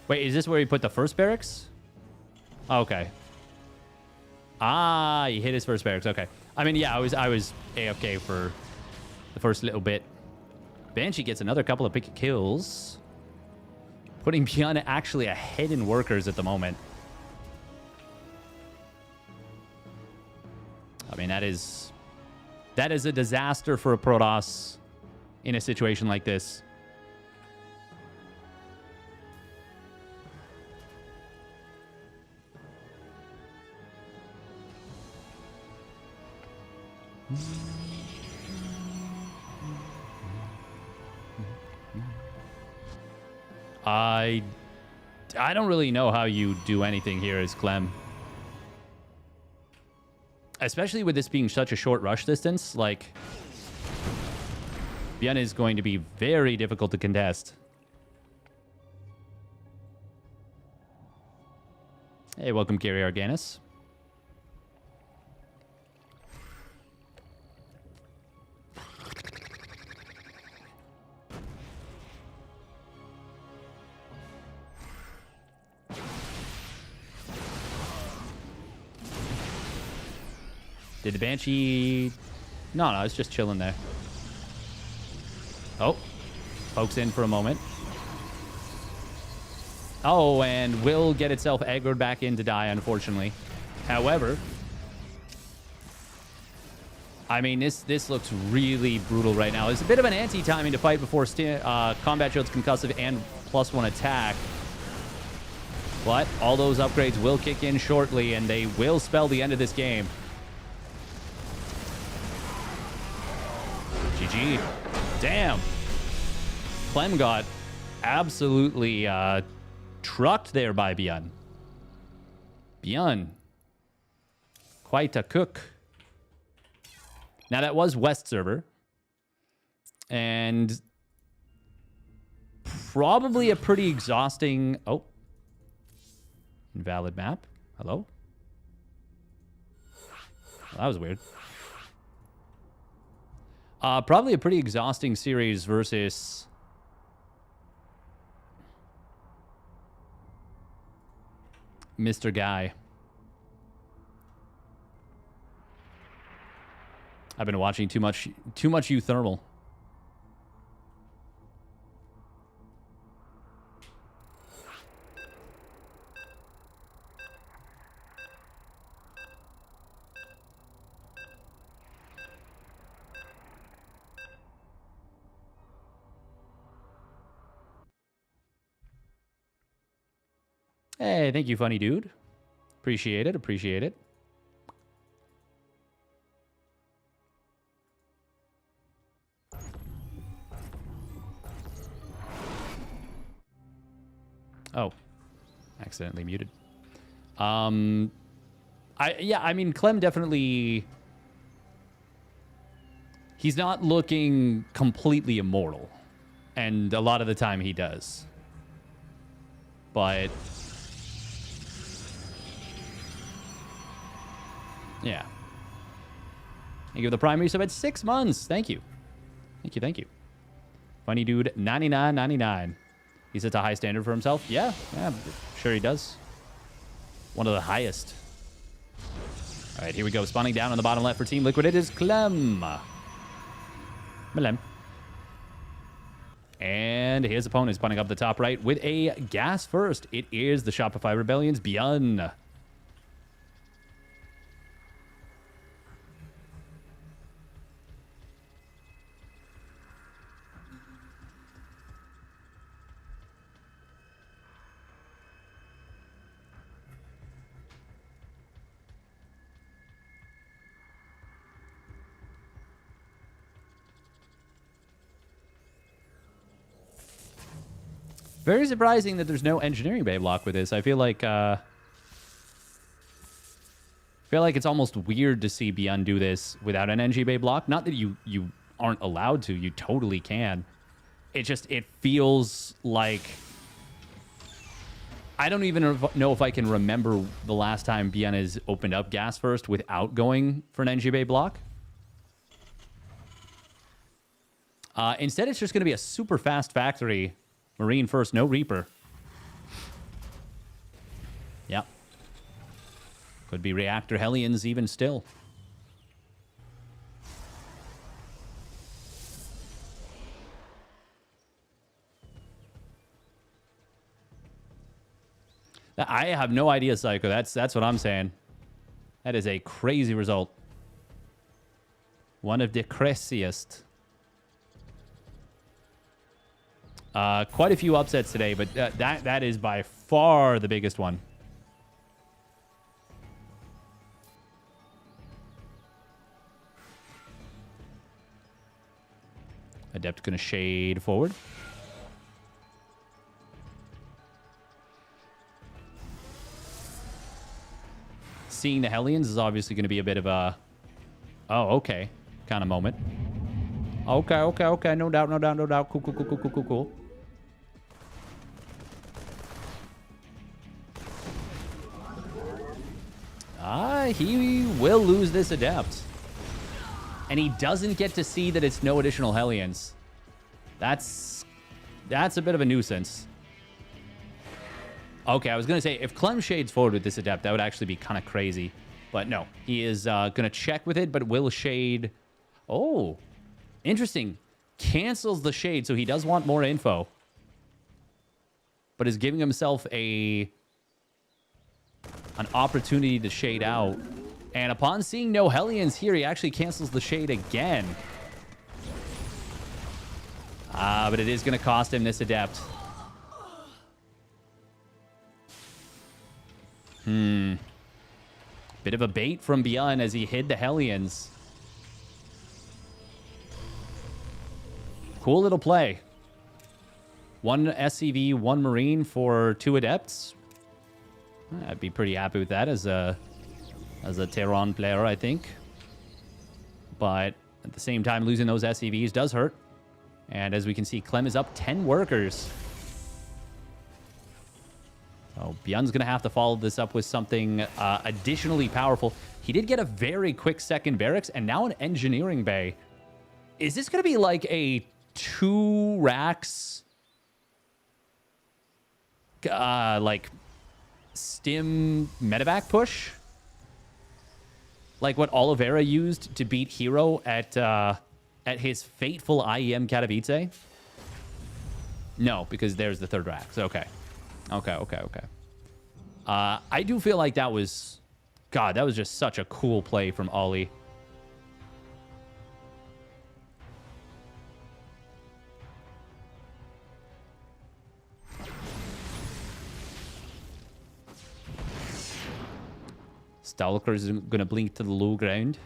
Wait, is this where he put the first barracks? Okay. Ah, he hit his first barracks. Okay. I mean, yeah, I was AFK for the first little bit. Banshee gets another couple of big kills. Putting Beyond actually ahead in workers at the moment. I mean, that is a disaster for a Protoss in a situation like this. I don't really know how you do anything here as Clem. Especially with this being such a short rush distance, like... Vienna is going to be very difficult to contest. Hey, welcome, Gary Arganis. Did the Banshee... No, it's just chilling there. Oh. Pokes in for a moment. Oh, and will get itself aggroed back in to die, unfortunately. However... I mean, this looks really brutal right now. It's a bit of an anti-timing to fight before combat shield's concussive and +1 attack. But all those upgrades will kick in shortly, and they will spell the end of this game. GG. Damn. Clem got absolutely trucked there by Bjorn. Bjorn. Quite a cook. Now, that was West server. And probably a pretty exhausting... Oh. Invalid map. Hello? Well, that was weird. Probably a pretty exhausting series versus... Mr. Guy. I've been watching too much U-Thermal. Hey, thank you, funny dude. Appreciate it, appreciate it. Oh, accidentally muted. I mean, Clem definitely... He's not looking completely immortal. And a lot of the time he does. But... yeah. Thank you for the primary sub at 6 months. Thank you. Thank you, thank you. Funny dude, 99.99. He sets a high standard for himself. Yeah, sure he does. One of the highest. All right, here we go. Spawning down on the bottom left for Team Liquid. It is Clem. Clem. And his opponent is spawning up the top right with a gas first. It is the Shopify Rebellion's Beyond. Very surprising that there's no engineering bay block with this. I feel like it's almost weird to see Beyond do this without an NG bay block. Not that you aren't allowed to. You totally can. It feels like... I don't even know if I can remember the last time Beyond has opened up gas first without going for an NG bay block. Instead, it's just going to be a super fast factory. Marine first, no Reaper. Could be Reactor Hellions even still. I have no idea, Psycho. That's what I'm saying. That is a crazy result. One of the craziest. Quite a few upsets today, but that is by far the biggest one. Adept gonna shade forward. Seeing the Hellions is obviously going to be a bit of a, oh, okay, kind of moment. Okay. No doubt. Cool. He will lose this Adept. And he doesn't get to see that it's no additional Hellions. That's a bit of a nuisance. Okay, I was going to say, if Clem shades forward with this Adept, that would actually be kind of crazy. But no, he is going to check with it, but will shade. Oh, interesting. Cancels the shade, so he does want more info. But is giving himself an opportunity to shade out. And upon seeing no Hellions here, he actually cancels the shade again. But it is going to cost him this Adept. Bit of a bait from Beyond as he hid the Hellions. Cool little play. 1 SCV, 1 Marine for 2 Adepts. I'd be pretty happy with that as a Terran player, I think. But at the same time, losing those SCVs does hurt. And as we can see, Clem is up 10 workers. So Beyond's going to have to follow this up with something additionally powerful. He did get a very quick second barracks and now an engineering bay. Is this going to be like a 2 racks like stim medevac push? Like what Oliveira used to beat HeroMarine at his fateful IEM Katowice? No, because there's the 3rd racks. Okay. I do feel like that was... God, that was just such a cool play from Ollie. Stalker is going to blink to the low ground.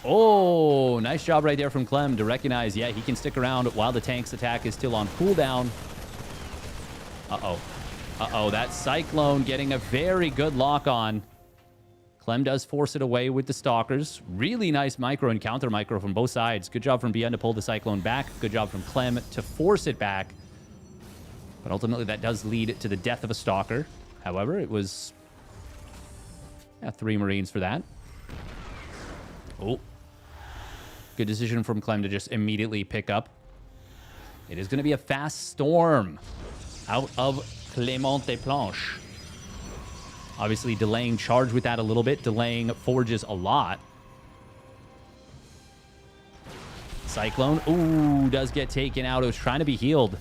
Oh, nice job right there from Clem to recognize, yeah, he can stick around while the tank's attack is still on cooldown. That Cyclone getting a very good lock on. Clem does force it away with the Stalkers. Really nice micro and counter micro from both sides. Good job from Beyond to pull the Cyclone back. Good job from Clem to force it back. But ultimately, that does lead to the death of a Stalker. However, it was 3 Marines for that. Oh. Good decision from Clem to just immediately pick up. It is going to be a fast storm out of Clément des Planches. Obviously, delaying charge with that a little bit. Delaying forges a lot. Cyclone. Ooh, does get taken out. It was trying to be healed.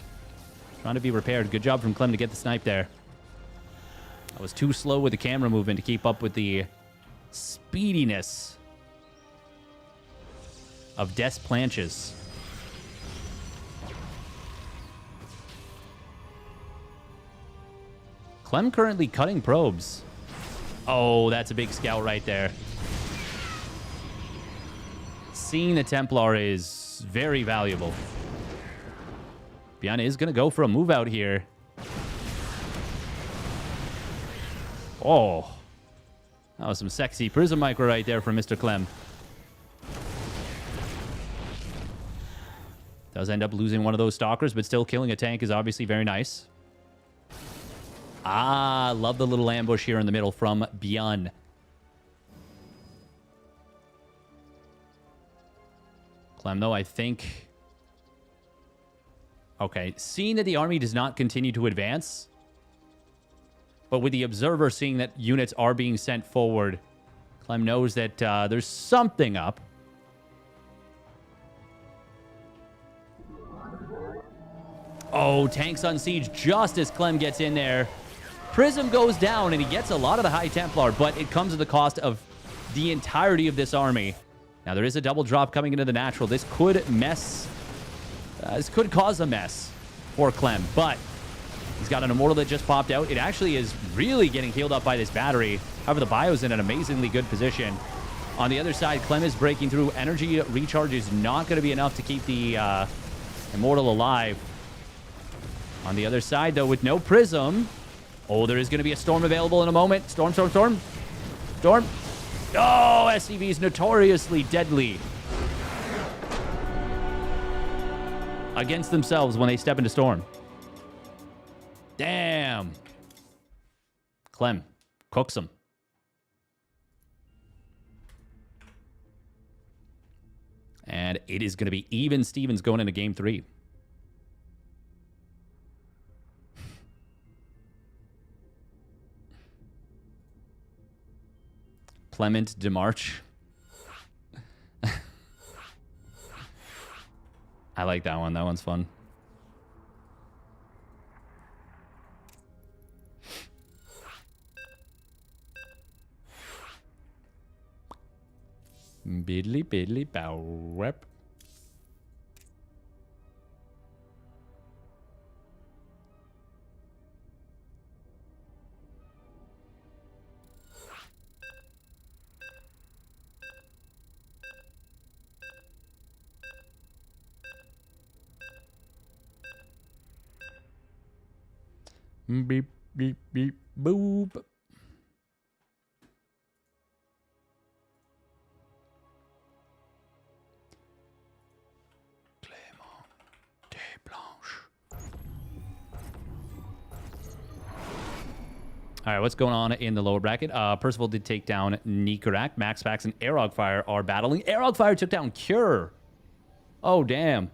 Trying to be repaired. Good job from Clem to get the snipe there. I was too slow with the camera movement to keep up with the speediness of Des Planches. Clem currently cutting probes. Oh, that's a big scout right there. Seeing the Templar is very valuable. Beyond is going to go for a move out here. Oh. That was some sexy prism micro right there from Mr. Clem. Does end up losing one of those Stalkers, but still killing a tank is obviously very nice. Ah, love the little ambush here in the middle from Beyond. Clem, though, I think... Okay, seeing that the army does not continue to advance, but with the observer seeing that units are being sent forward, Clem knows that there's something up. Oh, tanks on siege just as Clem gets in there. Prism goes down, and he gets a lot of the High Templar, but it comes at the cost of the entirety of this army. Now, there is a double drop coming into the natural. This could mess... this could cause a mess for Clem, but he's got an Immortal that just popped out. It actually is really getting healed up by this battery. However, the Bio's in an amazingly good position. On the other side, Clem is breaking through. Energy recharge is not going to be enough to keep the Immortal alive. On the other side, though, with no Prism... Oh, there is going to be a Storm available in a moment. Storm, storm, storm. Storm. Oh, SCV is notoriously deadly against themselves when they step into Storm. Damn. Clem cooks him. And it is going to be even Stevens going into game 3. Clement DeMarch. I like that one. That one's fun. Biddly biddly bow rep. Beep, beep, beep, boop. Clément de Blanche. All right, what's going on in the lower bracket? Percival did take down Nikarak. MaxPax and Aerogfire are battling. Aerogfire took down Cure. Oh, damn.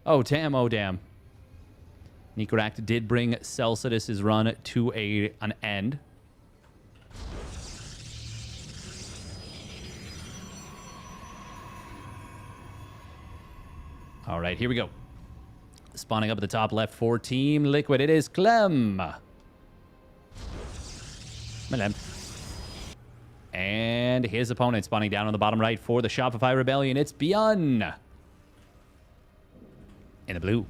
Oh, damn. Oh, damn. Nikarak did bring Celsius' run to an end. All right, here we go. Spawning up at the top left for Team Liquid, it is Clem. And his opponent spawning down on the bottom right for the Shopify Rebellion, it's Beyond. In the blue.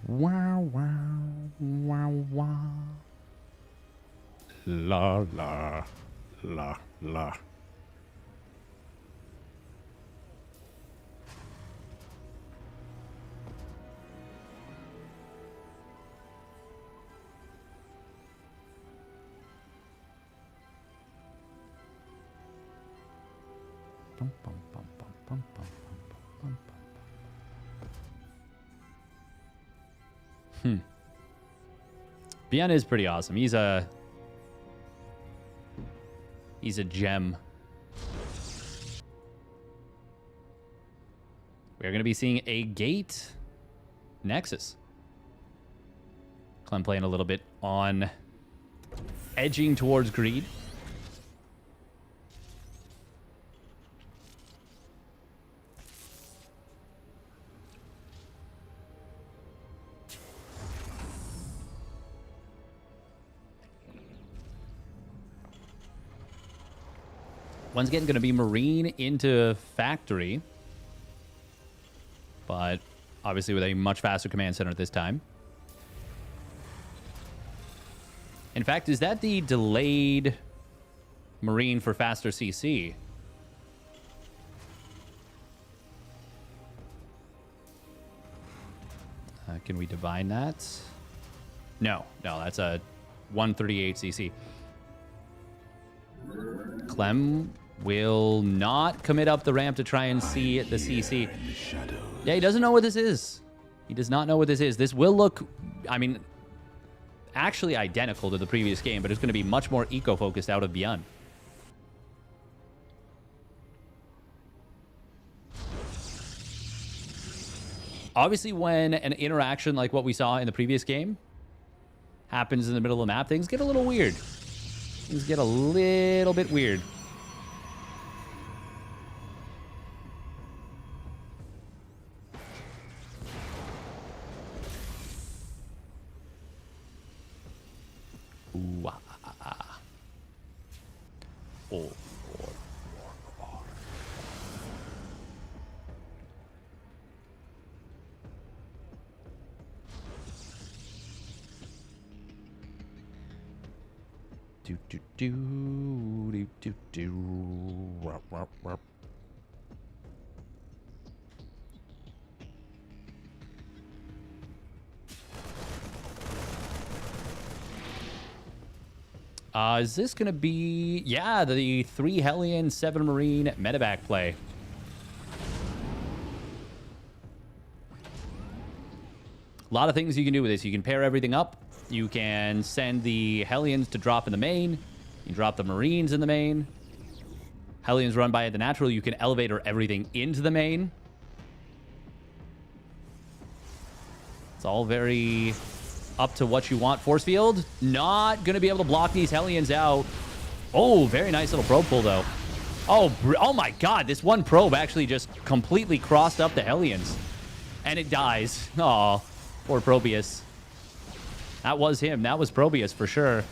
Wow, wow, wow, wow. La, la, la, la. Bum, bum, bum, bum, bum, bum, bum, bum. Bien is pretty awesome. He's a gem. We're going to be seeing a Gate Nexus. Clem playing a little bit on edging towards greed. Once again, going to be Marine into Factory. But obviously with a much faster command center at this time. In fact, is that the delayed Marine for faster CC? Can we divine that? No, that's a 138 CC. Clem will not commit up the ramp to try and see the CC. Yeah, he doesn't know what this is. He does not know what this is. This will look, I mean, actually identical to the previous game, but it's going to be much more eco-focused out of Beyond. Obviously, when an interaction like what we saw in the previous game happens in the middle of the map, things get a little weird. Things get a little bit weird. Ooh, ah, ah, ah. Oh. Do do do do do do. Rup, rup, rup. Is this going to be... Yeah, the 3 Hellion, 7 Marine medevac play. A lot of things you can do with this. You can pair everything up. You can send the Hellions to drop in the main. You can drop the Marines in the main. Hellions run by the natural. You can elevator everything into the main. It's all very... up to what you want. Force field, not going to be able to block these Hellions out. Oh, very nice little probe pull, though. Oh my god, this one probe actually just completely crossed up the Hellions. And it dies. Oh, poor Probius. That was him. That was Probius for sure.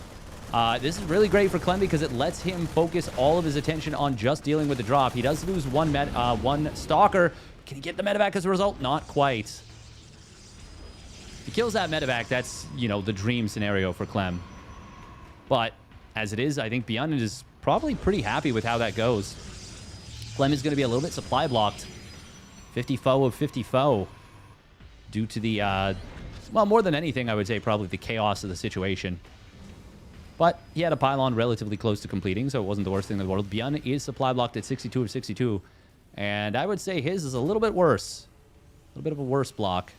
This is really great for Clem because it lets him focus all of his attention on just dealing with the drop. He does lose one Stalker. Can he get the medevac as a result? Not quite. If he kills that medevac, that's, you know, the dream scenario for Clem. But as it is, I think Beyond is probably pretty happy with how that goes. Clem is going to be a little bit supply blocked. 50 foe of 50 foe. Due to the, well, more than anything, I would say probably the chaos of the situation. But he had a pylon relatively close to completing, so it wasn't the worst thing in the world. Beyond is supply blocked at 62 of 62. And I would say his is a little bit worse. A little bit of a worse block.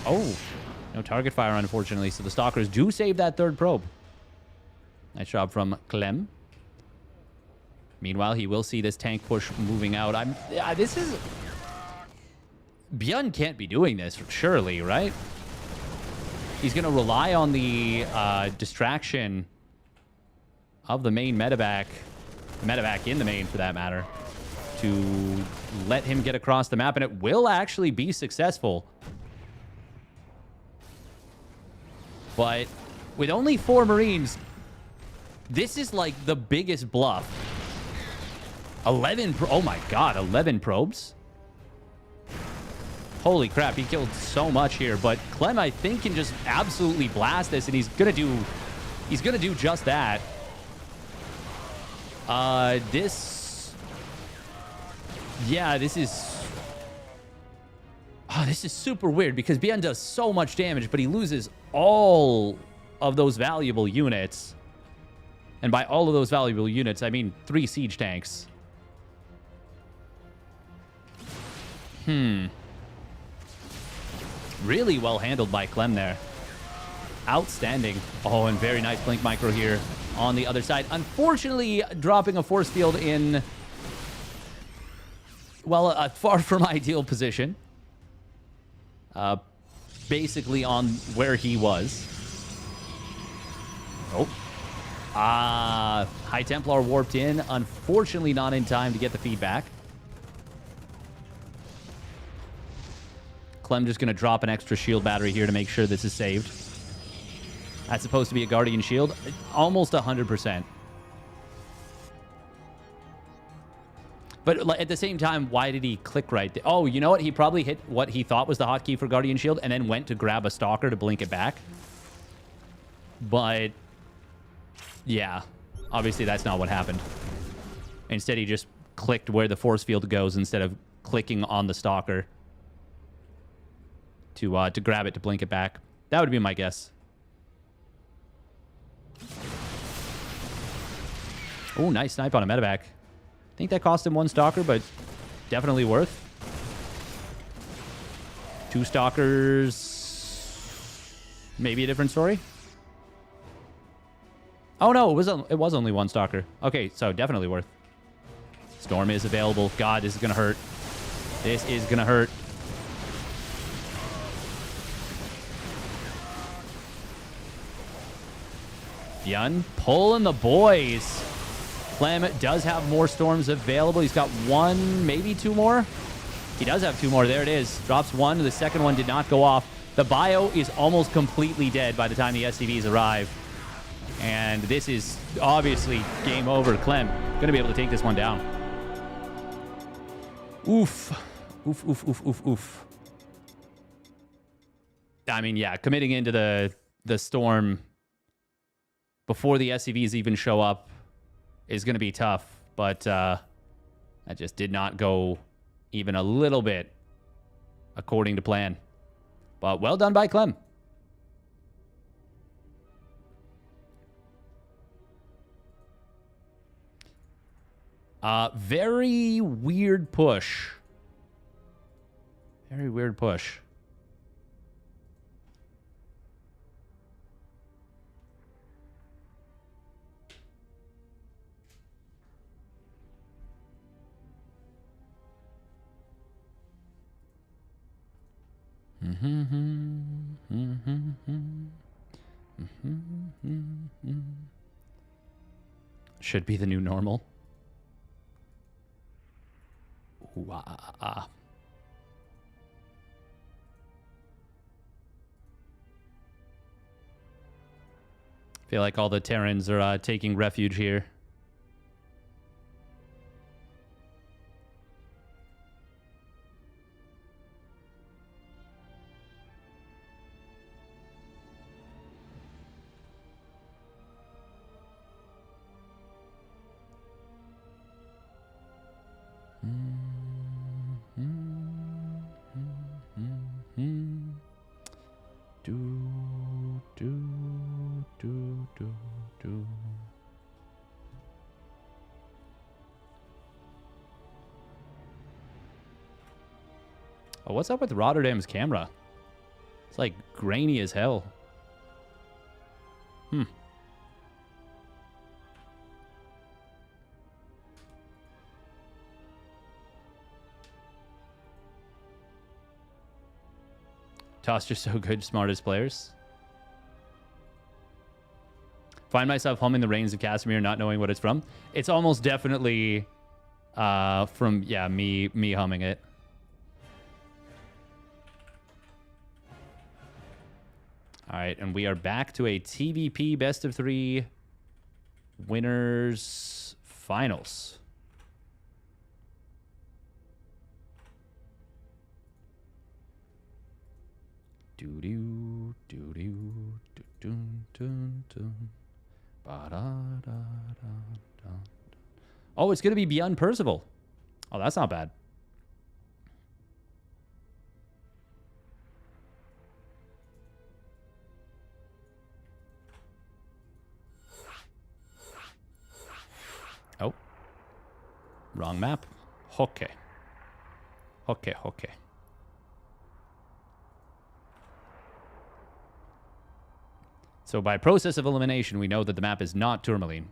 Oh, no target fire, unfortunately. So the Stalkers do save that third probe. Nice job from Clem. Meanwhile, he will see this tank push moving out. This is... Bjorn can't be doing this, surely, right? He's going to rely on the distraction of the main medevac in the main, for that matter, to let him get across the map, and it will actually be successful. But with only 4 Marines, this is like the biggest bluff. 11, oh my god, 11 probes? Holy crap, he killed so much here. But Clem, I think, can just absolutely blast this, and he's gonna do just that. This is super weird because Bien does so much damage, but he loses all of those valuable units. And by all of those valuable units, I mean 3 siege tanks. Really well handled by Clem there. Outstanding. Oh, and very nice blink micro here on the other side. Unfortunately, dropping a force field in, well, a far from ideal position. Basically on where he was. Oh. High Templar warped in. Unfortunately, not in time to get the feedback. Clem just going to drop an extra shield battery here to make sure this is saved. That's supposed to be a Guardian shield. Almost 100%. But at the same time, why did he click right there? Oh, you know what? He probably hit what he thought was the hotkey for Guardian Shield and then went to grab a Stalker to blink it back. But, yeah. Obviously, that's not what happened. Instead, he just clicked where the force field goes instead of clicking on the Stalker to grab it to blink it back. That would be my guess. Oh, nice snipe on a medevac. I think that cost him 1 stalker, but definitely worth. 2 stalkers. Maybe a different story. Oh, no, it was only 1 stalker. Okay, so definitely worth. Storm is available. God, this is going to hurt. This is going to hurt. Yun pulling the boys. Clem does have more storms available. He's got 1, maybe 2 more. He does have 2 more. There it is. Drops 1. The second one did not go off. The bio is almost completely dead by the time the SCVs arrive. And this is obviously game over. Clem going to be able to take this one down. Oof. Oof, oof, oof, oof, oof. I mean, yeah, committing into the storm before the SCVs even show up is going to be tough. But that just did not go even a little bit according to plan. But well done by Clem. Very weird push. Very weird push. Should be the new normal. Ooh, Feel like all the Terrans are taking refuge here. Oh, what's up with Rotterdam's camera? It's like grainy as hell. Toss, you're so good, smartest players. Find myself humming the Reigns of Casimir, not knowing what it's from. It's almost definitely from, yeah, me humming it. All right, and we are back to a TVP best of 3 winners finals. Oh, it's going to be Beyond Percival. Oh, that's not bad. Oh. Wrong map. Okay. Okay, okay. So by process of elimination, we know that the map is not Tourmaline.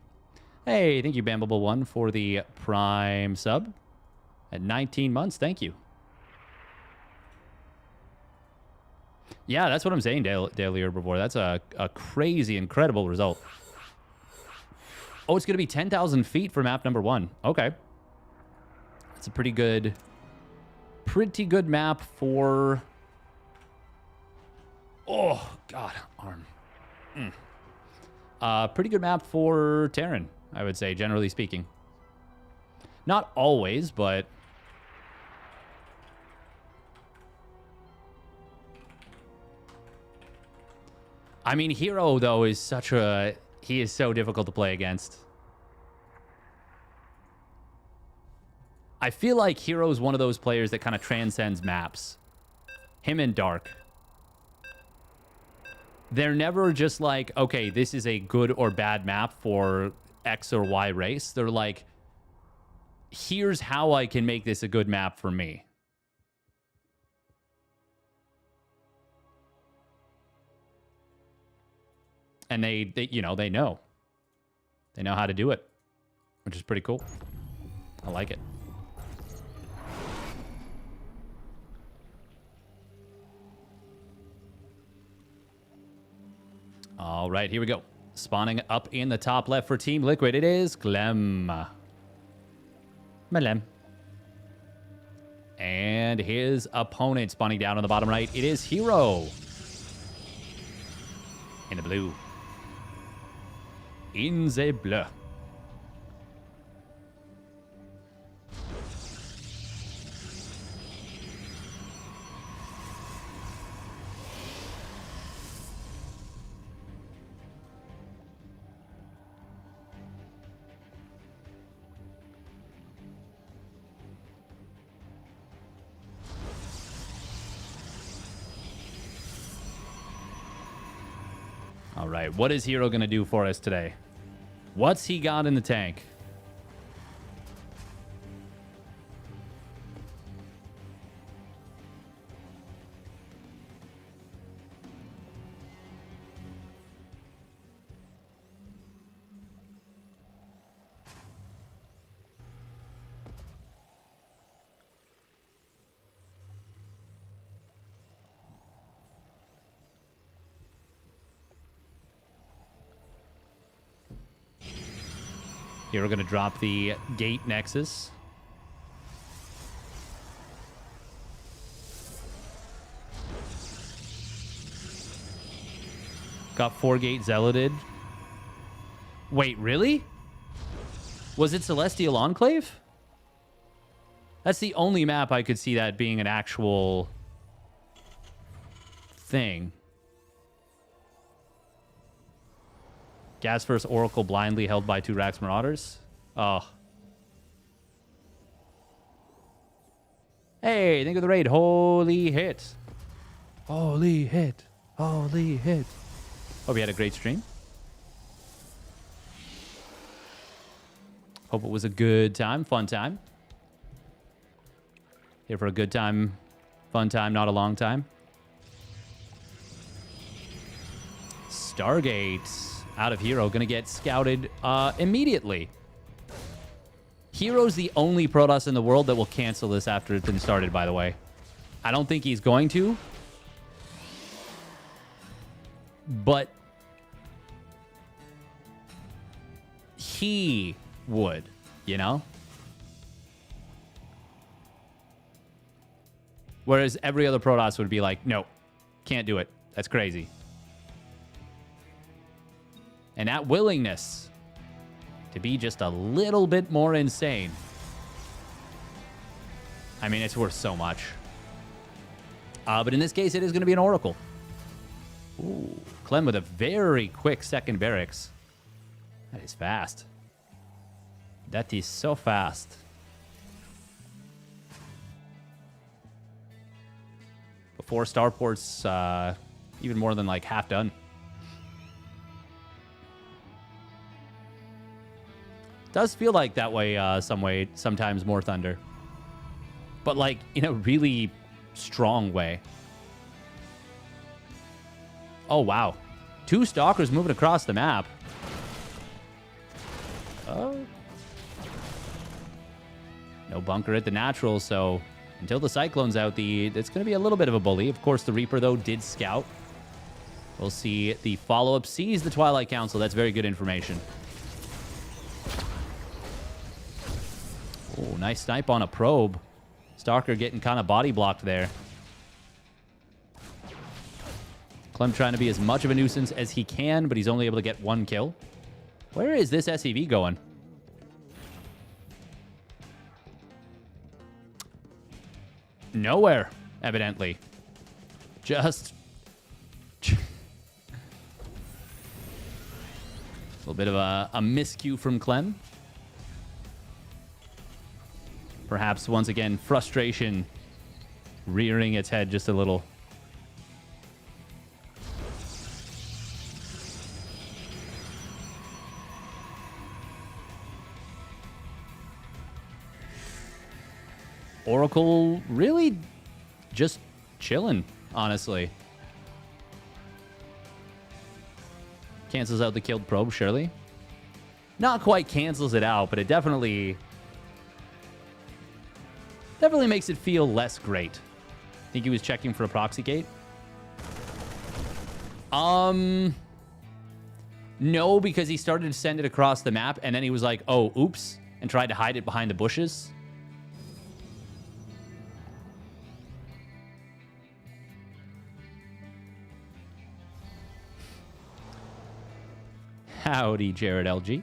Hey, thank you, Bambable1, for the Prime sub. At 19 months, thank you. Yeah, that's what I'm saying, Daily Herbivore. That's a crazy, incredible result. Oh, it's going to be 10,000 feet for map number 1. Okay. That's a pretty good map for... Oh, God, arm. Pretty good map for Terran, I would say, generally speaking. Not always, but... I mean, HeroMarine, though, is such a... He is so difficult to play against. I feel like HeroMarine is one of those players that kind of transcends maps. Him and Dark. They're never just like, okay, this is a good or bad map for X or Y race. They're like, here's how I can make this a good map for me. And they you know, they know. They know how to do it, which is pretty cool. I like it. All right, here we go. Spawning up in the top left for Team Liquid, it is Clem. Malem. And his opponent spawning down on the bottom right, it is HeroMarine. In the blue. In the bleu. All right, what is Hero going to do for us today? What's he got in the tank? Here we're going to drop the Gate Nexus. Got 4 Gate Zealoted. Wait, really? Was it Celestial Enclave? That's the only map I could see that being an actual thing. Gas First Oracle blindly held by 2 Rax Marauders. Oh. Hey, think of the raid. Holy hit. Holy hit. Holy hit. Hope you had a great stream. Hope it was a good time, fun time. Here for a good time, fun time, not a long time. Stargate. Out of Hero, gonna get scouted immediately. Hero's the only Protoss in the world that will cancel this after it's been started, by the way. I don't think he's going to. But he would, you know? Whereas every other Protoss would be like, no, can't do it. That's crazy. And that willingness to be just a little bit more insane. I mean, it's worth so much. But in this case, it is going to be an Oracle. Ooh, Clem with a very quick second barracks. That is fast. That is so fast. Before starports, even more than like half done. Does feel like that way, sometimes more Thunder. But like in a really strong way. Oh, wow. 2 Stalkers moving across the map. Oh. No bunker at the natural, so until the Cyclone's out, it's going to be a little bit of a bully. Of course, the Reaper, though, did scout. We'll see the follow-up sees the Twilight Council. That's very good information. Oh, nice snipe on a probe. Stalker getting kind of body blocked there. Clem trying to be as much of a nuisance as he can, but he's only able to get 1 kill. Where is this SCV going? Nowhere, evidently. Just... a little bit of a miscue from Clem. Perhaps, once again, frustration rearing its head just a little. Oracle really just chilling, honestly. Cancels out the killed probe, surely. Not quite cancels it out, but it definitely makes it feel less great. Think he was checking for a proxy gate? No, because he started to send it across the map, and then he was like, oh, oops, and tried to hide it behind the bushes. Howdy, Jared LG.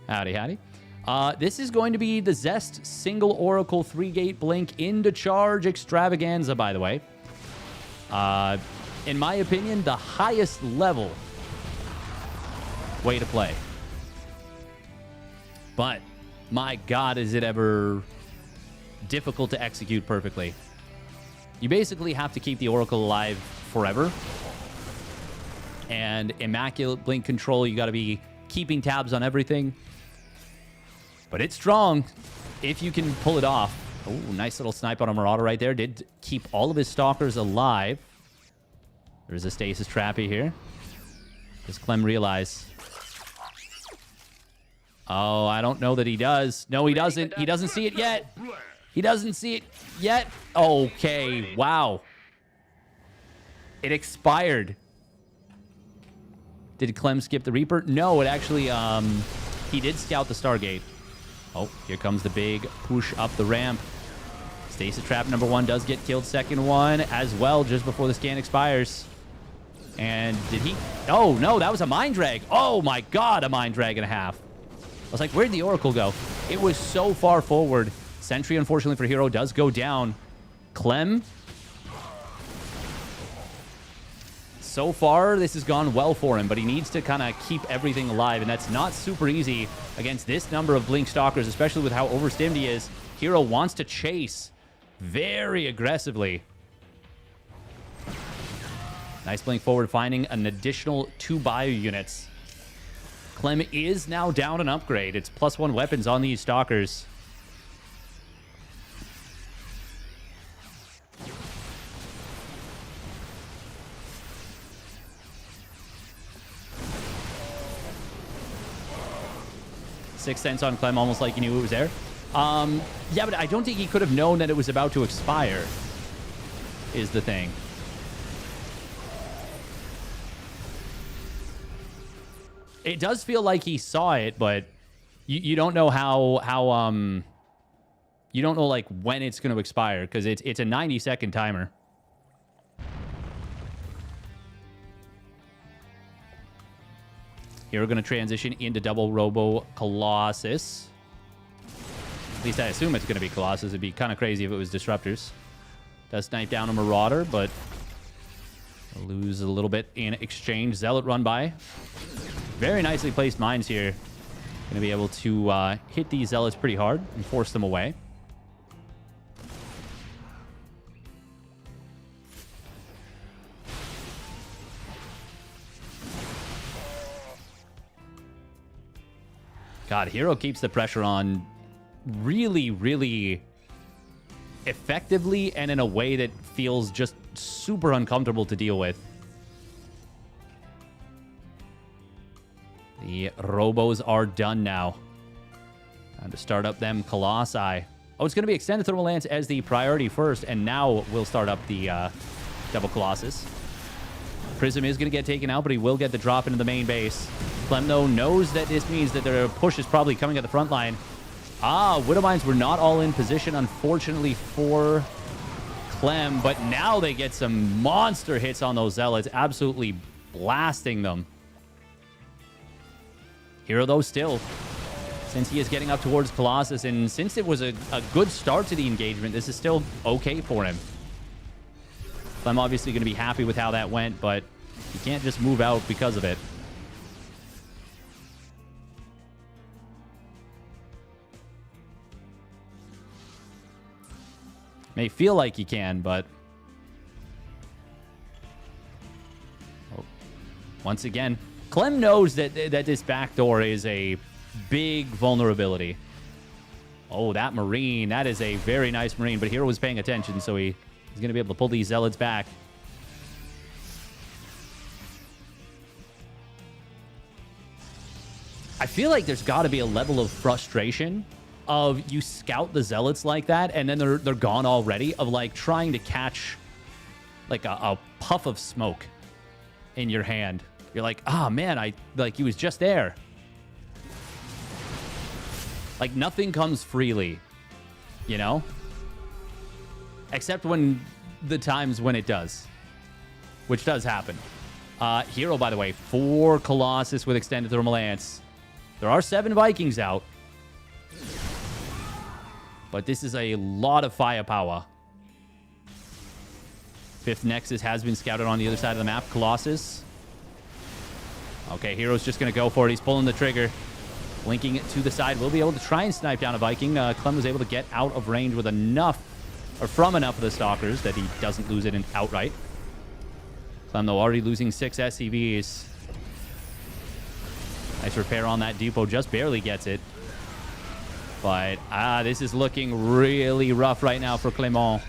Howdy, howdy. This is going to be the Zest single Oracle 3-gate blink into charge extravaganza, by the way. In my opinion, the highest level way to play. But, my God, is it ever difficult to execute perfectly. You basically have to keep the Oracle alive forever. And immaculate blink control, you got to be keeping tabs on everything. But it's strong if you can pull it off. Oh, nice little snipe on a Marauder right there. Did keep all of his stalkers alive. There's a stasis trappy here. Does Clem realize? Oh, I don't know that he does. No, he doesn't. He doesn't see it yet. He doesn't see it yet. Okay, wow. It expired. Did Clem skip the Reaper? No, it actually, he did scout the Stargate. Oh, here comes the big push up the ramp. Stasis trap number 1 does get killed. Second one as well, just before the scan expires. And did he? Oh, no, that was a Mind Drag. Oh, my God, a Mind Drag and a half. I was like, where'd the Oracle go? It was so far forward. Sentry, unfortunately for HeroMarine, does go down. Clem. So far, this has gone well for him, but he needs to kind of keep everything alive, and that's not super easy against this number of Blink Stalkers, especially with how overstimmed he is. HeroMarine wants to chase very aggressively. Nice blink forward, finding an additional 2 bio units. Clem is now down an upgrade. It's +1 weapons on these Stalkers. Sixth Sense on Clem, almost like he knew it was there. Yeah, but I don't think he could have known that it was about to expire, is the thing. It does feel like he saw it, but you don't know how you don't know like when it's going to expire, because it's a 90-second timer. Here we're going to transition into double Robo Colossus. At least I assume it's going to be Colossus. It'd be kind of crazy if it was Disruptors. Does snipe down a Marauder, but lose a little bit in exchange. Zealot run by. Very nicely placed mines here. Going to be able to hit these Zealots pretty hard and force them away. God, HeroMarine keeps the pressure on really, really effectively and in a way that feels just super uncomfortable to deal with. The Robos are done now. Time to start up them Colossi. Oh, it's going to be Extended Thermal Lance as the priority first, and now we'll start up the double Colossus. Prism is going to get taken out, but he will get the drop into the main base. Clem, though, knows that this means that their push is probably coming at the front line. Ah, Widow Mines were not all in position, unfortunately, for Clem, but now they get some monster hits on those Zealots, absolutely blasting them. HeroMarine, though, still, since he is getting up towards Colossus, and since it was a good start to the engagement, this is still okay for him. I'm obviously going to be happy with how that went, but you can't just move out because of it. May feel like you can, but... Oh. Once again, Clem knows that this backdoor is a big vulnerability. Oh, that Marine. That is a very nice Marine, but Hero was paying attention, so he's going to be able to pull these Zealots back. I feel like there's got to be a level of frustration of you scout the Zealots like that, and then they're gone already, of like trying to catch like a puff of smoke in your hand. You're like, ah, man, he was just there. Like, nothing comes freely, you know? Except when the times when it does, which does happen. Hero, by the way, 4 Colossus with extended thermal lance. There are 7 Vikings out. But this is a lot of firepower. 5th Nexus has been scouted on the other side of the map. Colossus. Okay, Hero's just going to go for it. He's pulling the trigger. Linking it to the side. We'll be able to try and snipe down a Viking. Clem was able to get out of range with enough, or from enough of the Stalkers that he doesn't lose it outright. Clem, though, already losing 6 SCVs. Nice repair on that depot. Just barely gets it. But, this is looking really rough right now for Clement.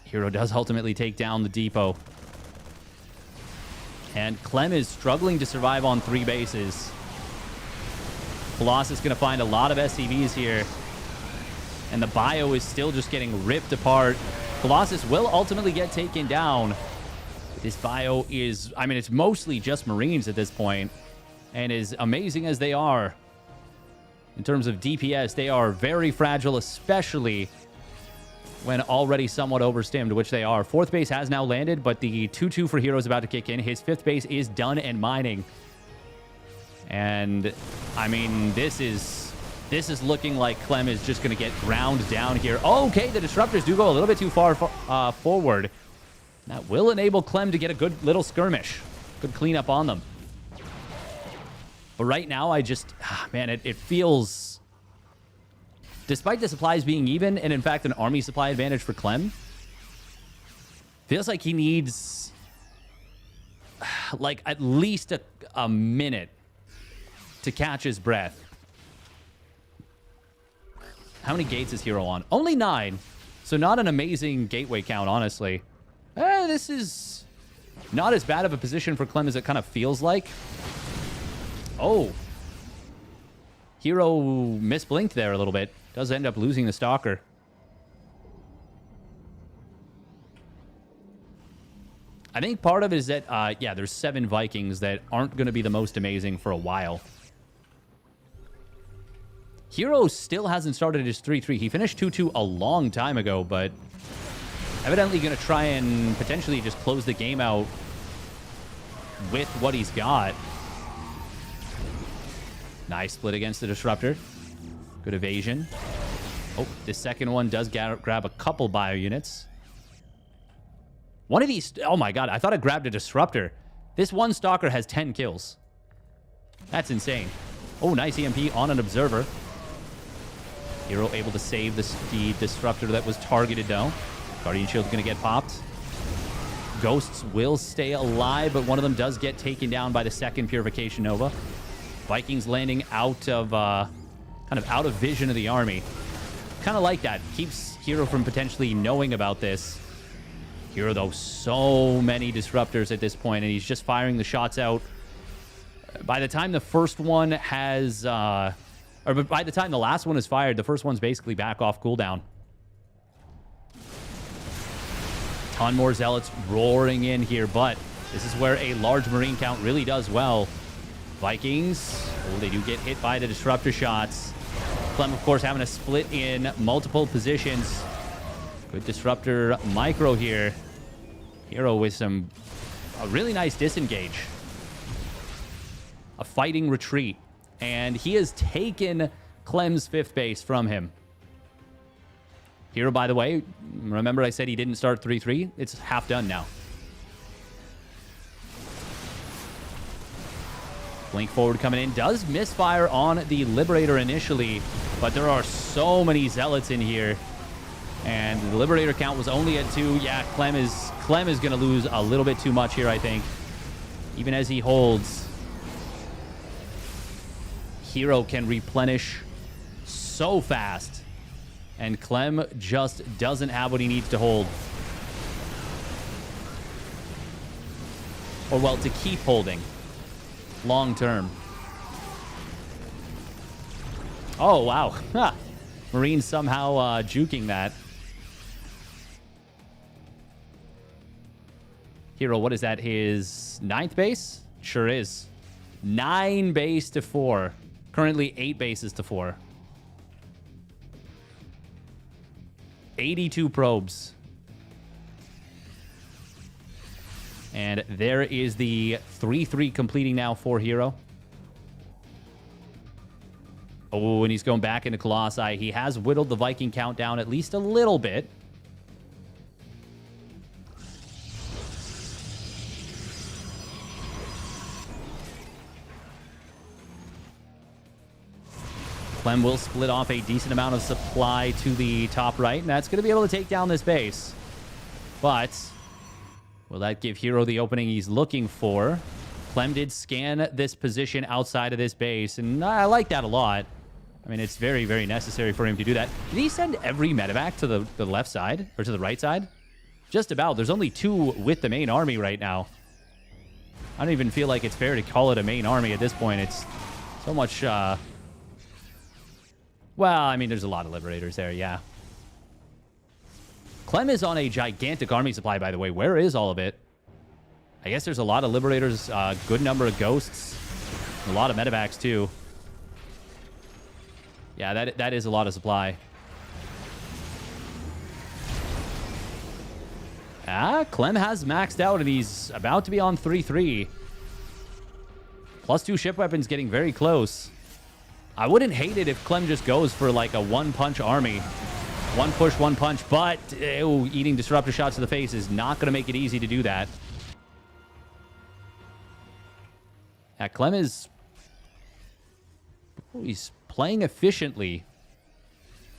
Hero does ultimately take down the depot. And Clem is struggling to survive on 3 bases. Colossus going to find a lot of SCVs here. And the bio is still just getting ripped apart. Colossus will ultimately get taken down. This bio is, I mean, it's mostly just Marines at this point. And as amazing as they are, in terms of DPS, they are very fragile, especially when already somewhat overstimmed, which they are. 4th base has now landed, but the 2-2 for Hero is about to kick in. His 5th base is done and mining. And, I mean, this is looking like Clem is just going to get ground down here. Okay, the Disruptors do go a little bit too far forward. That will enable Clem to get a good little skirmish. Good cleanup on them. But right now, I just... man, it feels... Despite the supplies being even, and in fact an army supply advantage for Clem, feels like he needs like at least a minute to catch his breath. How many gates is Hero on? Only 9. So not an amazing gateway count, honestly. This is not as bad of a position for Clem as it kind of feels like. Oh. Hero misblinked there a little bit. Does end up losing the Stalker. I think part of it is that, yeah, there's 7 Vikings that aren't going to be the most amazing for a while. Hero still hasn't started his 3-3. He finished 2-2 a long time ago, but evidently going to try and potentially just close the game out with what he's got. Nice split against the Disruptor. Good evasion. Oh, the second one does grab a couple bio units. One of these... Oh my god, I thought I grabbed a Disruptor. This one Stalker has 10 kills. That's insane. Oh, nice EMP on an Observer. Hero able to save the Disruptor that was targeted, though. Guardian Shield's going to get popped. Ghosts will stay alive, but one of them does get taken down by the second Purification Nova. Vikings landing out of... kind of out of vision of the army. Kind of like that. Keeps Hero from potentially knowing about this. Hero, though, so many Disruptors at this point, and he's just firing the shots out. By the time the first one has... or by the time the last one is fired, the first one's basically back off cooldown. Ton more Zealots roaring in here, but this is where a large Marine count really does well. Vikings, oh, they do get hit by the Disruptor shots. Clem, of course, having a split in multiple positions. Good Disruptor micro here. Hero with a really nice disengage. A fighting retreat. And he has taken Clem's 5th base from him. Hero, by the way, remember I said he didn't start 3-3? It's half done now. Blink forward coming in. Does misfire on the Liberator initially, but there are so many Zealots in here. And the Liberator count was only at 2. Yeah, Clem is going to lose a little bit too much here, I think. Even as he holds. HeroMarine can replenish so fast. And Clem just doesn't have what he needs to hold. Or, well, to keep holding. Long term. Oh, wow. Ha. Marine somehow juking that. HeroMarine, what is that? His 9th base? Sure is. 9 base to 4. Currently 8 bases to 4. 82 probes. And there is the 3-3 completing now for HeroMarine. Oh, and he's going back into Colossi. He has whittled the Viking count down at least a little bit. Clem will split off a decent amount of supply to the top right, and that's going to be able to take down this base. But will that give HeroMarine the opening he's looking for? Clem did scan this position outside of this base, and I like that a lot. I mean, it's very, very necessary for him to do that. Did he send every medevac to the left side, or to the right side? Just about. There's only 2 with the main army right now. I don't even feel like it's fair to call it a main army at this point. It's so much... Well, I mean, there's a lot of Liberators there, yeah. Clem is on a gigantic army supply, by the way. Where is all of it? I guess there's a lot of Liberators, a good number of Ghosts, a lot of medevacs, too. Yeah, that is a lot of supply. Clem has maxed out, and he's about to be on 3-3. +2 ship weapons getting very close. I wouldn't hate it if Clem just goes for like a one-punch army. One push, one punch, but eating disruptor shots to the face is not going to make it easy to do that. Clem is... he's playing efficiently.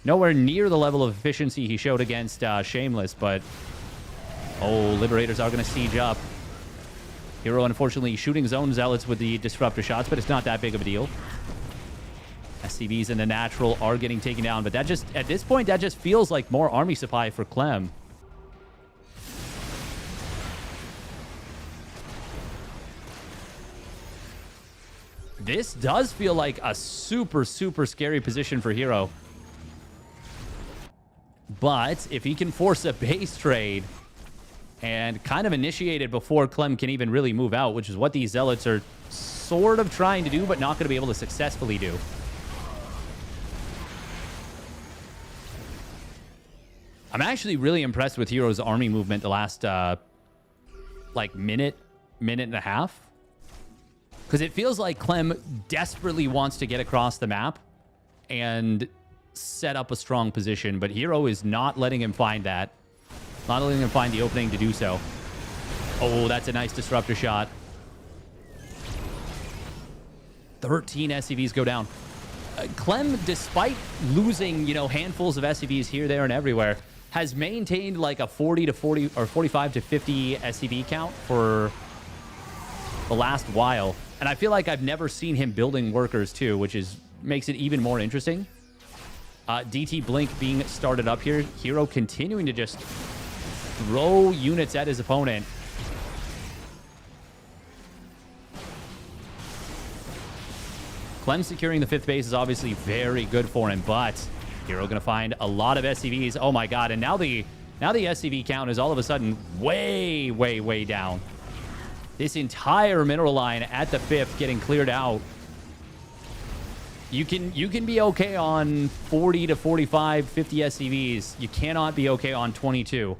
Nowhere near the level of efficiency he showed against Shameless, but... oh, Liberators are going to siege up. HeroMarine, unfortunately, shooting his own Zealots with the disruptor shots, but it's not that big of a deal. SCVs and the Natural are getting taken down, but that just, at this point, that just feels like more army supply for Clem. This does feel like a super, super scary position for HeroMarine. But if he can force a base trade and kind of initiate it before Clem can even really move out, which is what these Zealots are sort of trying to do, but not going to be able to successfully do. I'm actually really impressed with HeroMarine's army movement the last, like, minute and a half. Because it feels like Clem desperately wants to get across the map and set up a strong position. But HeroMarine is not letting him find that. Not letting him find the opening to do so. Oh, that's a nice disruptor shot. 13 SCVs go down. Clem, despite losing, you know, handfuls of SCVs here, there, and everywhere, has maintained like a 40 to 40 or 45 to 50 SCV count for the last while. And I feel like I've never seen him building workers too, which makes it even more interesting. DT Blink being started up here. HeroMarine continuing to just throw units at his opponent. Clem securing the 5th base is obviously very good for him, but HeroMarine going to find a lot of SCVs. Oh my god, and now the SCV count is all of a sudden way, way, way down. This entire mineral line at the 5th getting cleared out. You can be okay on 40 to 45, 50 SCVs. You cannot be okay on 22.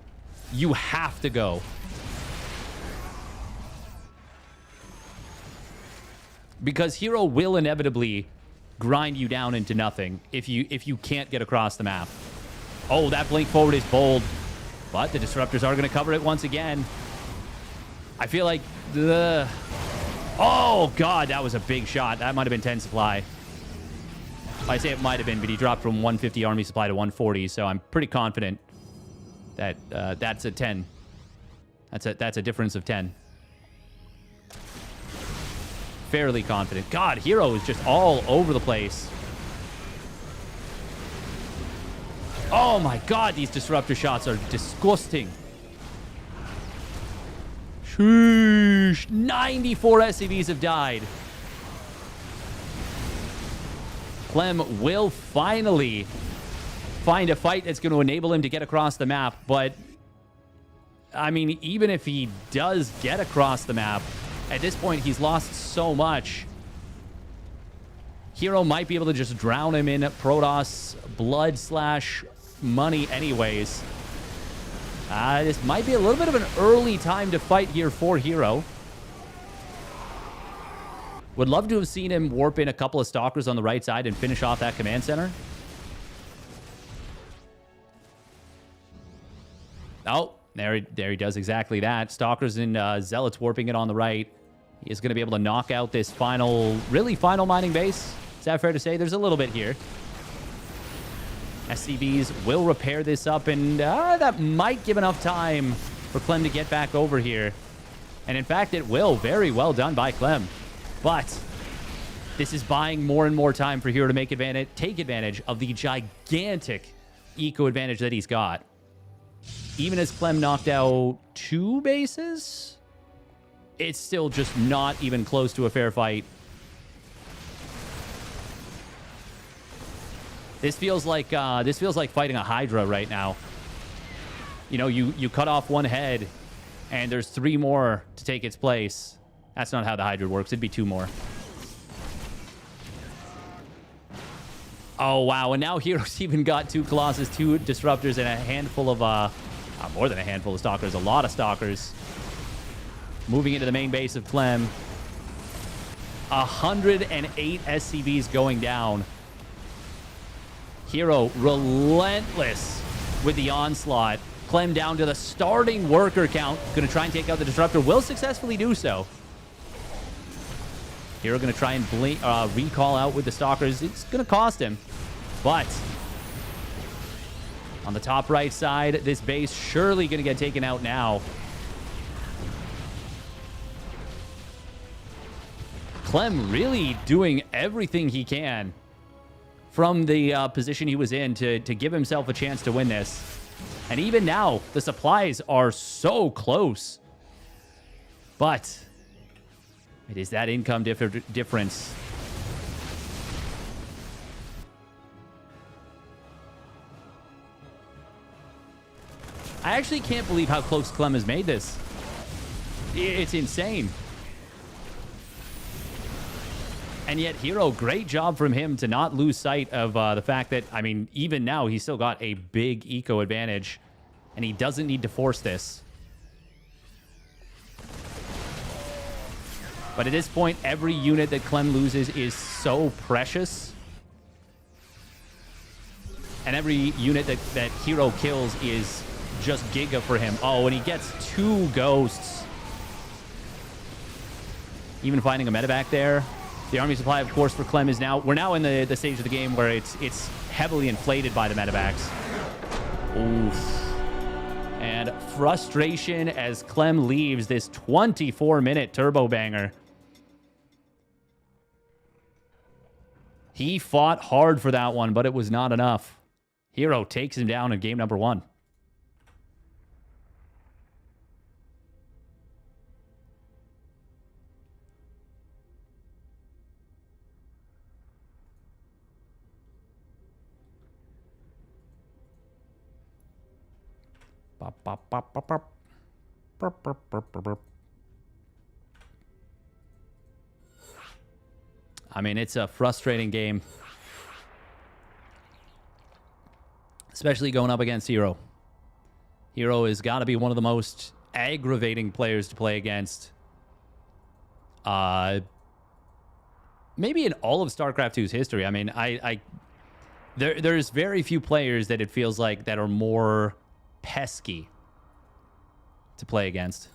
You have to go. Because HeroMarine will inevitably grind you down into nothing if you can't get across the map. Oh, that blink forward is bold. But the disruptors are going to cover it once again. I feel like the... oh, God, that was a big shot. That might have been 10 supply. I say it might have been, but he dropped from 150 army supply to 140, so I'm pretty confident that that's a 10. That's a difference of 10. fairly confident. God, Hero is just all over the place. Oh my God, these disruptor shots are disgusting. Sheesh. 94 SCVs have died. Clem will finally find a fight that's going to enable him to get across the map, but I mean, even if he does get across the map, at this point, he's lost so much. HeroMarine might be able to just drown him in Protoss blood / money anyways. This might be a little bit of an early time to fight here for HeroMarine. Would love to have seen him warp in a couple of Stalkers on the right side and finish off that command center. Oh, there he does exactly that. Stalkers and Zealots warping it on the right. He is going to be able to knock out this final mining base. Is that fair to say? There's a little bit here. SCVs will repair this up, and that might give enough time for Clem to get back over here. And in fact, it will. Very well done by Clem. But this is buying more and more time for Hero to take advantage of the gigantic eco advantage that he's got. Even as Clem knocked out 2 bases, it's still just not even close to a fair fight. This feels like fighting a Hydra right now. You know, you cut off one head, and there's 3 more to take its place. That's not how the Hydra works. It'd be 2 more. Oh, wow. And now Hero's even got 2 Colossus, 2 Disruptors, and a handful of, more than a handful of Stalkers. A lot of Stalkers. Moving into the main base of Clem. 108 SCVs going down. Hero relentless with the onslaught. Clem down to the starting worker count. Going to try and take out the Disruptor. Will successfully do so. Hero going to try and recall out with the Stalkers. It's going to cost him. But on the top right side, this base surely going to get taken out now. Clem really doing everything he can from the position he was in to give himself a chance to win this. And even now, the supplies are so close. But it is that income difference. I actually can't believe how close Clem has made this. It's insane. And yet, Hero, great job from him to not lose sight of the fact that, I mean, even now, he's still got a big eco advantage. And he doesn't need to force this. But at this point, every unit that Clem loses is so precious. And every unit that Hero kills is just giga for him. Oh, and he gets 2 ghosts. Even finding a medevac there. The army supply, of course, for Clem is now... We're now in the stage of the game where it's heavily inflated by the medevacs. Oof. And frustration as Clem leaves this 24-minute turbo banger. He fought hard for that one, but it was not enough. Hero takes him down in game number 1. I mean, it's a frustrating game. Especially going up against HeroMarine. HeroMarine has got to be one of the most aggravating players to play against. Maybe in all of StarCraft 2's history. I mean, there's very few players that it feels like that are more pesky to play against.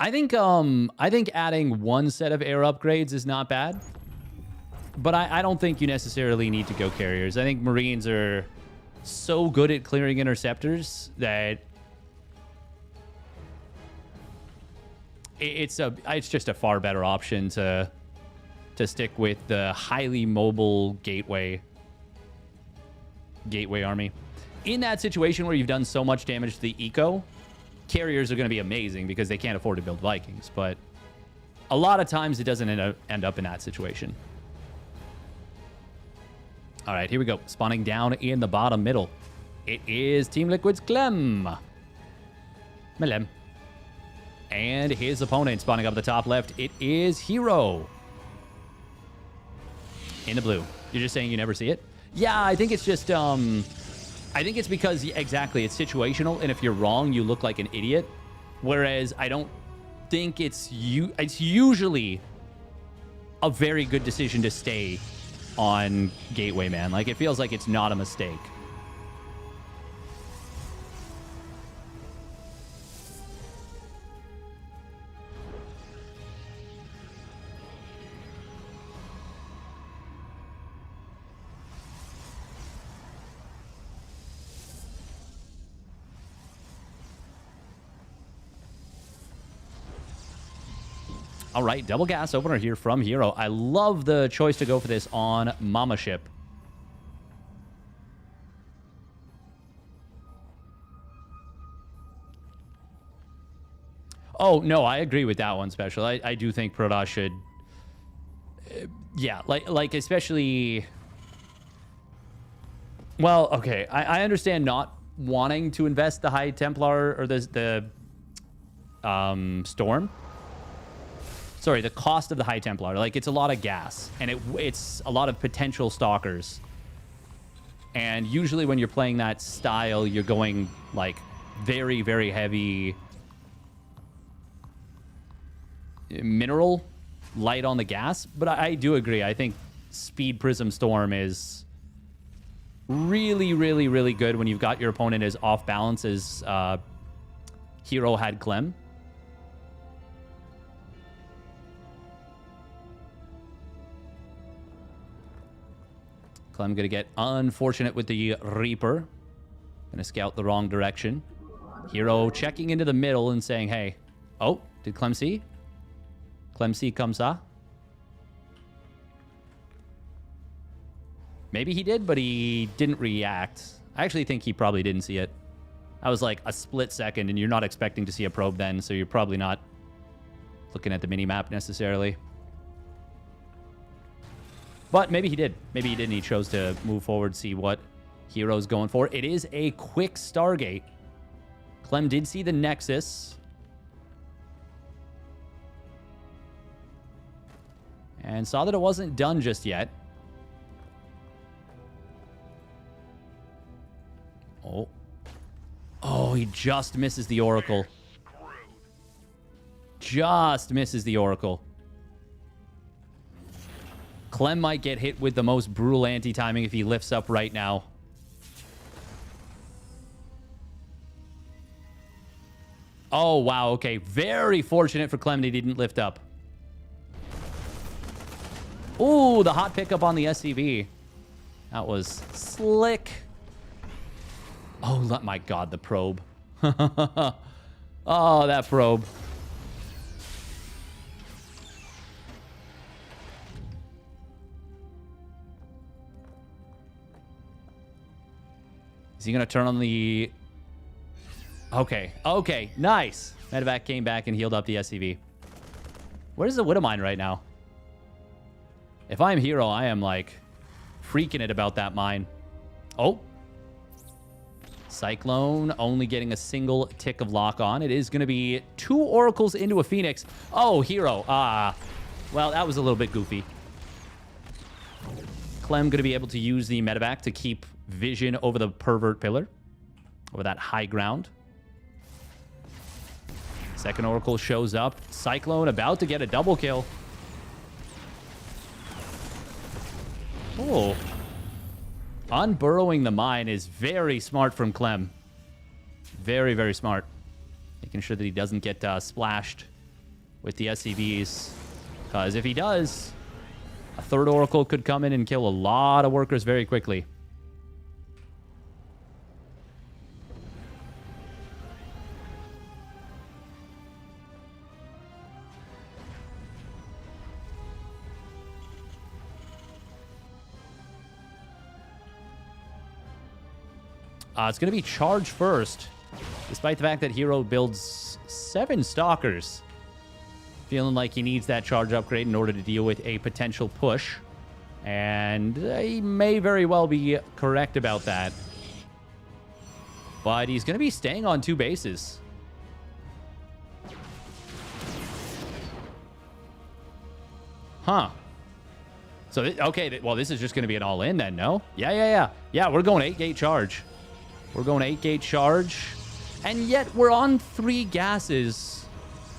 I think adding one set of air upgrades is not bad. But I don't think you necessarily need to go carriers. I think Marines are so good at clearing interceptors that it's just a far better option to stick with the highly mobile gateway army. In that situation where you've done so much damage to the eco, carriers are going to be amazing because they can't afford to build Vikings. But a lot of times it doesn't end up in that situation. All right, here we go. Spawning down in the bottom middle. It is Team Liquid's Clem. Melem. And his opponent spawning up the top left. It is HeroMarine. In the blue. You're just saying you never see it? Yeah, I think it's just, I think it's because, exactly, it's situational, and if you're wrong, you look like an idiot. Whereas I don't think it's usually a very good decision to stay on Gateway, man. Like, it feels like it's not a mistake. All right, double gas opener here from HeroMarine. I love the choice to go for this on Mama Ship. Oh, no, I agree with that one, Special. I do think Protoss should... yeah, like especially... Well, okay, I understand not wanting to invest the High Templar or the Storm. Sorry, the cost of the High Templar. Like, it's a lot of gas, and it's a lot of potential stalkers. And usually when you're playing that style, you're going, like, very, very heavy mineral, light on the gas. But I do agree. I think Speed Prism Storm is really, really, really good when you've got your opponent as off balance as HeroMarine had Clem. Clem going to get unfortunate with the Reaper. Going to scout the wrong direction. HeroMarine checking into the middle and saying, hey. Oh, did Clem see? Clem see come sa? Maybe he did, but he didn't react. I actually think he probably didn't see it. That was like a split second, and you're not expecting to see a probe then, so you're probably not looking at the mini-map necessarily. But maybe he did. Maybe he didn't. He chose to move forward, see what HeroMarine's going for. It is a quick Stargate. Clem did see the Nexus. And saw that it wasn't done just yet. Oh. Oh, he just misses the Oracle. Just misses the Oracle. Clem might get hit with the most brutal anti-timing if he lifts up right now. Oh, wow. Okay. Very fortunate for Clem that he didn't lift up. Ooh, the hot pickup on the SCV. That was slick. Oh, my God, the probe. Oh, that probe. Is he going to turn on the... Okay. Okay. Nice. Medevac came back and healed up the SCV. Where's the Widowmine right now? If I'm HeroMarine, I am, like, freaking it about that mine. Oh. Cyclone only getting a single tick of lock on. It is going to be 2 Oracles into a Phoenix. Oh, HeroMarine. Well, that was a little bit goofy. Clem going to be able to use the Medevac to keep vision over the Pervert Pillar. Over that high ground. Second Oracle shows up. Cyclone about to get a double kill. Oh. Unburrowing the mine is very smart from Clem. Very, very smart. Making sure that he doesn't get splashed with the SCVs. Because if he does, a third Oracle could come in and kill a lot of workers very quickly. It's going to be charge first, despite the fact that HeroMarine builds 7 Stalkers. Feeling like he needs that charge upgrade in order to deal with a potential push. And he may very well be correct about that. But he's going to be staying on 2 bases. Huh. So, okay, well, this is just going to be an all-in then, no? Yeah. Yeah, we're going 8-gate charge. We're going 8-gate charge. And yet we're on 3 gases.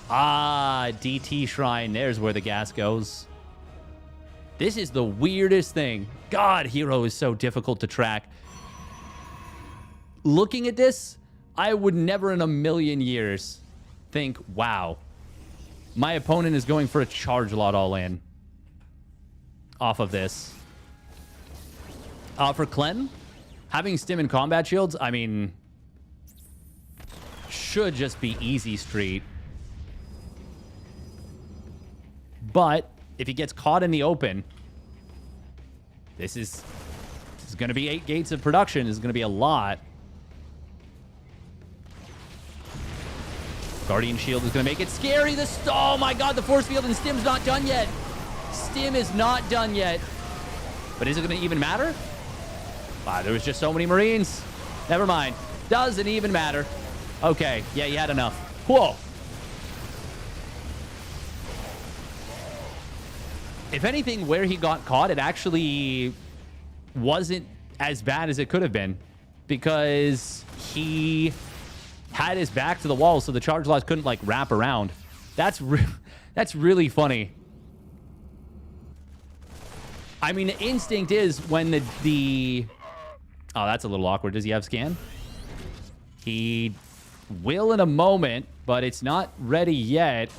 Ah, DT Shrine. There's where the gas goes. This is the weirdest thing. God, HeroMarine is so difficult to track. Looking at this, I would never in a million years think, wow, my opponent is going for a charge lot all in off of this. For Clem, having Stim and combat shields, I mean, should just be easy street. But if he gets caught in the open, this is going to be 8 gates of production. This is going to be a lot. Guardian Shield is going to make it scary. Oh my god, the force field and Stim's not done yet. Stim is not done yet. But is it going to even matter? Wow, there was just so many Marines. Never mind. Doesn't even matter. Okay, yeah, you had enough. Whoa. If anything, where he got caught, it actually wasn't as bad as it could have been. Because he had his back to the wall, so the charge lots couldn't, like, wrap around. That's really funny. I mean, the instinct is when the... Oh, that's a little awkward. Does he have scan? He will in a moment, but it's not ready yet.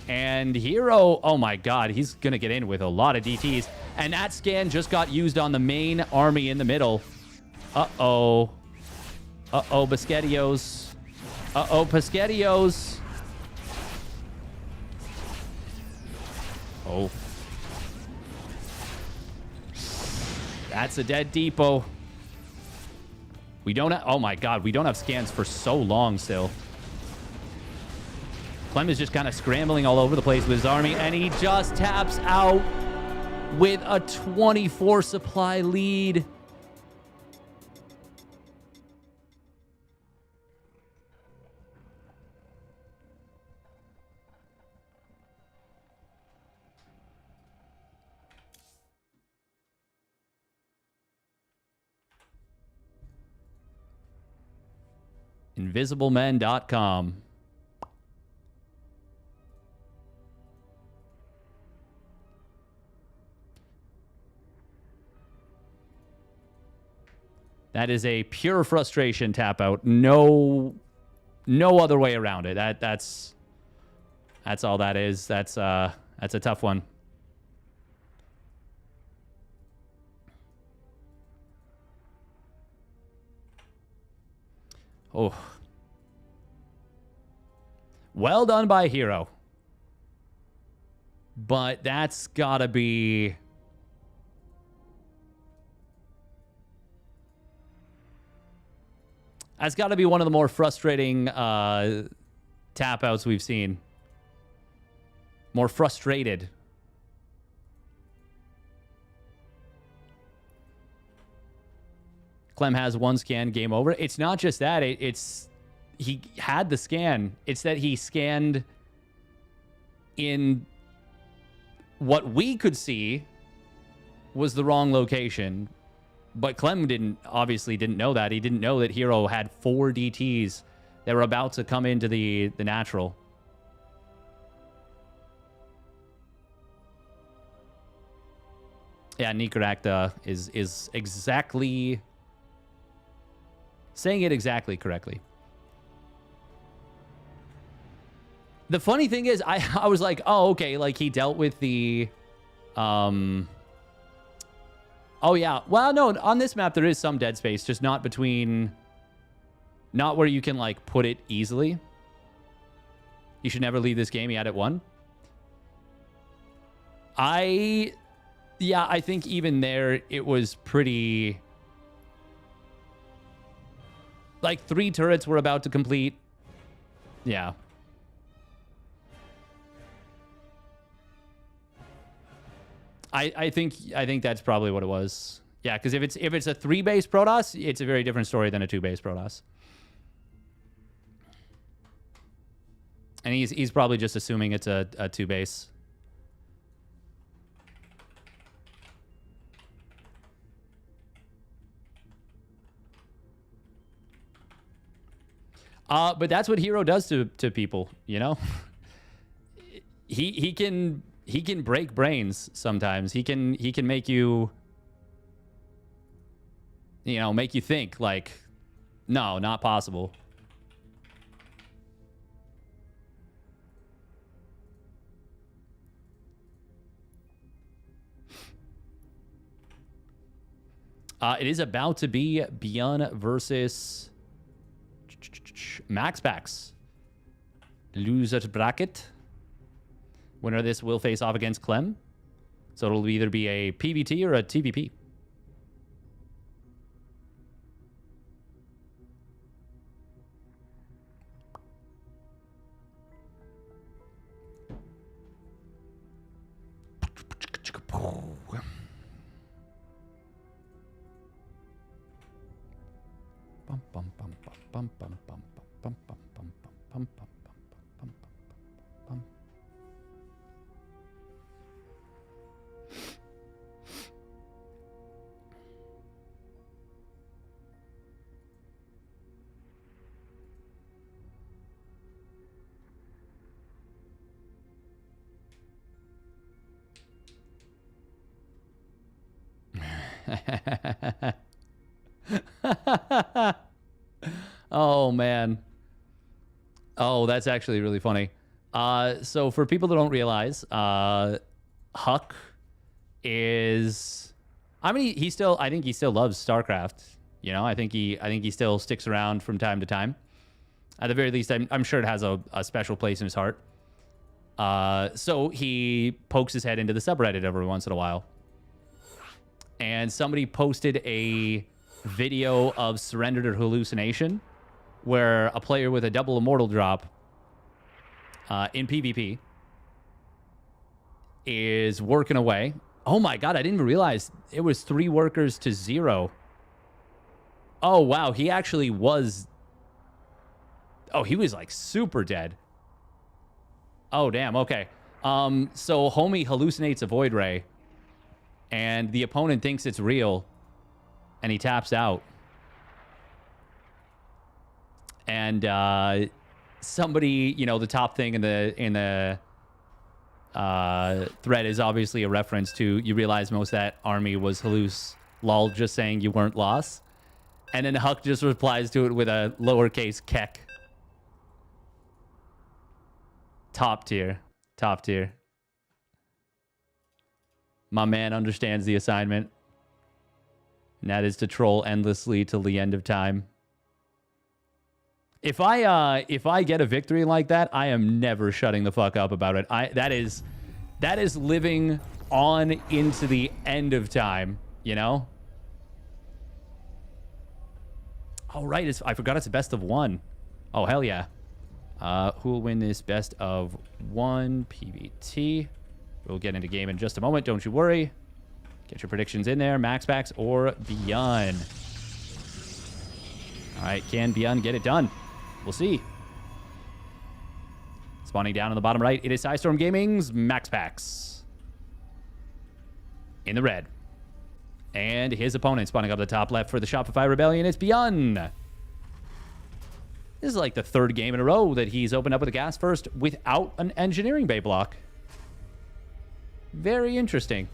And HeroMarine, oh my god, he's going to get in with a lot of DTs. And that scan just got used on the main army in the middle. Uh-oh. Uh-oh, Biscettios. Uh-oh, Pescettios. Oh. That's a dead depot. We don't have... Oh my god, we don't have scans for so long still. Clem is just kind of scrambling all over the place with his army, and he just taps out with a 24 supply lead. InvisibleMen.com. That is a pure frustration tap out. No other way around it. That's all that is. That's a tough one. Oh. Well done by HeroMarine. But that's gotta be... That's got to be one of the more frustrating tap outs we've seen. More frustrated. Clem has 1 scan, game over. It's not just that. It's he had the scan. It's that he scanned in what we could see was the wrong location. But Clem obviously didn't know that. He didn't know that HeroMarine had 4 DTs that were about to come into the natural. Yeah, Nikarak is exactly saying it exactly correctly. The funny thing is, I was like, oh, okay, like he dealt with the, oh yeah, well, no, on this map there is some dead space, just not between, not where you can like put it easily. You should never leave this game. He had it 1. Yeah, I think even there it was pretty, like 3 turrets were about to complete. Yeah. I think that's probably what it was. Yeah, because if it's a 3 base Protoss, it's a very different story than a 2 base Protoss. And he's probably just assuming it's a 2 base. But that's what HeroMarine does to people, you know? He can break brains sometimes. He can make you, you know, make you think like, no, not possible. It is about to be Beyond versus MaxPax. Loser bracket. Winner of this will face off against Clem. So it'll either be a PvT or a TVP. Oh, man. Oh, that's actually really funny. So for people that don't realize, Huck is, I mean, I think he still loves StarCraft. You know, I think he still sticks around from time to time. At the very least, I'm sure it has a special place in his heart. So he pokes his head into the subreddit every once in a while. And somebody posted a video of Surrender to Hallucination, where a player with a double immortal drop in PvP is working away. Oh my god, I didn't even realize it was 3 workers to 0. Oh wow, he actually was... Oh, he was like super dead. Oh damn, okay. So homie hallucinates a Void Ray, and the opponent thinks it's real, and he taps out. And somebody, you know, the top thing in the thread is obviously a reference to, you realize most of that army was halluc, lol, just saying you weren't lost. And then Huck just replies to it with a lowercase keck. Top tier. Top tier. My man understands the assignment. And that is to troll endlessly till the end of time. If I get a victory like that, I am never shutting the fuck up about it. That is living on into the end of time, you know? Oh, right. I forgot it's a best of 1. Oh, hell yeah. Who will win this best of 1 PvT? We'll get into game in just a moment. Don't you worry. Get your predictions in there. MaxPax or Beyond. All right. Can Beyond get it done? We'll see. Spawning down on the bottom right, it is Storm Gaming's MaxPax. In the red. And his opponent spawning up the top left for the Shopify Rebellion, it's Beyond. This is like the 3rd game in a row that he's opened up with a gas first without an engineering bay block. Very interesting.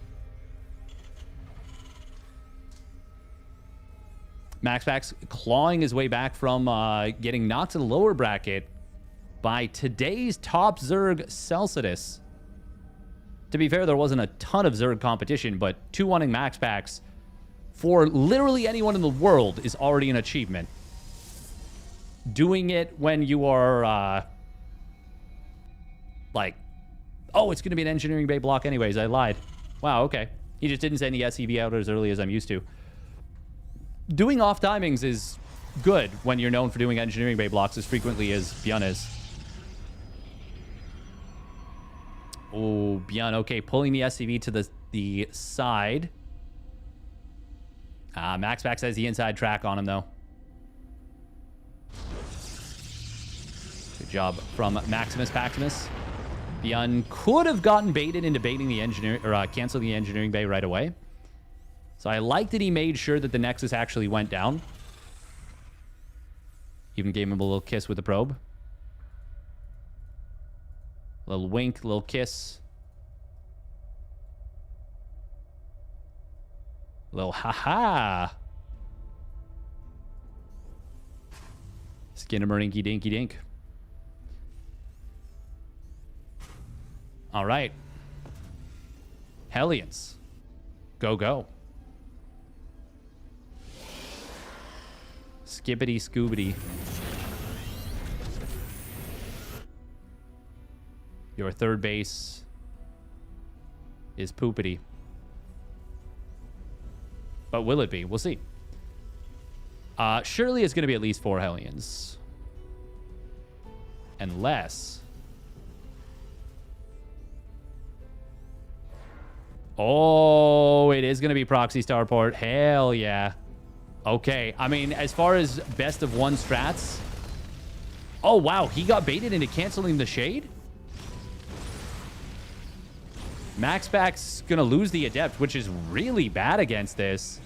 MaxPax clawing his way back from getting knocked to the lower bracket by today's top Zerg, Celsius. To be fair, there wasn't a ton of Zerg competition, but 2-1ing MaxPax for literally anyone in the world is already an achievement. Doing it when you are, like, oh, it's going to be an engineering bay block anyways. I lied. Wow, okay. He just didn't send the SCV out as early as I'm used to. Doing off timings is good when you're known for doing engineering bay blocks as frequently as Byun is. Oh, Byun, okay. Pulling the SCV to the side. MaxPax has the inside track on him, though. Good job from Maximus Paximus. Byun could have gotten baited into baiting the engineer or canceling the engineering bay right away. So I like that he made sure that the Nexus actually went down. Even gave him a little kiss with the probe. Little wink, little kiss. Little ha-ha. Skinnamarink dinky dink. All right. Hellions. Go, go. Skibbity scoobity. Your third base is poopity. But will it be? We'll see. Surely it's going to be at least 4 Hellions. Unless... oh, it is going to be proxy starport. Hell yeah. Okay. I mean, as far as best of 1 strats... oh, wow. He got baited into canceling the shade? MaxPax going to lose the Adept, which is really bad against this.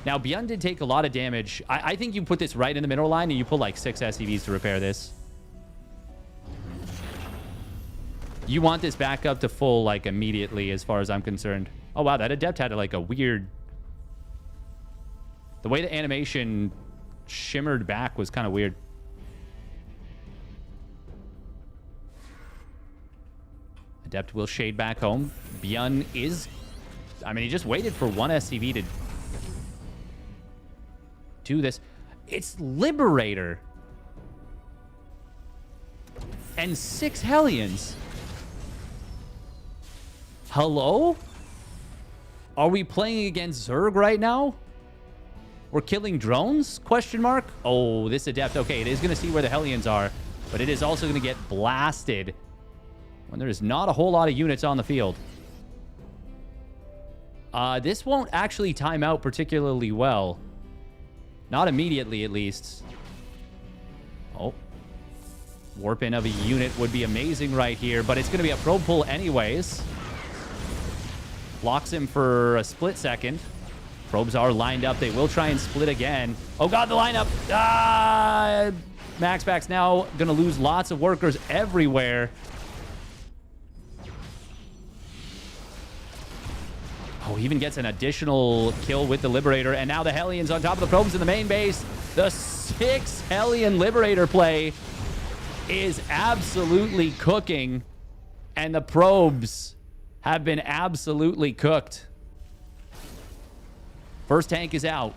Now, Byun did take a lot of damage. I think you put this right in the middle line and you pull like 6 SCVs to repair this. You want this back up to full, like, immediately, as far as I'm concerned. Oh, wow, that Adept had, like, a weird... the way the animation shimmered back was kind of weird. Adept will shade back home. Byun is... I mean, he just waited for 1 SCV to do this. It's Liberator. And 6 Hellions. Hello? Are we playing against Zerg right now? We're killing drones? Question mark? Oh, this Adept. Okay, it is going to see where the Hellions are, but it is also going to get blasted when there is not a whole lot of units on the field. This won't actually time out particularly well. Not immediately, at least. Oh. Warp in of a unit would be amazing right here, but it's going to be a probe pull anyways. Blocks him for a split second. Probes are lined up. They will try and split again. Oh, God, the lineup. MaxPax now going to lose lots of workers everywhere. Oh, he even gets an additional kill with the Liberator. And now the Hellions on top of the probes in the main base. The 6 Hellion Liberator play is absolutely cooking. And the probes have been absolutely cooked. First tank is out.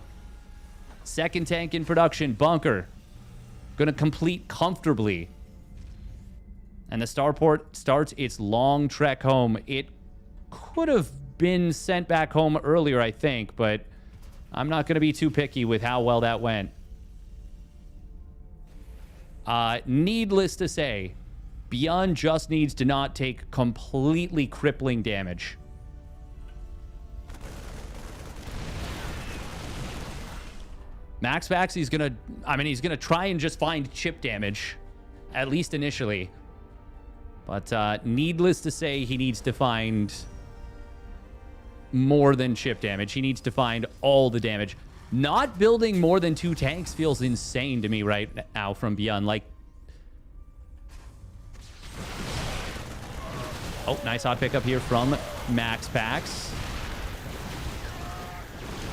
Second tank in production. Bunker. Going to complete comfortably. And the starport starts its long trek home. It could have been sent back home earlier, I think, but I'm not going to be too picky with how well that went. Needless to say, Byun just needs to not take completely crippling damage. MaxPax, he's going to try and just find chip damage, at least initially. But needless to say, he needs to find more than chip damage. He needs to find all the damage. Not building more than 2 tanks feels insane to me right now from Byun. Like, oh, nice hot pickup here from MaxPax.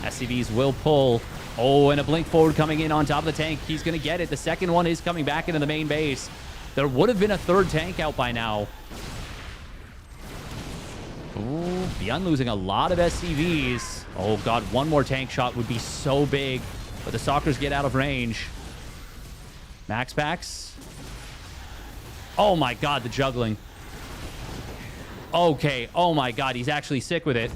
SCVs will pull. Oh, and a blink forward coming in on top of the tank. He's going to get it. The second one is coming back into the main base. There would have been a third tank out by now. Oh, Beyond losing a lot of SCVs. Oh, God, one more tank shot would be so big. But the Stalkers get out of range. MaxPax. Oh, my God, the juggling. Okay. Oh, my God, he's actually sick with it.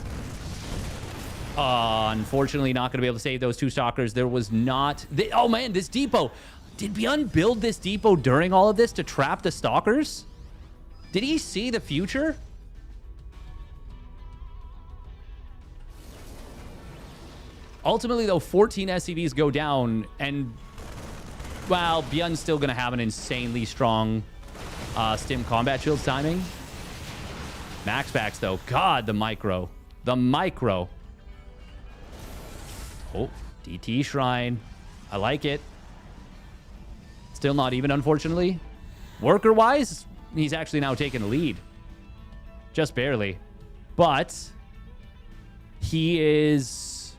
Unfortunately, not going to be able to save those two Stalkers. There was not... Oh, man, this depot. Did Beyond build this depot during all of this to trap the Stalkers? Did he see the future? Ultimately, though, 14 SCVs go down, and, well, Beyond's still going to have an insanely strong Stim combat shields timing. MaxPax, though. God, the micro. The micro. Oh, DT Shrine. I like it. Still not even, unfortunately. Worker-wise, he's actually now taking the lead. Just barely. But he is...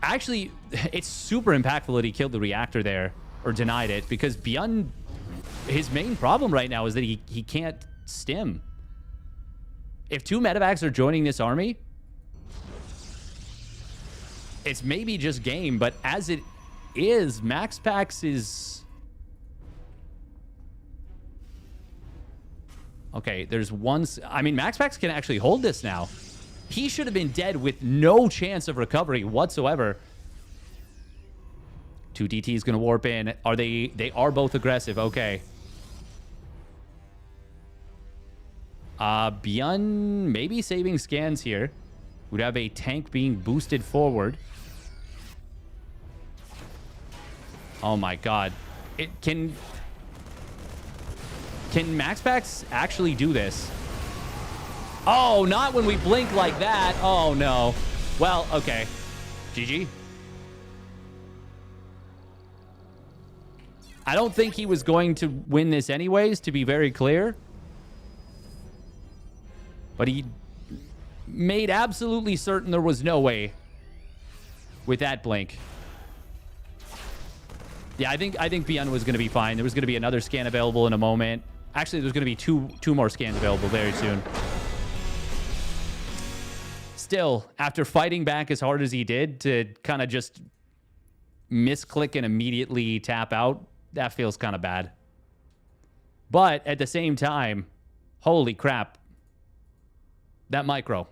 Actually, it's super impactful that he killed the reactor there, or denied it, because Beyond, his main problem right now is that he can't stim. If two medevacs are joining this army, it's maybe just game, but as it is, MaxPax is... Okay, there's one... I mean, MaxPax can actually hold this now. He should have been dead with no chance of recovery whatsoever. 2 DT is going to warp in. Are they... They are both aggressive. Okay. Beyond maybe saving scans here. Would have a tank being boosted forward. Oh my God. It can... Can MaxPax actually do this? Oh, not when we blink like that. Oh, no. Well, okay. GG. I don't think he was going to win this anyways, to be very clear. But he made absolutely certain there was no way with that blink. Yeah, I think Beyond was going to be fine. There was going to be another scan available in a moment. Actually, there's going to be two more scans available very soon. Still, after fighting back as hard as he did to kind of just misclick and immediately tap out, that feels kind of bad. But at the same time, holy crap. That micro.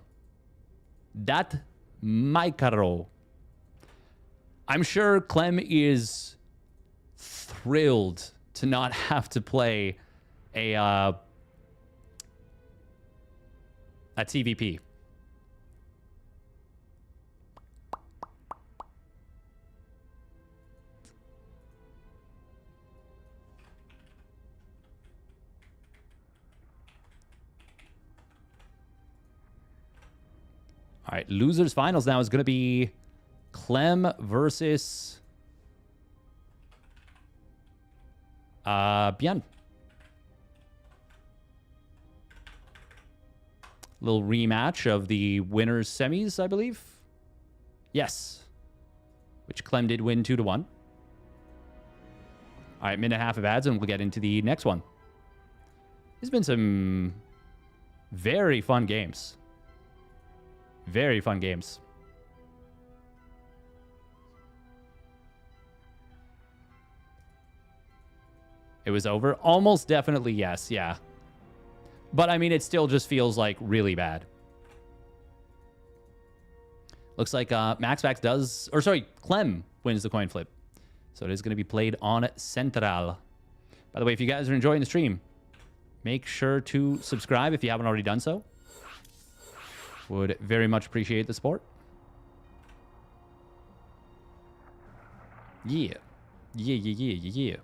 That micro. I'm sure Clem is thrilled to not have to play a TVP. All right, losers finals now is going to be Clem versus Beyond. Little rematch of the winners semis, I believe. Yes. Which Clem did win 2-1. All right, minute and a half of ads, and we'll get into the next one. There's been some very fun games. Very fun games. It was over? Almost definitely yes, yeah. But, I mean, it still just feels, like, really bad. Looks like MaxPax does... Or, sorry, Clem wins the coin flip. So it is going to be played on Central. By the way, if you guys are enjoying the stream, make sure to subscribe if you haven't already done so. Would very much appreciate the support. Yeah. Yeah, yeah, yeah, yeah, yeah.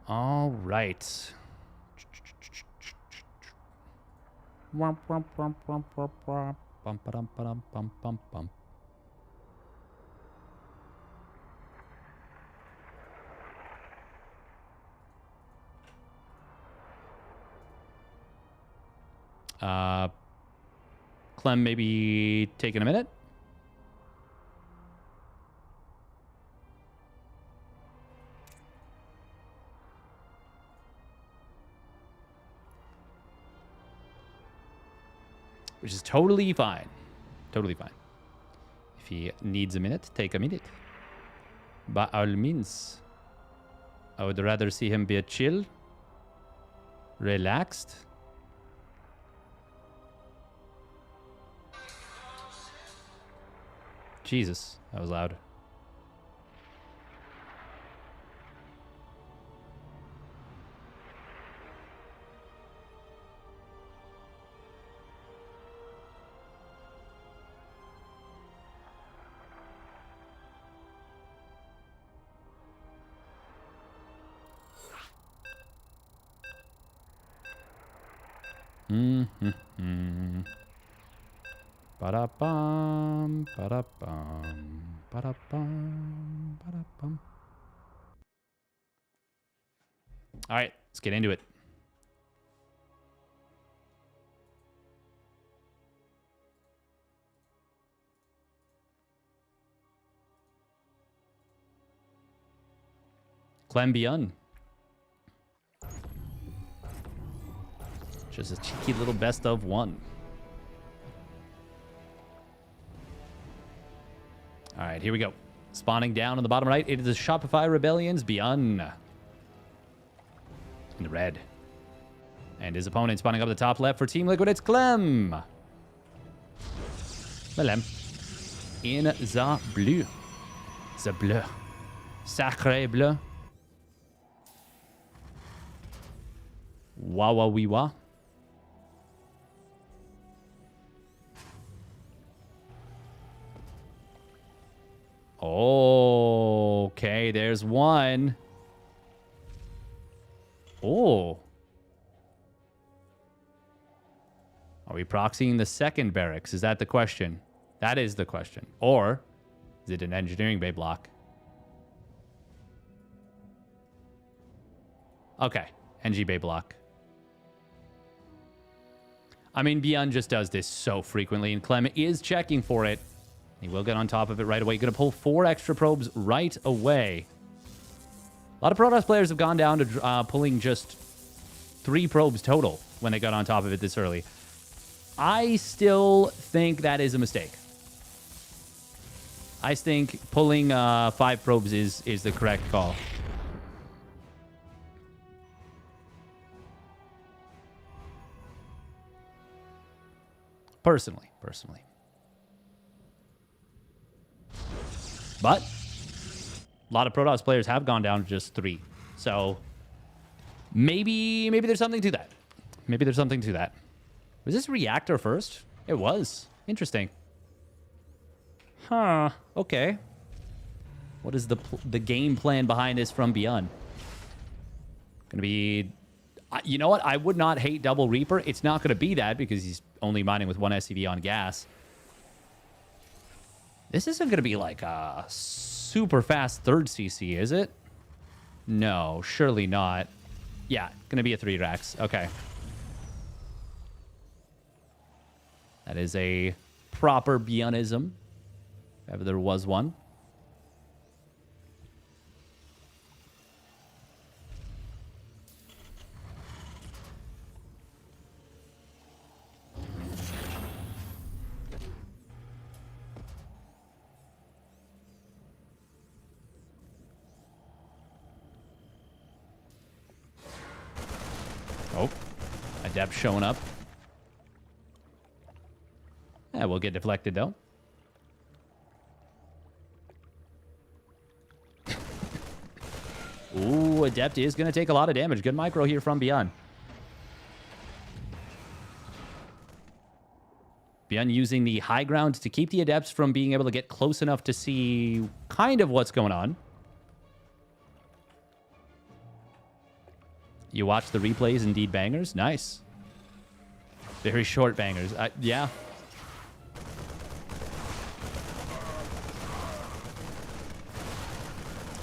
All right. Clem, maybe taking a minute. Which is totally fine. Totally fine. If he needs a minute, take a minute. By all means. I would rather see him be chill, relaxed. Jesus, that was loud. Ba-da-bum, ba-da-bum, ba-da-bum, ba-da-bum. All right, let's get into it. Clem Beyond. Just a cheeky little best of one. All right, here we go. Spawning down on the bottom right, it is the Shopify Rebellion's Beyond. In the red. And his opponent spawning up the top left for Team Liquid, it's Clem. Clem. In the blue. The bleu. Sacré bleu. Wawa wee wah. Okay, there's one. Oh. Are we proxying the second barracks? Is that the question? That is the question. Or is it an engineering bay block? Okay, NG bay block. I mean, Beyond just does this so frequently, and Clem is checking for it. He will get on top of it right away. Going to pull 4 extra probes right away. A lot of Protoss players have gone down to pulling just 3 probes total when they got on top of it this early. I still think that is a mistake. I think pulling 5 probes is the correct call. Personally. But a lot of Protoss players have gone down to just 3. So maybe there's something to that. Maybe there's something to that. Was this reactor first? It was. Interesting. Huh. Okay. What is the game plan behind this from Beyond? Gonna be... You know what? I would not hate Double Reaper. It's not gonna be that because he's only mining with 1 SCV on gas. This isn't going to be like a super fast 3rd CC, is it? No, surely not. Yeah, going to be a 3 racks. Okay. That is a proper Beyondism, if ever there was one. Oh, Adept showing up. That will get deflected, though. Ooh, Adept is going to take a lot of damage. Good micro here from Beyond. Beyond using the high ground to keep the Adepts from being able to get close enough to see kind of what's going on. You watch the replays, indeed bangers. Nice. Very short bangers. Yeah.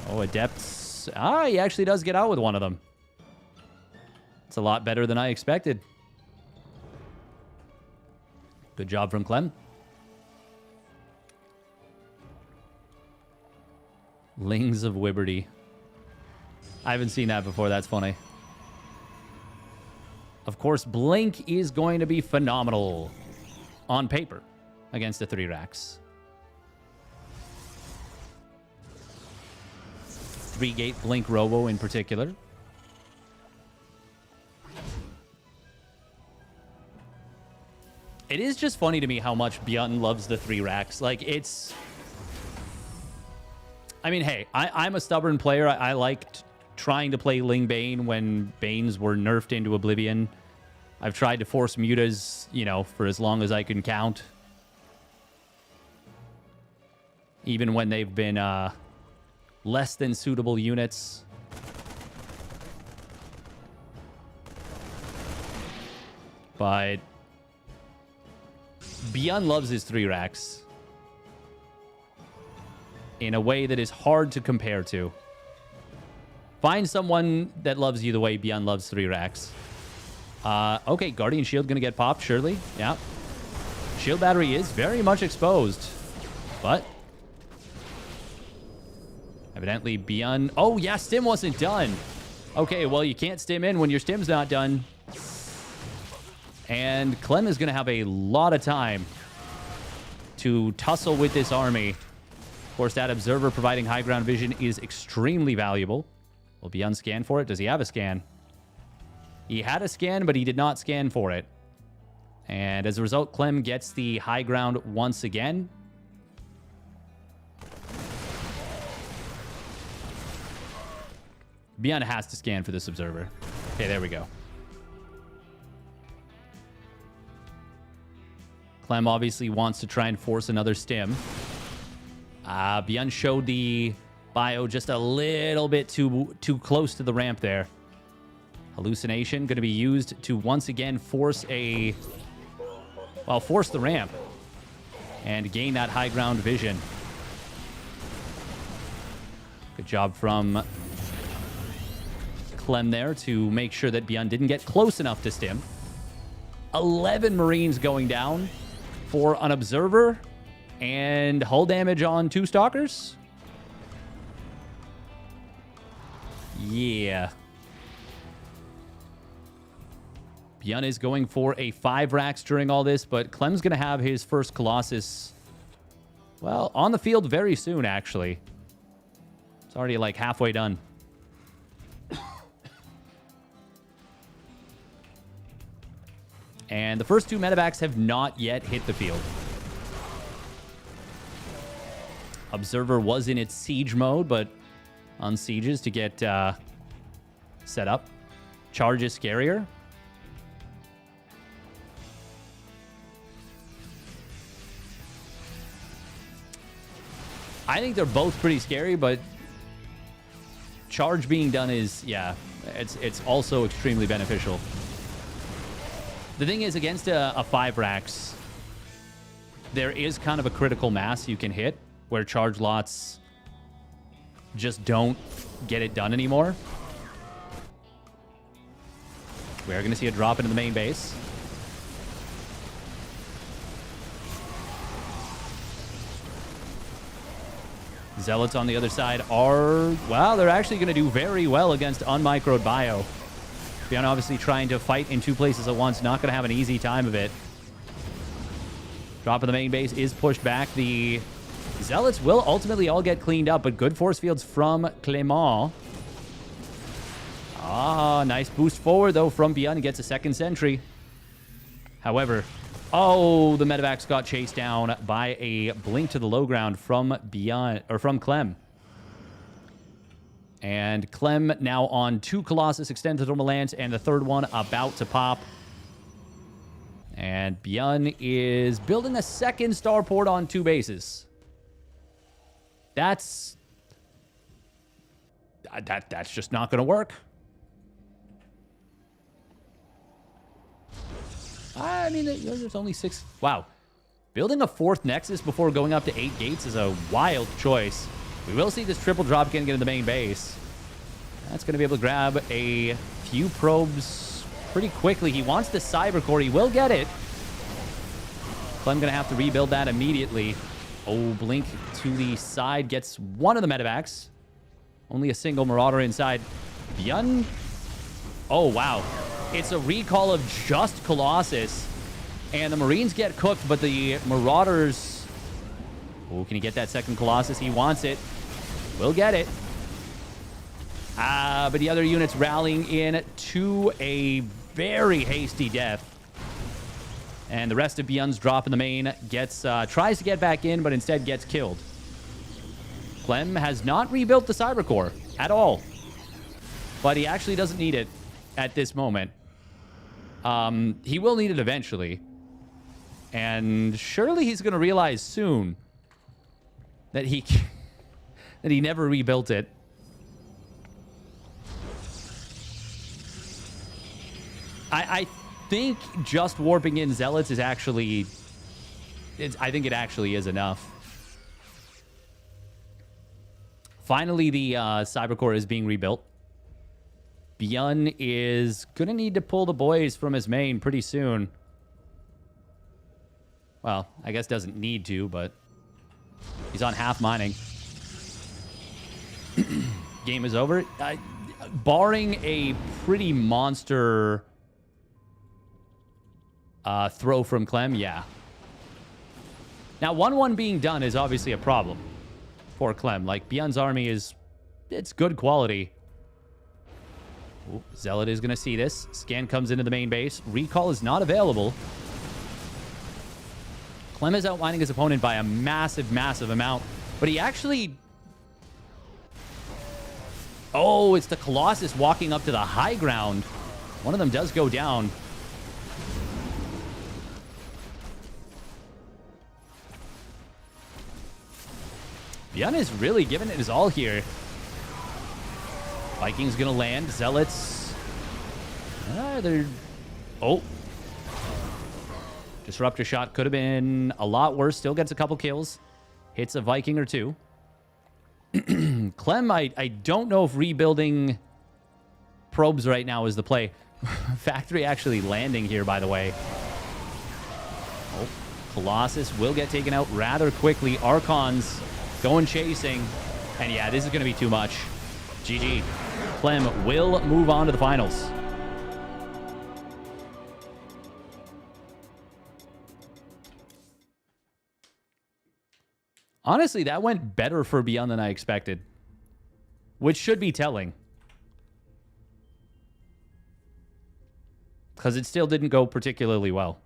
Oh, Adepts. He actually does get out with one of them. It's a lot better than I expected. Good job from Clem. Lings of Wibberty. I haven't seen that before. That's funny. Of course, Blink is going to be phenomenal on paper against the 3 racks. 3-gate Blink Robo in particular. It is just funny to me how much Beyond loves the 3 racks. Like, it's... I mean, hey, I'm a stubborn player. I liked trying to play Ling Bane when Banes were nerfed into oblivion. I've tried to force mutas, you know, for as long as I can count. Even when they've been less than suitable units. But Beyond loves his 3 racks in a way that is hard to compare to. Find someone that loves you the way Beyond loves 3 racks. Okay, Guardian Shield gonna get popped, surely. Yeah. Shield battery is very much exposed. But evidently Beyond... Oh, yeah, stim wasn't done. Okay, well, you can't stim in when your stim's not done. And Clem is gonna have a lot of time to tussle with this army. Of course, that Observer providing high ground vision is extremely valuable. Will Beyond scan for it? Does he have a scan? He had a scan, but he did not scan for it. And as a result, Clem gets the high ground once again. Beyond has to scan for this Observer. Okay, there we go. Clem obviously wants to try and force another stim. Beyond showed the bio just a little bit too close to the ramp there. Hallucination going to be used to once again force the ramp and gain that high ground vision. Good job from Clem there to make sure that Beyond didn't get close enough to stim. 11 Marines going down for an Observer and hull damage on 2 Stalkers. Yeah. Beyond is going for a 5 racks during all this, but Clem's going to have his first Colossus, well, on the field very soon, actually. It's already like halfway done. And the first 2 medevacs have not yet hit the field. Observer was in its siege mode, but on sieges to get set up. Charge is scarier. I think they're both pretty scary, but charge being done is, yeah, it's also extremely beneficial. The thing is, against a 5 racks, there is kind of a critical mass you can hit where charge lots just don't get it done anymore. We are going to see a drop into the main base. Zealots on the other side are, well, they're actually going to do very well against unmicroed bio. Beyond obviously trying to fight in 2 places at once. Not going to have an easy time of it. Drop of the main base is pushed back. The Zealots will ultimately all get cleaned up, but good force fields from Clement. Nice boost forward, though, from Beyond. Gets a second sentry. However, Oh, the medevacs got chased down by a blink to the low ground from Clem. And Clem now on 2 Colossus extended thermal lance, and the third one about to pop. And Bjorn is building a second starport on 2 bases. That's just not going to work. I mean, there's only 6. Wow. Building a 4th Nexus before going up to 8 gates is a wild choice. We will see this triple drop again get into the main base. That's going to be able to grab a few probes pretty quickly. He wants the Cyber Core. He will get it. Clem going to have to rebuild that immediately. Oh, Blink to the side gets one of the medevacs. Only a single Marauder inside. Bjorn. Oh, wow. It's a recall of just Colossus. And the Marines get cooked, but the Marauders... Oh, can he get that second Colossus? He wants it. Will get it. But the other units rallying in to a very hasty death. And the rest of Bjorn's drop in the main gets tries to get back in, but instead gets killed. Clem has not rebuilt the Cyber Core at all. But he actually doesn't need it at this moment. He will need it eventually. And surely he's going to realize soon that he never rebuilt it. I think just warping in Zealots is actually... I think it actually is enough. Finally, the Cyber Core is being rebuilt. Bjorn is going to need to pull the boys from his main pretty soon. Well, I guess doesn't need to, but he's on half mining. Game is over. Barring a pretty monster throw from Clem, yeah. Now, 1-1 being done is obviously a problem for Clem. Like, Bjorn's army it's good quality. Ooh, Zealot is going to see this. Scan comes into the main base. Recall is not available. Clem is outlining his opponent by a massive, massive amount. But he actually... Oh, it's the Colossus walking up to the high ground. One of them does go down. Bjorn is really giving it his all here. Vikings gonna land. Zealots. Oh. Disruptor shot could have been a lot worse. Still gets a couple kills. Hits a Viking or 2. Clem, I don't know if rebuilding probes right now is the play. Factory actually landing here, by the way. Oh, Colossus will get taken out rather quickly. Archons going chasing. And yeah, this is going to be too much. GG. Clem will move on to the finals. Honestly, that went better for Bjorn than I expected. Which should be telling. Because it still didn't go particularly well.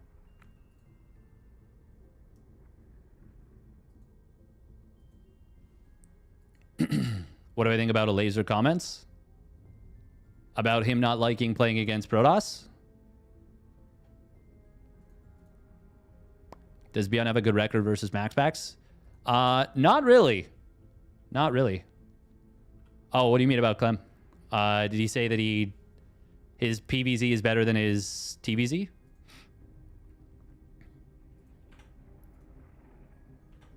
What do I think about a laser comments? About him not liking playing against Protoss? Does Bjorn have a good record versus MaxPax? Not really. Not really. Oh, what do you mean about Clem? Did he say that his PVZ is better than his TVZ?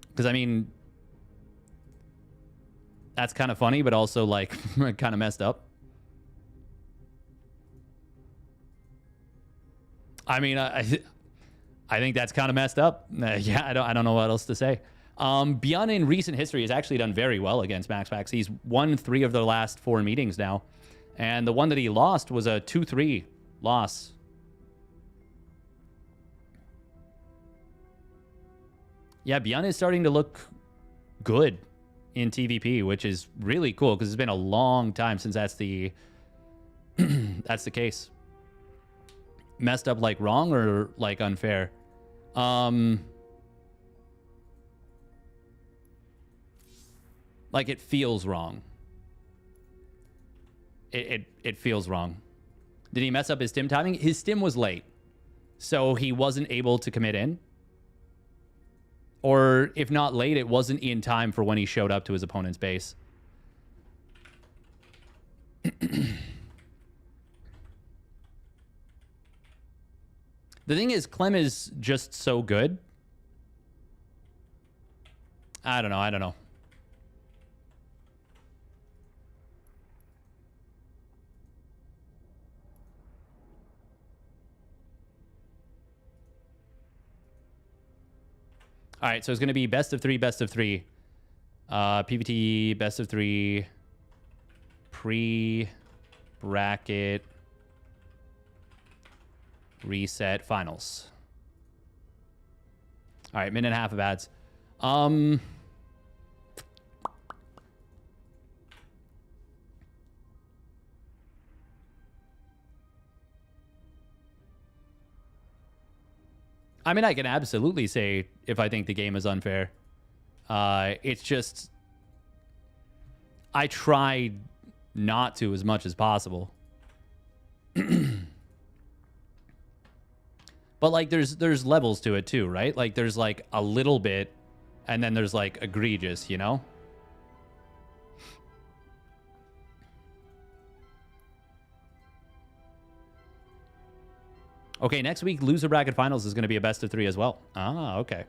Because, I mean, that's kind of funny, but also, like, kind of messed up. I mean, I think that's kind of messed up. Yeah, I don't know what else to say. Bjorn in recent history has actually done very well against MaxPax. He's won 3 of the last 4 meetings now. And the one that he lost was a 2-3 loss. Yeah, Bjorn is starting to look good in TVP, which is really cool because it's been a long time since that's the that's the case. Messed up like wrong or like unfair? Like, it feels wrong. It feels wrong. Did he mess up his stim timing? His stim was late, so he wasn't able to commit in. Or if not late, it wasn't in time for when he showed up to his opponent's base. The thing is, Clem is just so good. I don't know. All right, so it's going to be best of three. PVT, best of three, pre-bracket, reset, finals. All right, minute and a half of ads. I mean, I can absolutely say if I think the game is unfair. It's just, I try not to as much as possible. But like, there's levels to it too, right? Like, there's like a little bit, and then there's like egregious, you know? Okay, next week, loser bracket finals is going to be a best of three as well. Ah, okay.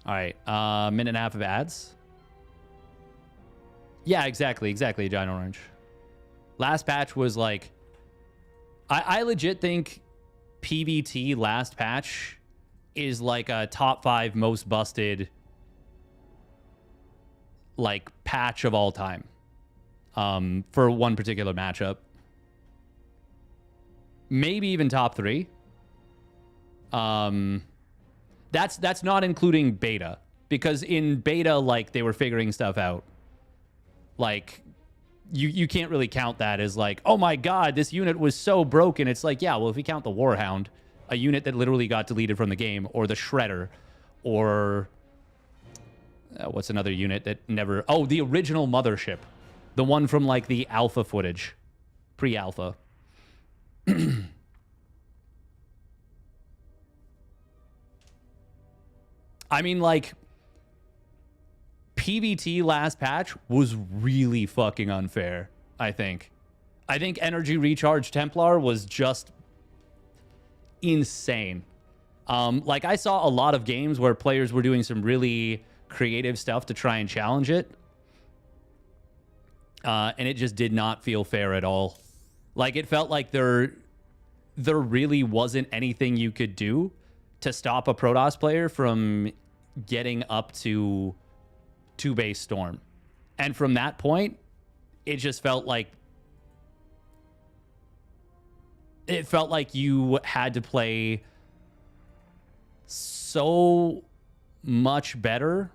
All right, minute and a half of ads. Yeah, exactly, Giant Orange. Last patch was like, I legit think PVT last patch is like a top 5 most busted like patch of all time for one particular matchup. Maybe even top 3. That's not including beta, because in beta, like, they were figuring stuff out. Like, you can't really count that as like, oh my god, this unit was so broken. It's like, yeah, well, if we count the Warhound, a unit that literally got deleted from the game, or the Shredder, or what's another unit that never... Oh, the original Mothership. The one from, like, the alpha footage. Pre-alpha. I mean, like, PVT last patch was really fucking unfair, I think. I think Energy Recharge Templar was just insane. Like, I saw a lot of games where players were doing some really creative stuff to try and challenge it. And it just did not feel fair at all. Like, it felt like there really wasn't anything you could do to stop a Protoss player from getting up to 2-base Storm. And from that point, it just felt like... It felt like you had to play so much better.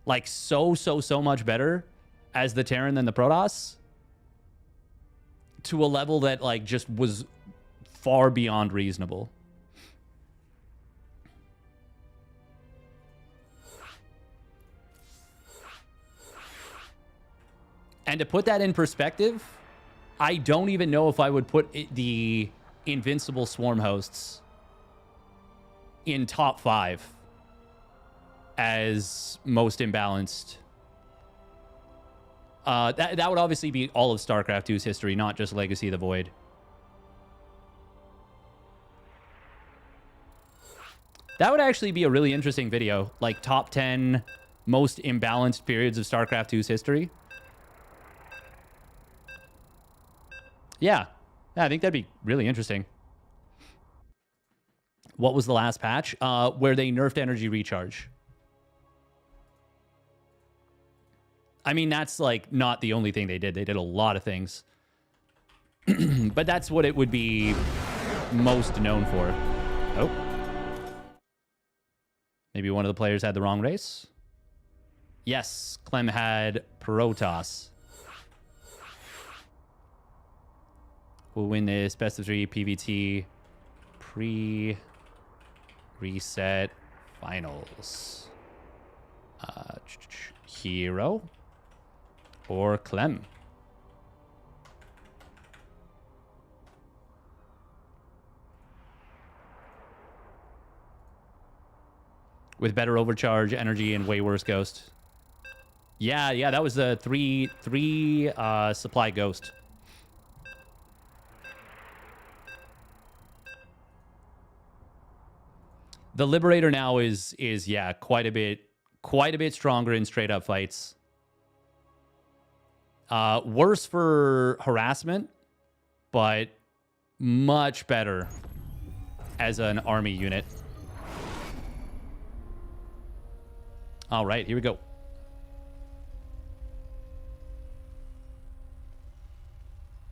Like, so much better as the Terran than the Protoss. To a level that, like, just was far beyond reasonable. And to put that in perspective, I don't even know if I would put the Invincible Swarm Hosts in top 5 as most imbalanced. That would obviously be all of StarCraft 2's history, not just Legacy of the Void. That would actually be a really interesting video, like top 10 most imbalanced periods of StarCraft 2's history. Yeah, I think that'd be really interesting. What was the last patch? Where they nerfed Energy Recharge. I mean, that's, like, not the only thing they did. They did a lot of things. But that's what it would be most known for. Oh. Maybe one of the players had the wrong race? Yes, Clem had Protoss. We'll win this best of 3 PVT Reset finals. Hero or Clem? With better overcharge, energy, and way worse ghost. Yeah, that was the three supply ghost. The Liberator now is yeah, quite a bit stronger in straight up fights. Worse for harassment, but much better as an army unit. All right, here we go.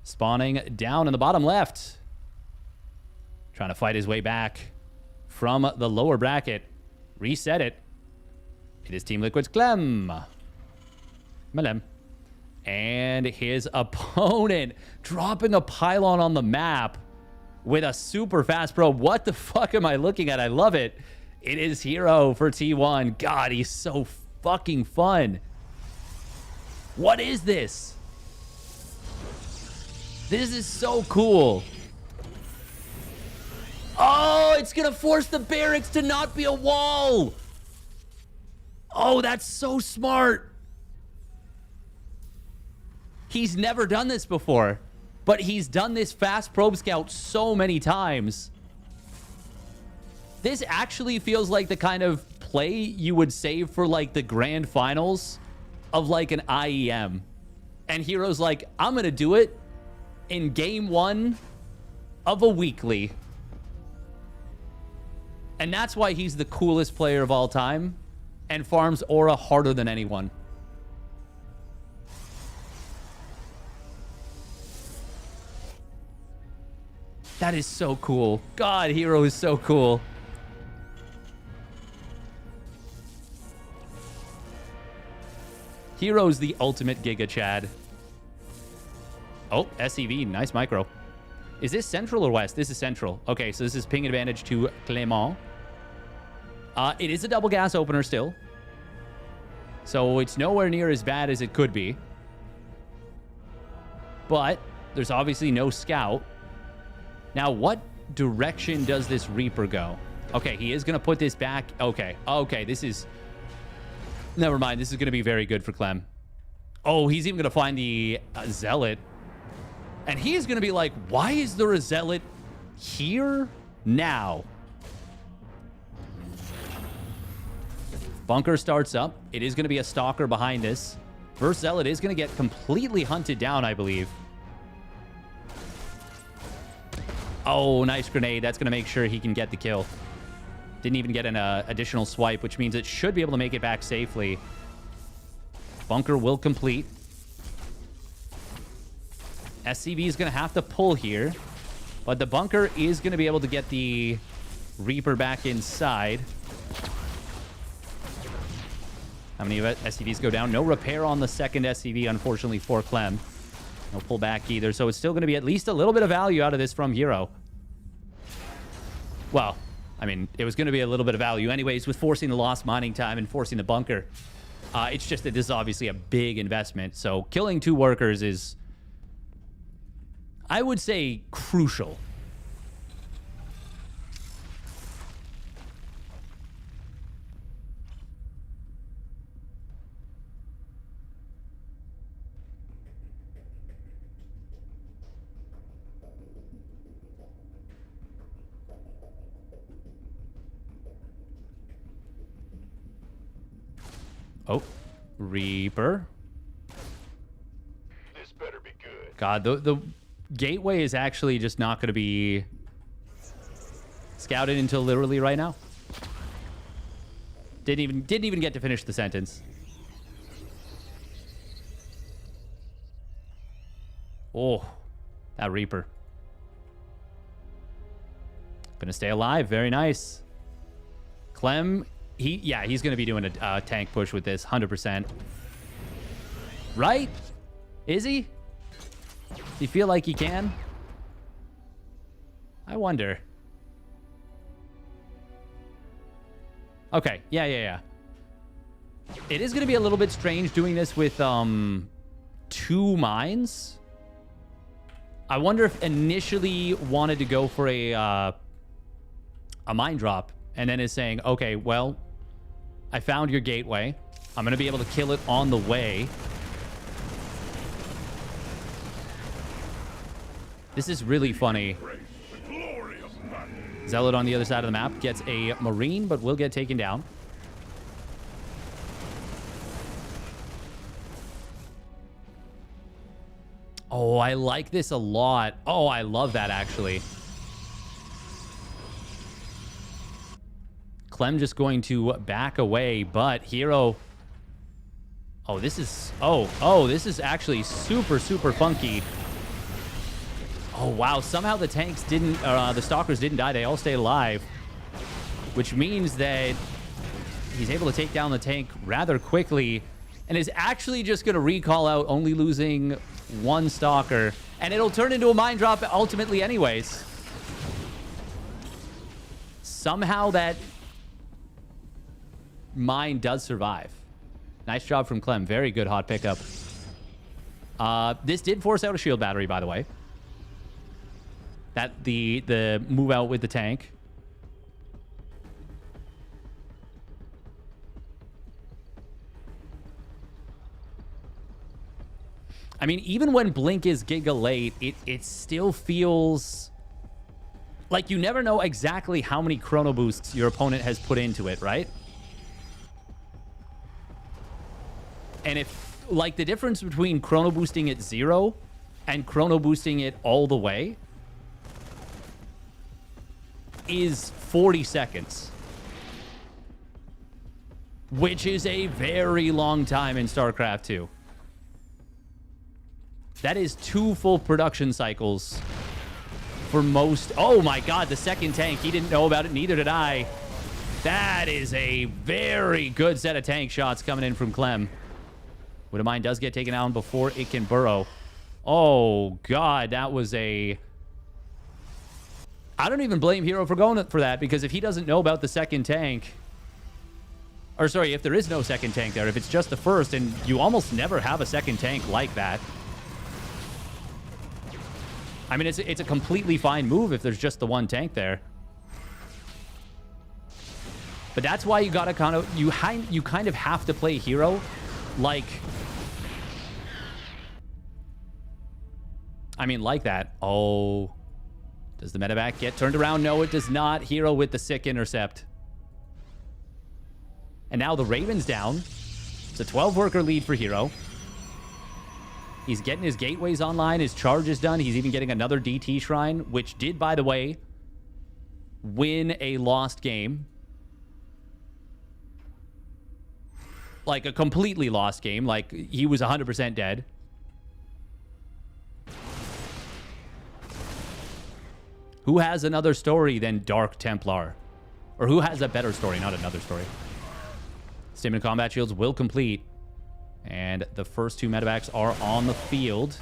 Spawning down in the bottom left. Trying to fight his way back from the lower bracket. Reset it. It is Team Liquid's Clem. Malem. And his opponent dropping a pylon on the map with a super fast probe. What the fuck am I looking at? I love it. It is HeroMarine for T1. God, he's so fucking fun. What is this? This is so cool. Oh, it's going to force the barracks to not be a wall. Oh, that's so smart. He's never done this before, but he's done this fast probe scout so many times. This actually feels like the kind of play you would save for like the grand finals of like an IEM. And HeroMarine's like, I'm going to do it in game 1 of a weekly. And that's why he's the coolest player of all time and farms aura harder than anyone. That is so cool. God, HeroMarine is so cool. HeroMarine's the ultimate Giga Chad. Oh, SEV, nice micro. Is this central or west? This is central. Okay, so this is ping advantage to Clement. It is a double gas opener still. So it's nowhere near as bad as it could be. But there's obviously no scout. Now, what direction does this Reaper go? Okay, he is going to put this back. Okay, this is... Never mind, this is going to be very good for Clem. Oh, he's even going to find the Zealot. And he's going to be like, why is there a Zealot here now? Bunker starts up. It is going to be a Stalker behind this. First Zealot is going to get completely hunted down, I believe. Oh, nice grenade. That's going to make sure he can get the kill. Didn't even get an additional swipe, which means it should be able to make it back safely. Bunker will complete. SCV is going to have to pull here. But the bunker is going to be able to get the Reaper back inside. How many SCVs go down? No repair on the second SCV, unfortunately, for Clem. No pull back either. So it's still going to be at least a little bit of value out of this from HeroMarine. Well, I mean, it was going to be a little bit of value anyways with forcing the lost mining time and forcing the bunker. It's just that this is obviously a big investment. So killing 2 workers is, I would say, crucial. Oh, Reaper. This better be good. God, the gateway is actually just not going to be scouted until literally right now. Didn't even get to finish the sentence. Oh, that Reaper. Gonna stay alive. Very nice. Clem. He's going to be doing a tank push with this, 100%. Right? Is he? Do you feel like he can? I wonder. Okay. Yeah, yeah, yeah. It is going to be a little bit strange doing this with 2 mines. I wonder if initially wanted to go for a mine drop and then is saying, okay, well, I found your gateway. I'm going to be able to kill it on the way. This is really funny. Zealot on the other side of the map gets a Marine, but will get taken down. Oh, I like this a lot. Oh, I love that, actually. Clem just going to back away, but HeroMarine... Oh, this is... Oh, this is actually super, super funky. Oh, wow. Somehow the tanks didn't... the Stalkers didn't die. They all stayed alive. Which means that he's able to take down the tank rather quickly and is actually just going to recall out, only losing 1 Stalker. And it'll turn into a mine drop ultimately anyways. Somehow that mine does survive. Nice job from Clem. Very good hot pickup. This did force out a shield battery, by the way. That the move out with the tank. I mean, even when Blink is giga late, it still feels like you never know exactly how many chrono boosts your opponent has put into it, right? And if, like, the difference between chrono boosting at 0 and chrono boosting it all the way is 40 seconds. Which is a very long time in StarCraft 2. That is 2 full production cycles for most... Oh my god, the second tank. He didn't know about it, neither did I. That is a very good set of tank shots coming in from Clem. Widow Mine does get taken down before it can burrow. Oh, God, that was a... I don't even blame Hero for going for that, because if he doesn't know about the second tank... Or, sorry, if there is no second tank there, if it's just the first, and you almost never have a second tank like that. I mean, it's a completely fine move if there's just the 1 tank there. But that's why you gotta kind of... You kind of have to play Hero like... I mean, like that. Oh. Does the medevac get turned around? No, it does not. Hero with the sick intercept. And now the Raven's down. It's a 12-worker lead for Hero. He's getting his gateways online. His charge is done. He's even getting another DT Shrine, which did, by the way, win a lost game. Like, a completely lost game. Like, he was 100% dead. Who has another story than Dark Templar? Or who has a better story, not another story? Stamina combat shields will complete. And the first 2 medevacs are on the field.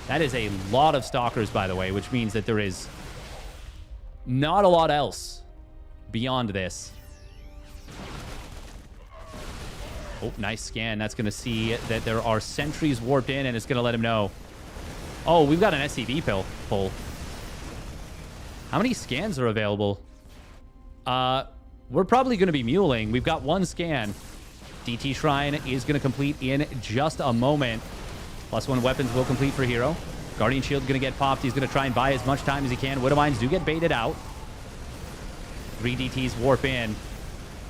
That is a lot of Stalkers, by the way, which means that there is not a lot else beyond this. Oh, nice scan. That's going to see that there are sentries warped in, and it's going to let him know. Oh, we've got an SCV pull. How many scans are available? We're probably going to be muling. We've got 1 scan. DT Shrine is going to complete in just a moment. +1 weapons will complete for Hero. Guardian Shield going to get popped. He's going to try and buy as much time as he can. Widow Mines do get baited out. 3 DTs warp in.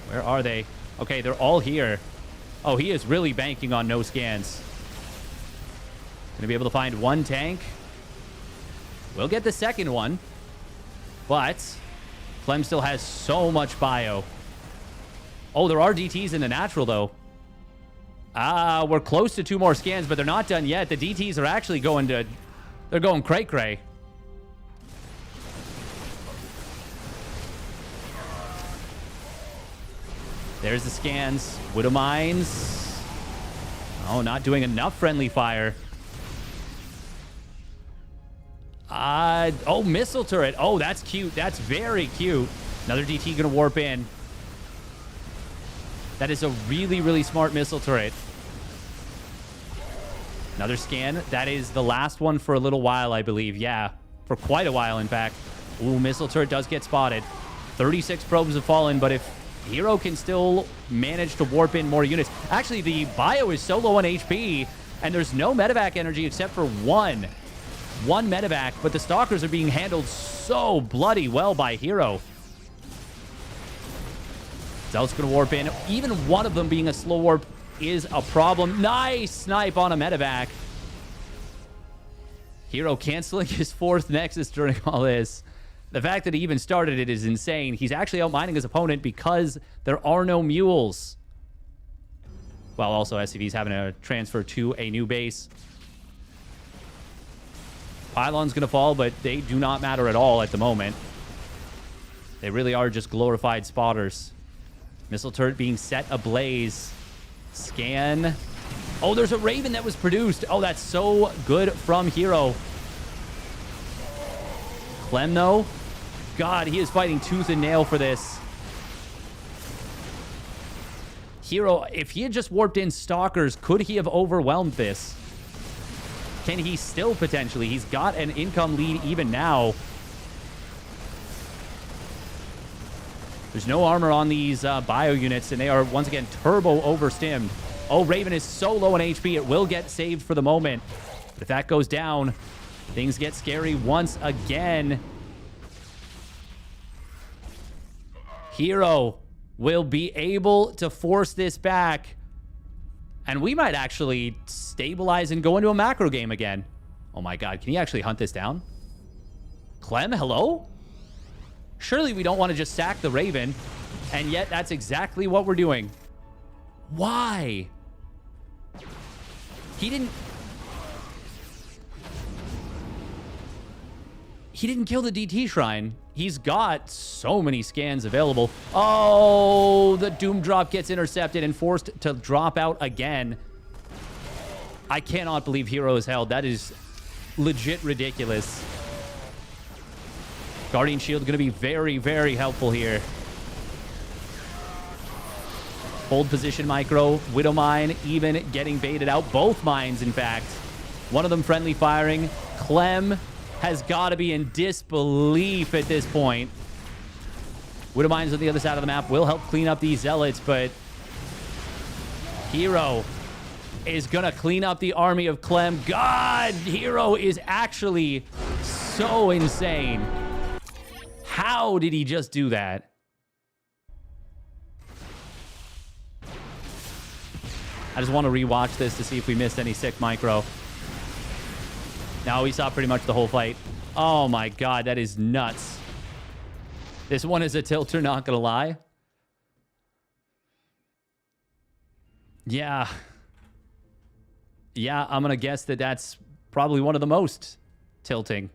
Where are they? Okay, they're all here. Oh, he is really banking on no scans. Going to be able to find 1 tank. We'll get the second one. But Clem still has so much bio. Oh, there are DTs in the natural, though. We're close to 2 more scans, but they're not done yet. The DTs are actually going to... They're going cray-cray. There's the scans. Widow Mines. Oh, not doing enough friendly fire. Oh, missile turret. Oh, that's cute. That's very cute. Another DT going to warp in. That is a really, really smart missile turret. Another scan. That is the last one for a little while, I believe. Yeah, for quite a while, in fact. Ooh, missile turret does get spotted. 36 probes have fallen, but if HeroMarine can still manage to warp in more units. Actually, the bio is so low on HP, and there's no medevac energy except for one medevac, but the Stalkers are being handled so bloody well by HeroMarine. Zealot's going to warp in. Even one of them being a slow warp is a problem. Nice snipe on a medevac. HeroMarine canceling his 4th Nexus during all this. The fact that he even started it is insane. He's actually outmining his opponent because there are no mules. Well, also SCV's having to transfer to a new base. Pylon's going to fall, but they do not matter at all at the moment. They really are just glorified spotters. Missile turret being set ablaze. Scan. Oh, there's a Raven that was produced. Oh, that's so good from HeroMarine. Clem, though. God, he is fighting tooth and nail for this. HeroMarine, if he had just warped in Stalkers, could he have overwhelmed this? Can he still potentially? He's got an income lead even now. There's no armor on these bio units, and they are, once again, turbo overstimmed. Oh, Raven is so low on HP, it will get saved for the moment. But if that goes down, things get scary once again. HeroMarine will be able to force this back. And we might actually stabilize and go into a macro game again. Oh my god, can he actually hunt this down? Clem, hello? Surely we don't want to just sack the Raven. And yet that's exactly what we're doing. Why? He didn't kill the DT Shrine. He's got so many scans available. Oh, the Doom Drop gets intercepted and forced to drop out again. I cannot believe HeroMarine is held. That is legit ridiculous. Guardian Shield going to be very, very helpful here. Hold position micro. Widow Mine even getting baited out. Both mines, in fact. One of them friendly firing. Clem has got to be in disbelief at this point. Widow Mines on the other side of the map will help clean up these Zealots, but HeroMarine is going to clean up the army of Clem. God, HeroMarine is actually so insane. How did he just do that? I just want to rewatch this to see if we missed any sick micro. No, we saw pretty much the whole fight. Oh my god, that is nuts. This one is a tilter, not gonna lie. Yeah. Yeah, I'm gonna guess that that's probably one of the most tilting.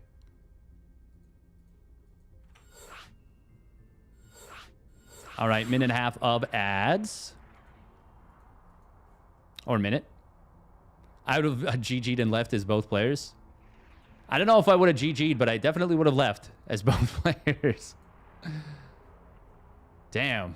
All right, minute and a half of ads. Or minute. I would have GG'd and left as both players. I don't know if I would have GG'd, but I definitely would have left as both players. Damn.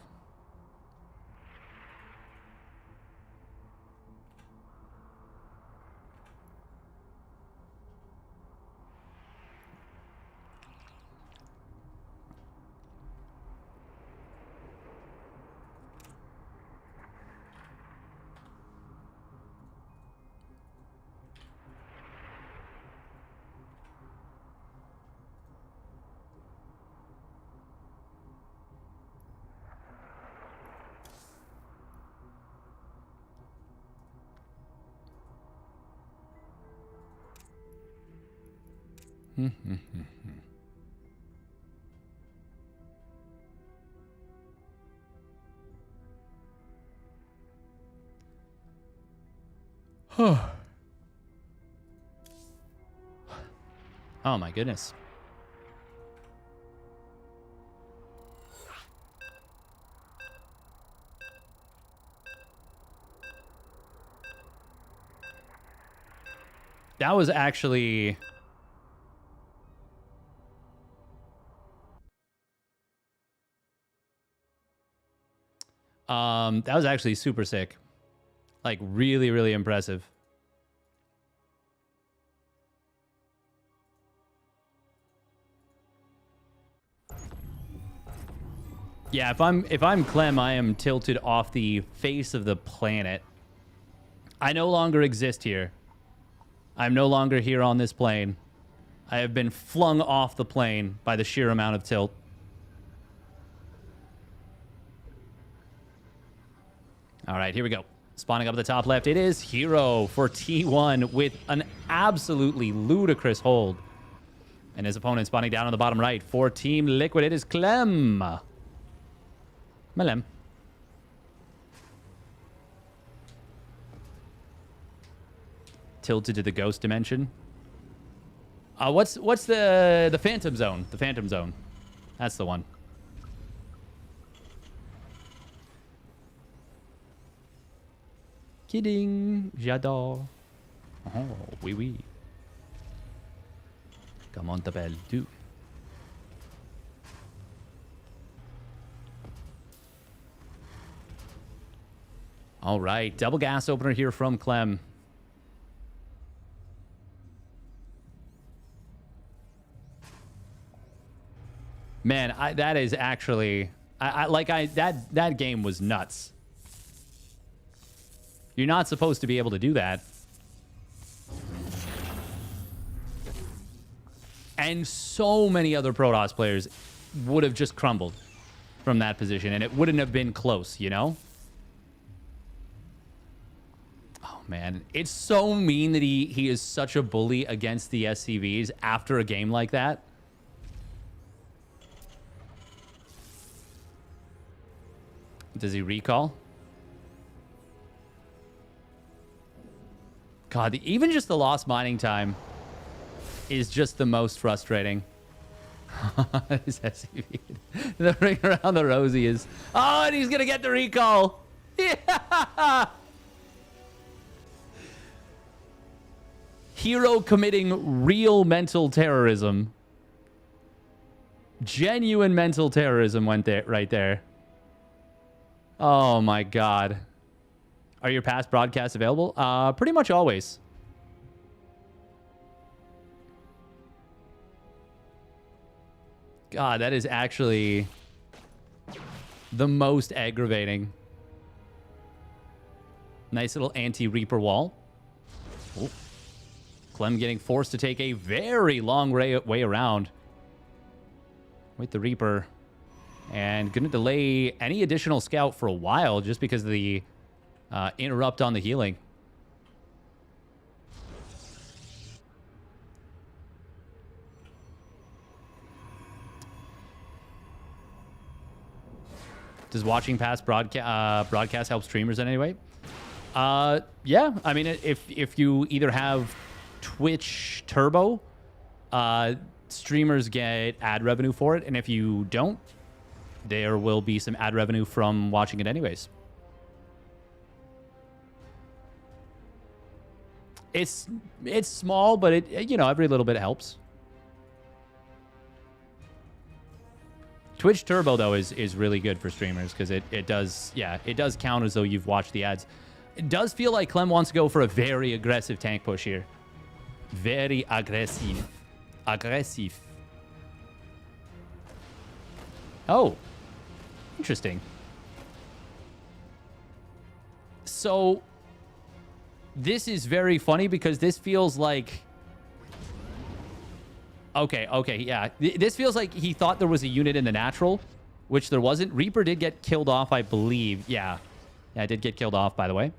Oh my goodness. That was actually... That was actually super sick. Like, really, really impressive. Yeah, if I'm Clem, I am tilted off the face of the planet. I no longer exist here. I'm no longer here on this plane. I have been flung off the plane by the sheer amount of tilt. All right, here we go. Spawning up at the top left, it is HeroMarine for T1 with an absolutely ludicrous hold. And his opponent spawning down on the bottom right for Team Liquid, it is Clem. Malem. Tilted to the ghost dimension. What's the Phantom Zone? The Phantom Zone. That's the one. Kidding. J'adore. Oh, oui, oui. Comment t'appelles-tu? All right, double gas opener here from Clem. Man, that is actually... that game was nuts. You're not supposed to be able to do that. And so many other Protoss players would have just crumbled from that position, and it wouldn't have been close, you know? Oh, man. It's so mean that he is such a bully against the SCVs after a game like that. Does he recall? God, even just the lost mining time is just the most frustrating. This SCV. The ring around the rosy is... Oh, and he's going to get the recall. Yeah! HeroMarine committing real mental terrorism. Genuine mental terrorism went there, right there. Oh, my God. Are your past broadcasts available? Pretty much always. God, that is actually the most aggravating. Nice little anti-Reaper wall. Oh. Clem getting forced to take a very long way around with the Reaper. And going to delay any additional scout for a while just because of the interrupt on the healing. Does watching past broadcast help streamers in any way? Yeah, I mean, if you either have Twitch Turbo, streamers get ad revenue for it, and if you don't, there will be some ad revenue from watching it anyways. It's small, but it you know, every little bit helps. Twitch Turbo though is really good for streamers because it does count as though you've watched the ads. It does feel like Clem wants to go for a very aggressive tank push here. Very aggressive. Aggressive. Oh. Interesting. So, this is very funny because this feels like... Okay, yeah. This feels like he thought there was a unit in the natural, which there wasn't. Reaper did get killed off, I believe. Yeah, it did get killed off, by the way.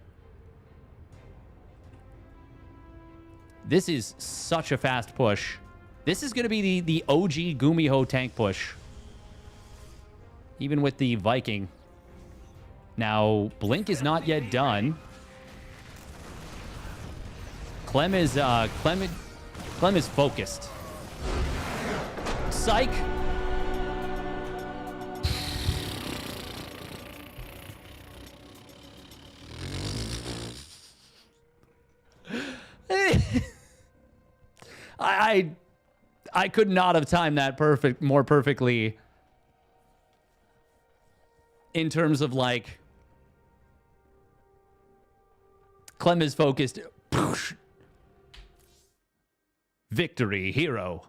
This is such a fast push. This is going to be the OG Gumiho tank push. Even with the Viking. Now, Blink is not yet done. Clem is focused. Psych. I could not have timed that more perfectly in terms of like Clem is focused. Victory, hero.